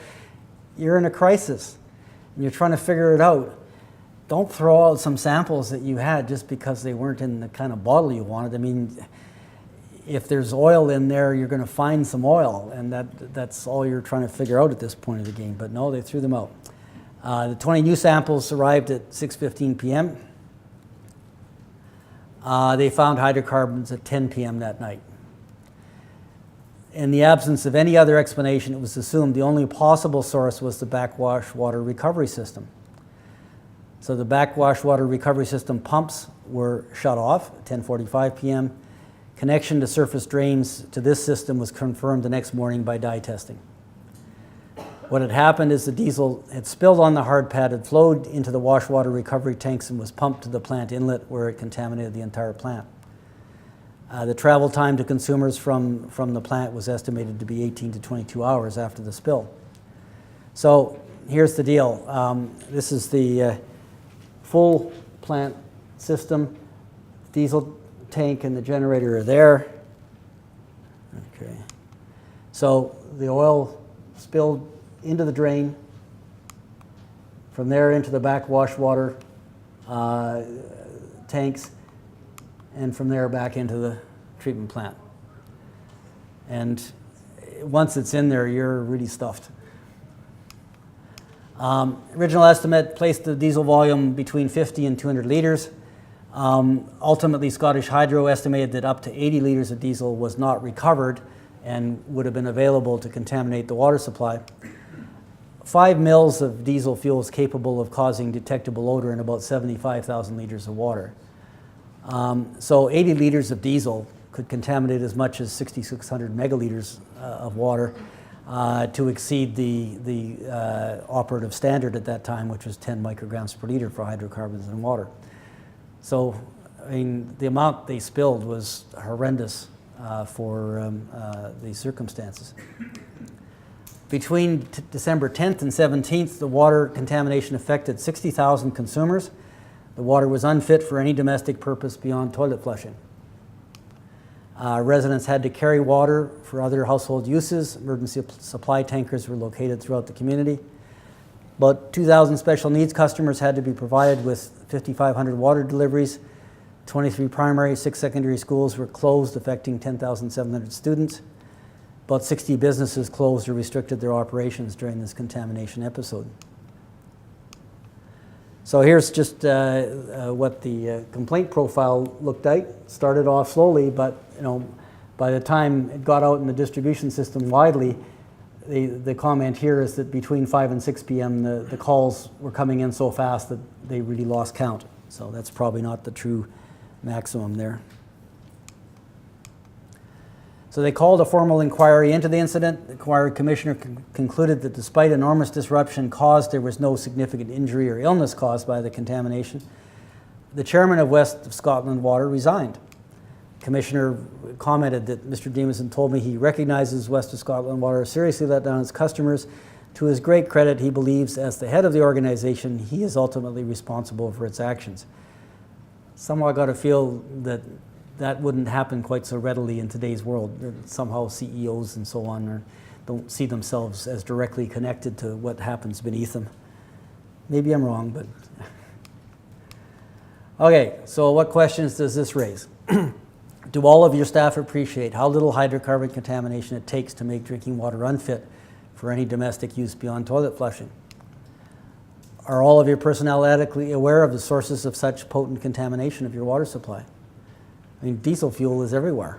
S2: you're in a crisis and you're trying to figure it out. Don't throw out some samples that you had just because they weren't in the kind of bottle you wanted. I mean, if there's oil in there, you're going to find some oil, and that's all you're trying to figure out at this point of the game. But no, they threw them out. The 20 new samples arrived at 6:15 p.m. They found hydrocarbons at 10 p.m. that night. In the absence of any other explanation, it was assumed the only possible source was the backwash water recovery system. So the backwash water recovery system pumps were shut off at 10:45 p.m. Connection to surface drains to this system was confirmed the next morning by dye testing. What had happened is the diesel had spilled on the hard pad, had flowed into the wash water recovery tanks and was pumped to the plant inlet where it contaminated the entire plant. The travel time to consumers from the plant was estimated to be 18 to 22 hours after the spill. So here's the deal. This is the full plant system. Diesel tank and the generator are there. Okay. So the oil spilled into the drain, from there into the backwash water tanks, and from there back into the treatment plant. And once it's in there, you're really stuffed. Original estimate placed the diesel volume between 50 and 200 liters. Ultimately, Scottish Hydro estimated that up to 80 liters of diesel was not recovered and would have been available to contaminate the water supply. 5 mils of diesel fuel is capable of causing detectable odor in about 75,000 liters of water. So 80 liters of diesel could contaminate as much as 6,600 megaliters of water to exceed the operative standard at that time, which was 10 micrograms per liter for hydrocarbons in water. So, I mean, the amount they spilled was horrendous for the circumstances. Between December 10th and 17th, the water contamination affected 60,000 consumers. The water was unfit for any domestic purpose beyond toilet flushing. Residents had to carry water for other household uses. Emergency supply tankers were located throughout the community. About 2,000 special needs customers had to be provided with 5,500 water deliveries. 23 primary, 6 secondary schools were closed, affecting 10,700 students. About 60 businesses closed or restricted their operations during this contamination episode. So here's just what the complaint profile looked like. Started off slowly, but by the time it got out in the distribution system widely, the comment here is that between 5 and 6 p.m. the calls were coming in so fast that they really lost count. So that's probably not the true maximum there. So they called a formal inquiry into the incident. The inquiry commissioner concluded that despite enormous disruption caused, there was no significant injury or illness caused by the contamination. The chairman of West of Scotland Water resigned. The commissioner commented that Mr. Demonson told me he recognizes West of Scotland Water seriously let down its customers. To his great credit, he believes as the head of the organization, he is ultimately responsible for its actions. Somehow I got to feel that wouldn't happen quite so readily in today's world. Somehow CEOs and so on don't see themselves as directly connected to what happens beneath them. Maybe I'm wrong, but... Okay, so what questions does this raise? Do all of your staff appreciate how little hydrocarbon contamination it takes to make drinking water unfit for any domestic use beyond toilet flushing? Are all of your personnel adequately aware of the sources of such potent contamination of your water supply? I mean, diesel fuel is everywhere.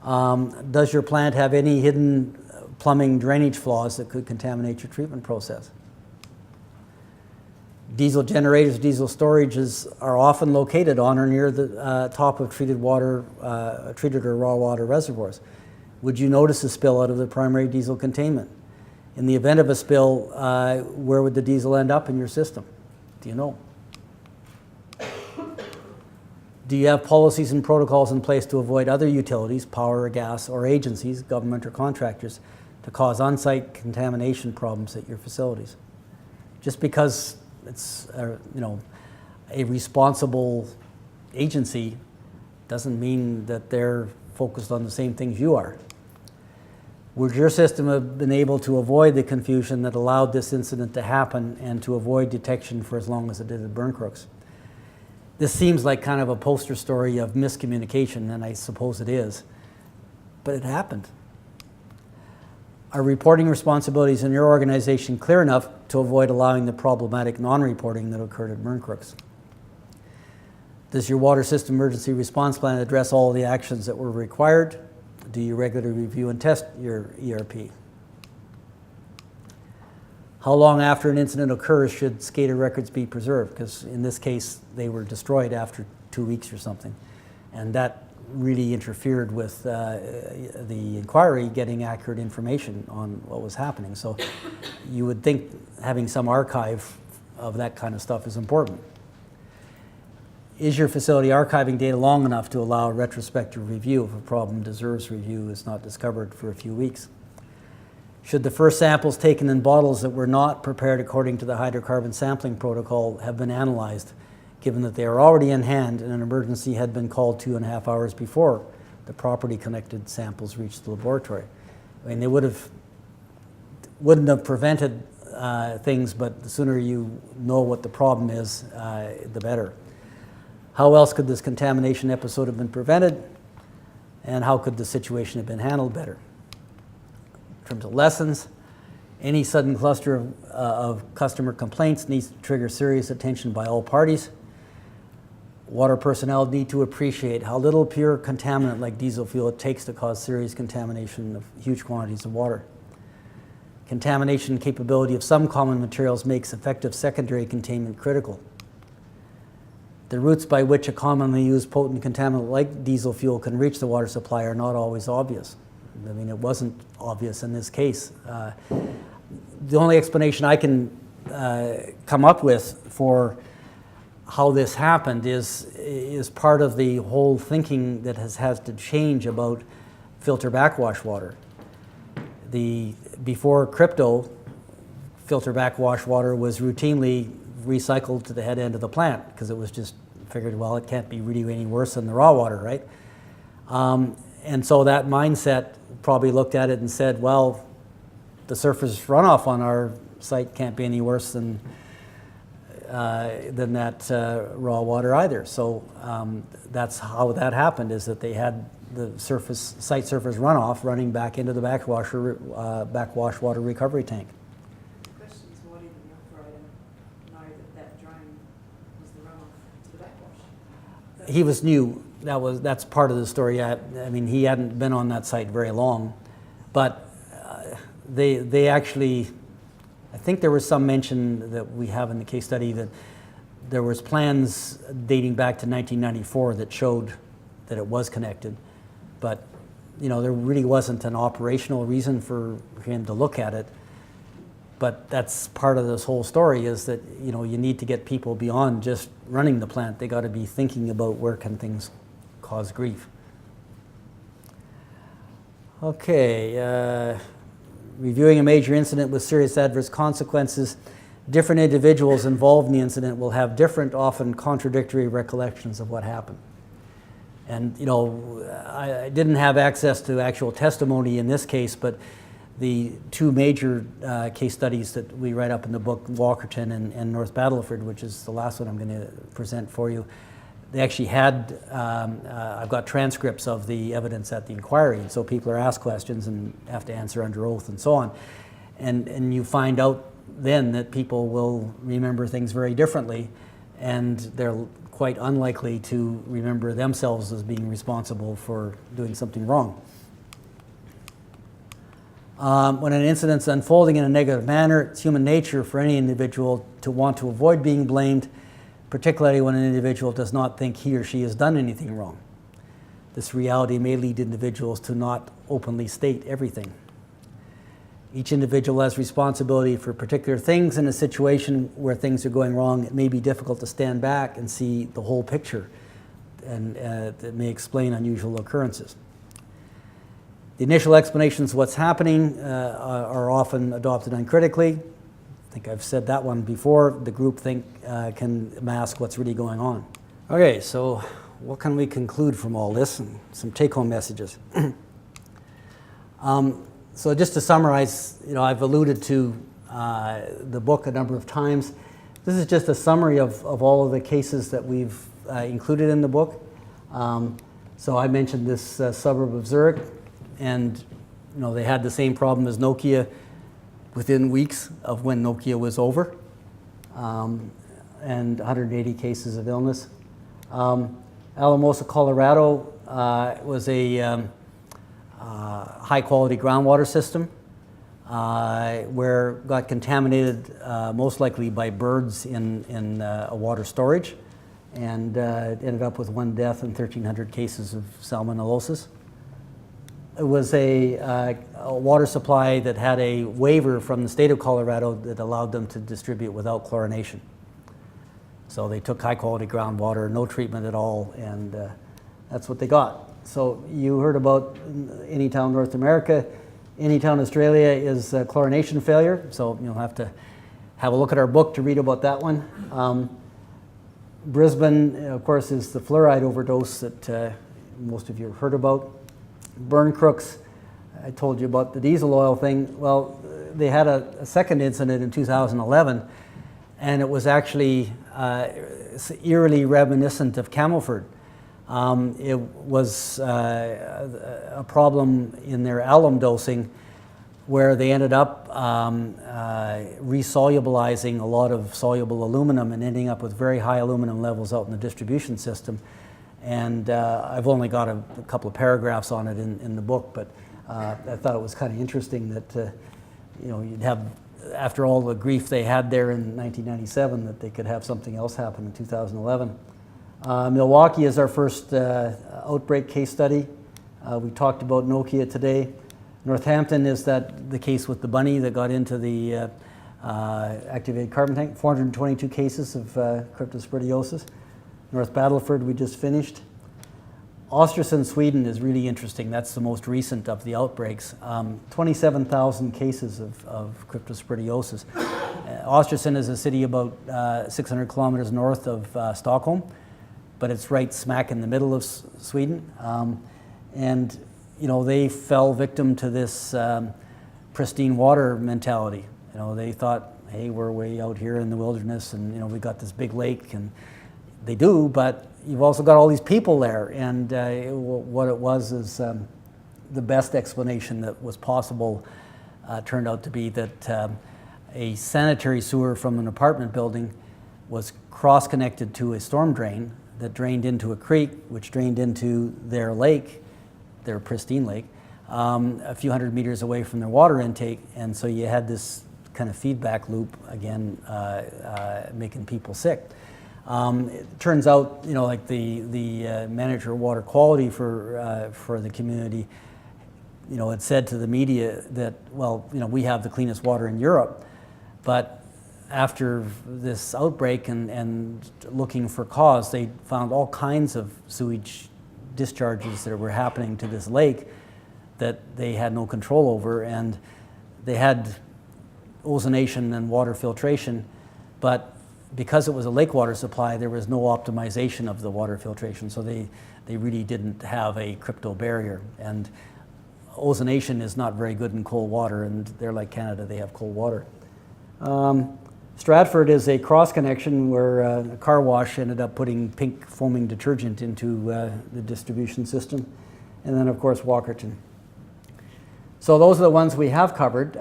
S2: Does your plant have any hidden plumbing drainage flaws that could contaminate your treatment process? Diesel generators, diesel storages are often located on or near the top of treated water, treated or raw water reservoirs. Would you notice a spill out of the primary diesel containment? In the event of a spill, where would the diesel end up in your system? Do you know? Do you have policies and protocols in place to avoid other utilities, power or gas, or agencies, government or contractors, to cause on-site contamination problems at your facilities? Just because it's a responsible agency doesn't mean that they're focused on the same things you are. Would your system have been able to avoid the confusion that allowed this incident to happen and to avoid detection for as long as it did at Burn Crooks? This seems like kind of a poster story of miscommunication, and I suppose it is, but it happened. Are reporting responsibilities in your organization clear enough to avoid allowing the problematic non-reporting that occurred at Burn Crooks? Does your water system emergency response plan address all the actions that were required? Do you regularly review and test your ERP? How long after an incident occurs should SCADA records be preserved? Because in this case, they were destroyed after 2 weeks or something. And that really interfered with the inquiry getting accurate information on what was happening. So you would think having some archive of that kind of stuff is important. Is your facility archiving data long enough to allow a retrospective review if a problem deserves review is not discovered for a few weeks? Should the first samples taken in bottles that were not prepared according to the hydrocarbon sampling protocol have been analyzed, given that they are already in hand and an emergency had been called 2.5 hours before the property connected samples reached the laboratory? I mean, they wouldn't have prevented things, but the sooner you know what the problem is, the better. How else could this contamination episode have been prevented? And how could the situation have been handled better? In terms of lessons, any sudden cluster of customer complaints needs to trigger serious attention by all parties. Water personnel need to appreciate how little pure contaminant like diesel fuel it takes to cause serious contamination of huge quantities of water. Contamination capability of some common materials makes effective secondary containment critical. The routes by which a commonly used potent contaminant like diesel fuel can reach the water supply are not always obvious. I mean, it wasn't obvious in this case. The only explanation I can come up with for how this happened is part of the whole thinking that has to change about filter backwash water. Before crypto, filter backwash water was routinely recycled to the head end of the plant because it was just figured, well, it can't be really any worse than the raw water, right? And so that mindset probably looked at it and said, well, the surface runoff on our site can't be any worse than that raw water either. So that's how that happened, is that they had the site surface runoff running back into the backwash water recovery tank.
S4: The question is, why didn't the operator know that drain was the runoff to the backwash?
S2: He was new. That's part of the story. I mean, he hadn't been on that site very long, but they actually, I think there was some mention that we have in the case study that there was plans dating back to 1994 that showed that it was connected, but there really wasn't an operational reason for him to look at it. But that's part of this whole story, is that you need to get people beyond just running the plant. They got to be thinking about where can things cause grief. Okay, reviewing a major incident with serious adverse consequences. Different individuals involved in the incident will have different, often contradictory recollections of what happened. And I didn't have access to actual testimony in this case, but the two major case studies that we write up in the book, Walkerton and North Battleford, which is the last one I'm going to present for you, they actually had, I've got transcripts of the evidence at the inquiry, and so people are asked questions and have to answer under oath and so on. And you find out then that people will remember things very differently, and they're quite unlikely to remember themselves as being responsible for doing something wrong. When an incident's unfolding in a negative manner, it's human nature for any individual to want to avoid being blamed, particularly when an individual does not think he or she has done anything wrong. This reality may lead individuals to not openly state everything. Each individual has responsibility for particular things. In a situation where things are going wrong, it may be difficult to stand back and see the whole picture. that may explain unusual occurrences. The initial explanations of what's happening are often adopted uncritically. I think I've said that one before. The groupthink can mask what's really going on. Okay, so what can we conclude from all this, and some take-home messages? So just to summarize, I've alluded to the book a number of times. This is just a summary of all of the cases that we've included in the book. So I mentioned this suburb of Zurich, and they had the same problem as Nokia within weeks of when Nokia was over, and 180 cases of illness. Alamosa, Colorado was a high-quality groundwater system where got contaminated most likely by birds in a water storage, and ended up with 1 death and 1,300 cases of salmonellosis. It was a water supply that had a waiver from the state of Colorado that allowed them to distribute without chlorination. So they took high-quality groundwater, no treatment at all, and that's what they got. So you heard about Anytown, North America. Anytown, Australia is chlorination failure, so you'll have to have a look at our book to read about that one. Brisbane, of course, is the fluoride overdose that most of you have heard about. Burn Crooks, I told you about the diesel oil thing. Well, they had a second incident in 2011, and it was actually eerily reminiscent of Camelford. It was a problem in their alum dosing where they ended up resolubilizing a lot of soluble aluminum and ending up with very high aluminum levels out in the distribution system. And I've only got a couple of paragraphs on it in the book, but I thought it was kind of interesting that you'd have, after all the grief they had there in 1997, that they could have something else happen in 2011. Milwaukee is our first outbreak case study. We talked about Nokia today. Northampton is the case with the bunny that got into the activated carbon tank. 422 cases of cryptosporidiosis. North Battleford we just finished. Östersund, Sweden is really interesting. That's the most recent of the outbreaks. 27,000 cases of cryptosporidiosis. Östersund is a city about 600 kilometers north of Stockholm, but it's right smack in the middle of Sweden. And they fell victim to this pristine water mentality. They thought, hey, we're way out here in the wilderness, and we got this big lake, and they do, but you've also got all these people there, and what it was is the best explanation that was possible turned out to be that a sanitary sewer from an apartment building was cross-connected to a storm drain that drained into a creek, which drained into their lake, their pristine lake, a few hundred meters away from their water intake, and so you had this kind of feedback loop again, making people sick. It turns out, like the manager of water quality for the community, had said to the media that, well, we have the cleanest water in Europe, but after this outbreak and looking for cause, they found all kinds of sewage discharges that were happening to this lake that they had no control over, and they had ozonation and water filtration, but because it was a lake water supply, there was no optimization of the water filtration, so they really didn't have a crypto barrier. And ozonation is not very good in cold water, and they're like Canada, they have cold water. Stratford is a cross connection where a car wash ended up putting pink foaming detergent into the distribution system. And then, of course, Walkerton. So those are the ones we have covered.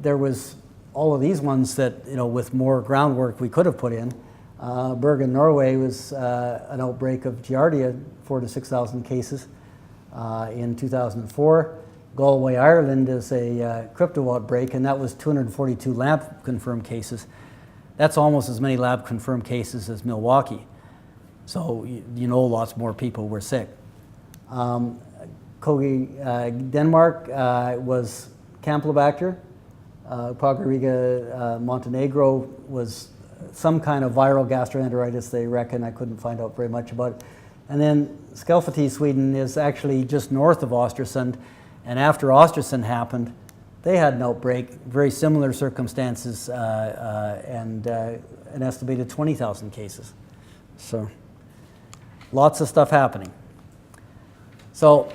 S2: There was all of these ones that, with more groundwork we could have put in. Bergen, Norway was an outbreak of Giardia, 4,000 to 6,000 cases in 2004. Galway, Ireland is a crypto outbreak, and that was 242 lab-confirmed cases. That's almost as many lab-confirmed cases as Milwaukee. So, lots more people were sick. Kogi, Denmark was Campylobacter. Podgorica, Montenegro was some kind of viral gastroenteritis, they reckon. I couldn't find out very much about it. And then Skelfete, Sweden is actually just north of Östersund, and after Östersund happened, they had an outbreak, very similar circumstances, and an estimated 20,000 cases. So lots of stuff happening. So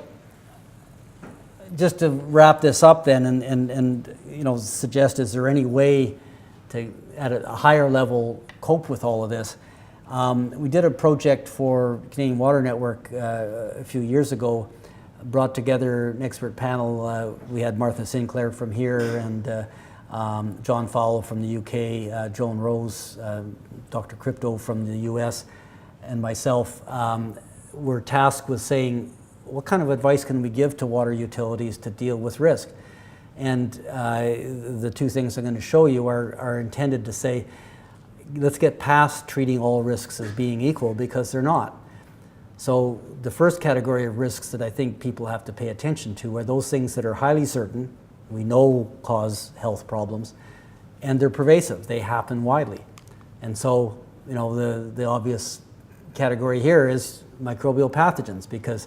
S2: just to wrap this up then and you know, suggest, is there any way to, at a higher level, cope with all of this? We did a project for Canadian Water Network a few years ago, brought together an expert panel. We had Martha Sinclair from here and John Fowle from the UK, Joan Rose, Dr. Crypto from the US, and myself were tasked with saying, what kind of advice can we give to water utilities to deal with risk? And the two things I'm going to show you are intended to say, let's get past treating all risks as being equal, because they're not. So the first category of risks that I think people have to pay attention to are those things that are highly certain, we know cause health problems, and they're pervasive, they happen widely. And so, you know, the obvious category here is microbial pathogens, because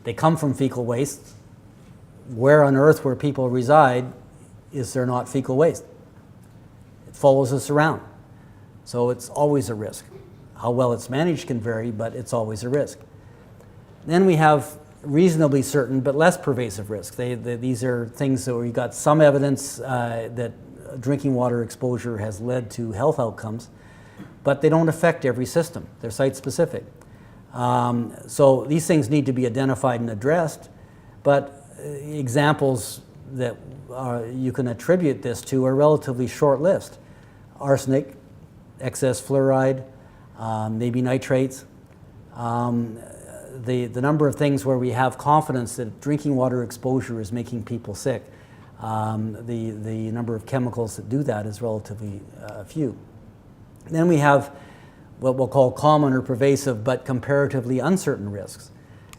S2: they come from fecal waste. Where on earth where people reside is there not fecal waste? It follows us around. So it's always a risk. How well it's managed can vary, but it's always a risk. Then we have reasonably certain but less pervasive risks. These are things that we've got some evidence that drinking water exposure has led to health outcomes, but they don't affect every system. They're site-specific. So these things need to be identified and addressed, but examples that you can attribute this to are relatively short list. Arsenic, excess fluoride, maybe nitrates. The number of things where we have confidence that drinking water exposure is making people sick, the number of chemicals that do that is relatively few. Then we have what we'll call common or pervasive but comparatively uncertain risks.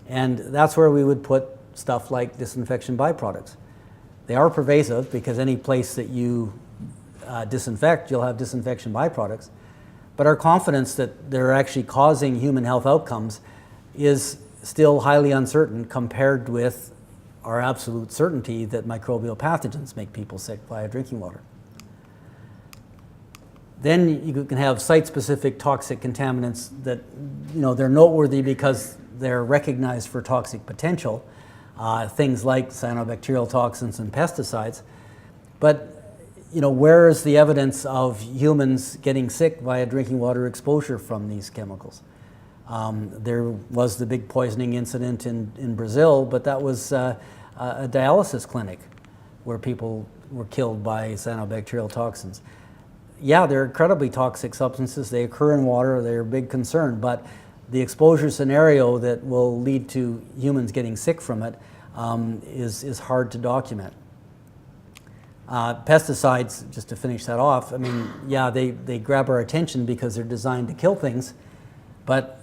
S2: And that's where we would put stuff like disinfection byproducts. They are pervasive because any place that you disinfect, you'll have disinfection byproducts. But our confidence that they're actually causing human health outcomes is still highly uncertain compared with our absolute certainty that microbial pathogens make people sick via drinking water. Then you can have site-specific toxic contaminants that, you know, they're noteworthy because they're recognized for toxic potential, things like cyanobacterial toxins and pesticides. But, you know, where is the evidence of humans getting sick via drinking water exposure from these chemicals? There was the big poisoning incident in Brazil, but that was a dialysis clinic where people were killed by cyanobacterial toxins. Yeah, they're incredibly toxic substances. They occur in water. They're a big concern, but the exposure scenario that will lead to humans getting sick from it is hard to document. Pesticides, just to finish that off, I mean, yeah, they grab our attention because they're designed to kill things, but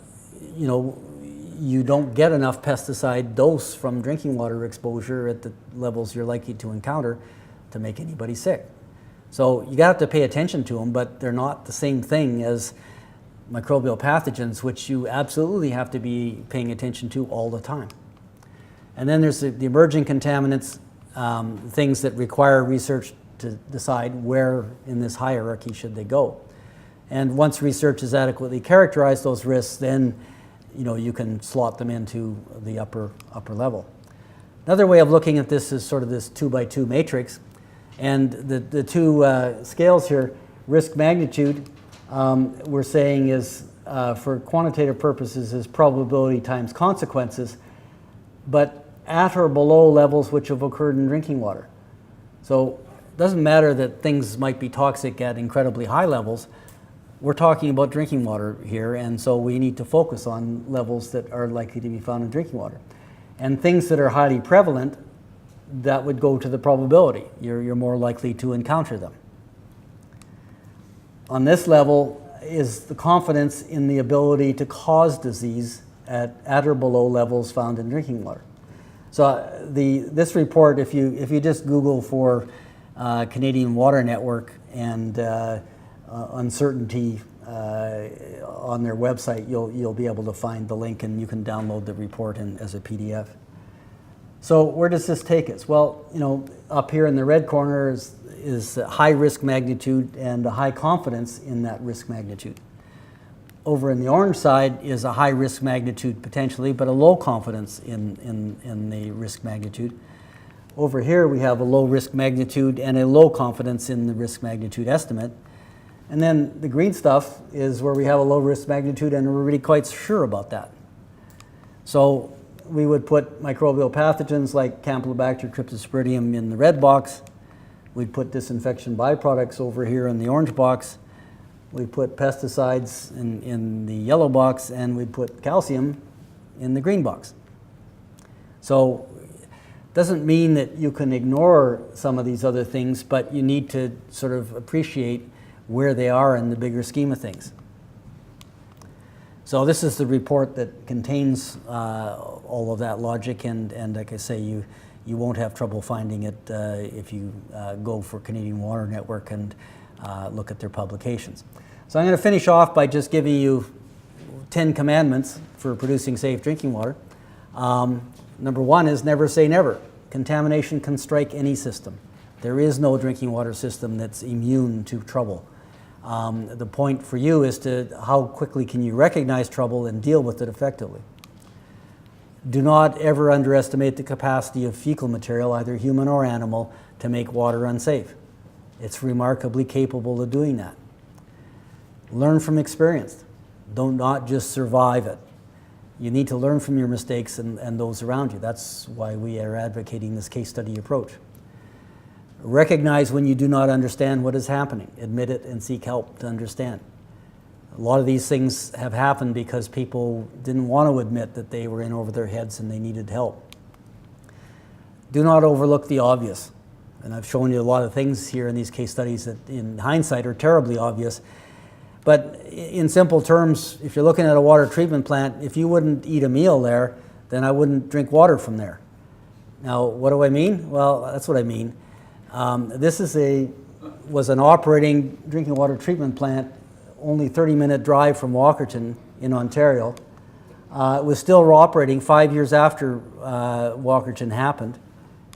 S2: you know, you don't get enough pesticide dose from drinking water exposure at the levels you're likely to encounter to make anybody sick. So you have to pay attention to them, but they're not the same thing as microbial pathogens, which you absolutely have to be paying attention to all the time. And then there's the emerging contaminants, things that require research to decide where in this hierarchy should they go. And once research has adequately characterized those risks, then you know, you can slot them into the upper level. Another way of looking at this is sort of this 2x2 matrix. And the two scales here, risk magnitude, we're saying is, for quantitative purposes, is probability times consequences, but at or below levels which have occurred in drinking water. So it doesn't matter that things might be toxic at incredibly high levels. We're talking about drinking water here, and so we need to focus on levels that are likely to be found in drinking water. And things that are highly prevalent, that would go to the probability. You're more likely to encounter them. On this level is the confidence in the ability to cause disease at or below levels found in drinking water. So this report, if you just Google for Canadian Water Network and uncertainty on their website, you'll be able to find the link and you can download the report as a PDF. So where does this take us? Well, up here in the red corner is high risk magnitude and a high confidence in that risk magnitude. Over in the orange side is a high risk magnitude potentially, but a low confidence in the risk magnitude. Over here we have a low risk magnitude and a low confidence in the risk magnitude estimate. And then the green stuff is where we have a low risk magnitude and we're really quite sure about that. So we would put microbial pathogens like Campylobacter cryptosporidium in the red box. We'd put disinfection byproducts over here in the orange box. We'd put pesticides in the yellow box, and we'd put calcium in the green box. So it doesn't mean that you can ignore some of these other things, but you need to sort of appreciate where they are in the bigger scheme of things. So this is the report that contains all of that logic, and like I say, you won't have trouble finding it if you go for Canadian Water Network and look at their publications. So I'm going to finish off by just giving you 10 commandments for producing safe drinking water. Number 1 is never say never. Contamination can strike any system. There is no drinking water system that's immune to trouble. The point for you is to how quickly can you recognize trouble and deal with it effectively. Do not ever underestimate the capacity of fecal material, either human or animal, to make water unsafe. It's remarkably capable of doing that. Learn from experience. Don't not just survive it. You need to learn from your mistakes and those around you. That's why we are advocating this case study approach. Recognize when you do not understand what is happening. Admit it and seek help to understand. A lot of these things have happened because people didn't want to admit that they were in over their heads and they needed help. Do not overlook the obvious. And I've shown you a lot of things here in these case studies that in hindsight are terribly obvious. But in simple terms, if you're looking at a water treatment plant, if you wouldn't eat a meal there, then I wouldn't drink water from there. Now, what do I mean? Well, that's what I mean. This was an operating drinking water treatment plant, only 30-minute drive from Walkerton in Ontario. It was still operating 5 years after Walkerton happened.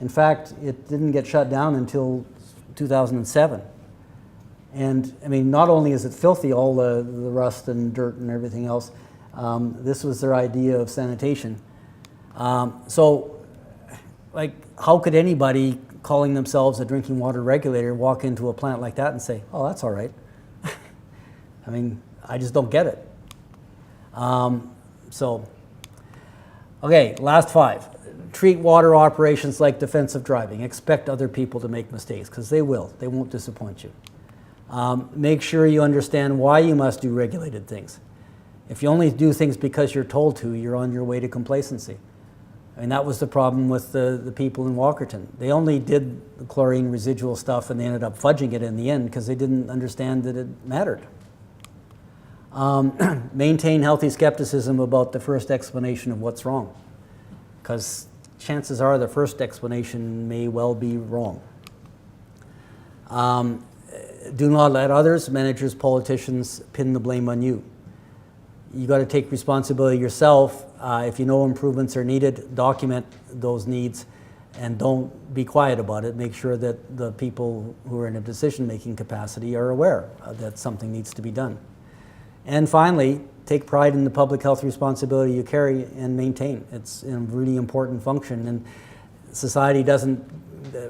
S2: In fact, it didn't get shut down until 2007. And I mean, not only is it filthy, all the rust and dirt and everything else, this was their idea of sanitation. So, like, how could anybody calling themselves a drinking water regulator walk into a plant like that and say, oh, that's all right? I mean, I just don't get it. Okay, last 5. Treat water operations like defensive driving. Expect other people to make mistakes, because they will. They won't disappoint you. Make sure you understand why you must do regulated things. If you only do things because you're told to, you're on your way to complacency. I mean, that was the problem with the people in Walkerton. They only did the chlorine residual stuff and they ended up fudging it in the end because they didn't understand that it mattered. Maintain healthy skepticism about the first explanation of what's wrong, because chances are the first explanation may well be wrong. Do not let others, managers, politicians, pin the blame on you. You got to take responsibility yourself. If you know improvements are needed, document those needs and don't be quiet about it. Make sure that the people who are in a decision-making capacity are aware that something needs to be done. And finally, take pride in the public health responsibility you carry and maintain. It's a really important function, and society doesn't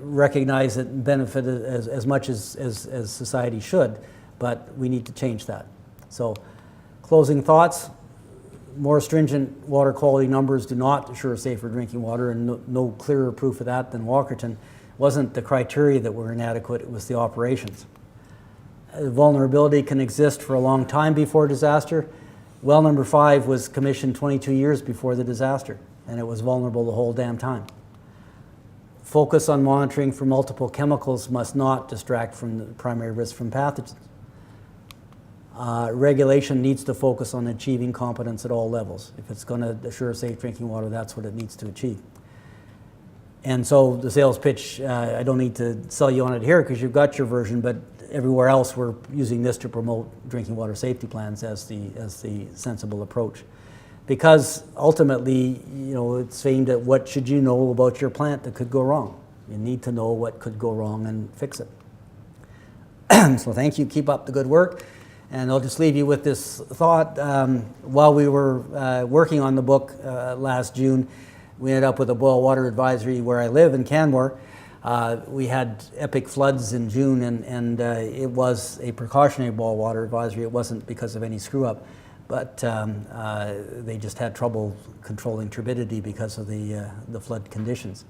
S2: recognize it and benefit it as much as society should, but we need to change that. So, closing thoughts, more stringent water quality numbers do not assure safer drinking water, and no clearer proof of that than Walkerton. It wasn't the criteria that were inadequate, it was the operations. Vulnerability can exist for a long time before disaster. Well number 5 was commissioned 22 years before the disaster, and it was vulnerable the whole damn time. Focus on monitoring for multiple chemicals must not distract from the primary risk from pathogens. Regulation needs to focus on achieving competence at all levels. If it's going to assure safe drinking water, that's what it needs to achieve. And so the sales pitch, I don't need to sell you on it here because you've got your version, but everywhere else we're using this to promote drinking water safety plans as the sensible approach. Because ultimately, you know, it's aimed at what should you know about your plant that could go wrong. You need to know what could go wrong and fix it. So thank you, keep up the good work. And I'll just leave you with this thought. While we were working on the book last June, we ended up with a boil water advisory where I live in Canmore. We had epic floods in June, and it was a precautionary boil water advisory. It wasn't because of any screw up, but they just had trouble controlling turbidity because of the flood conditions.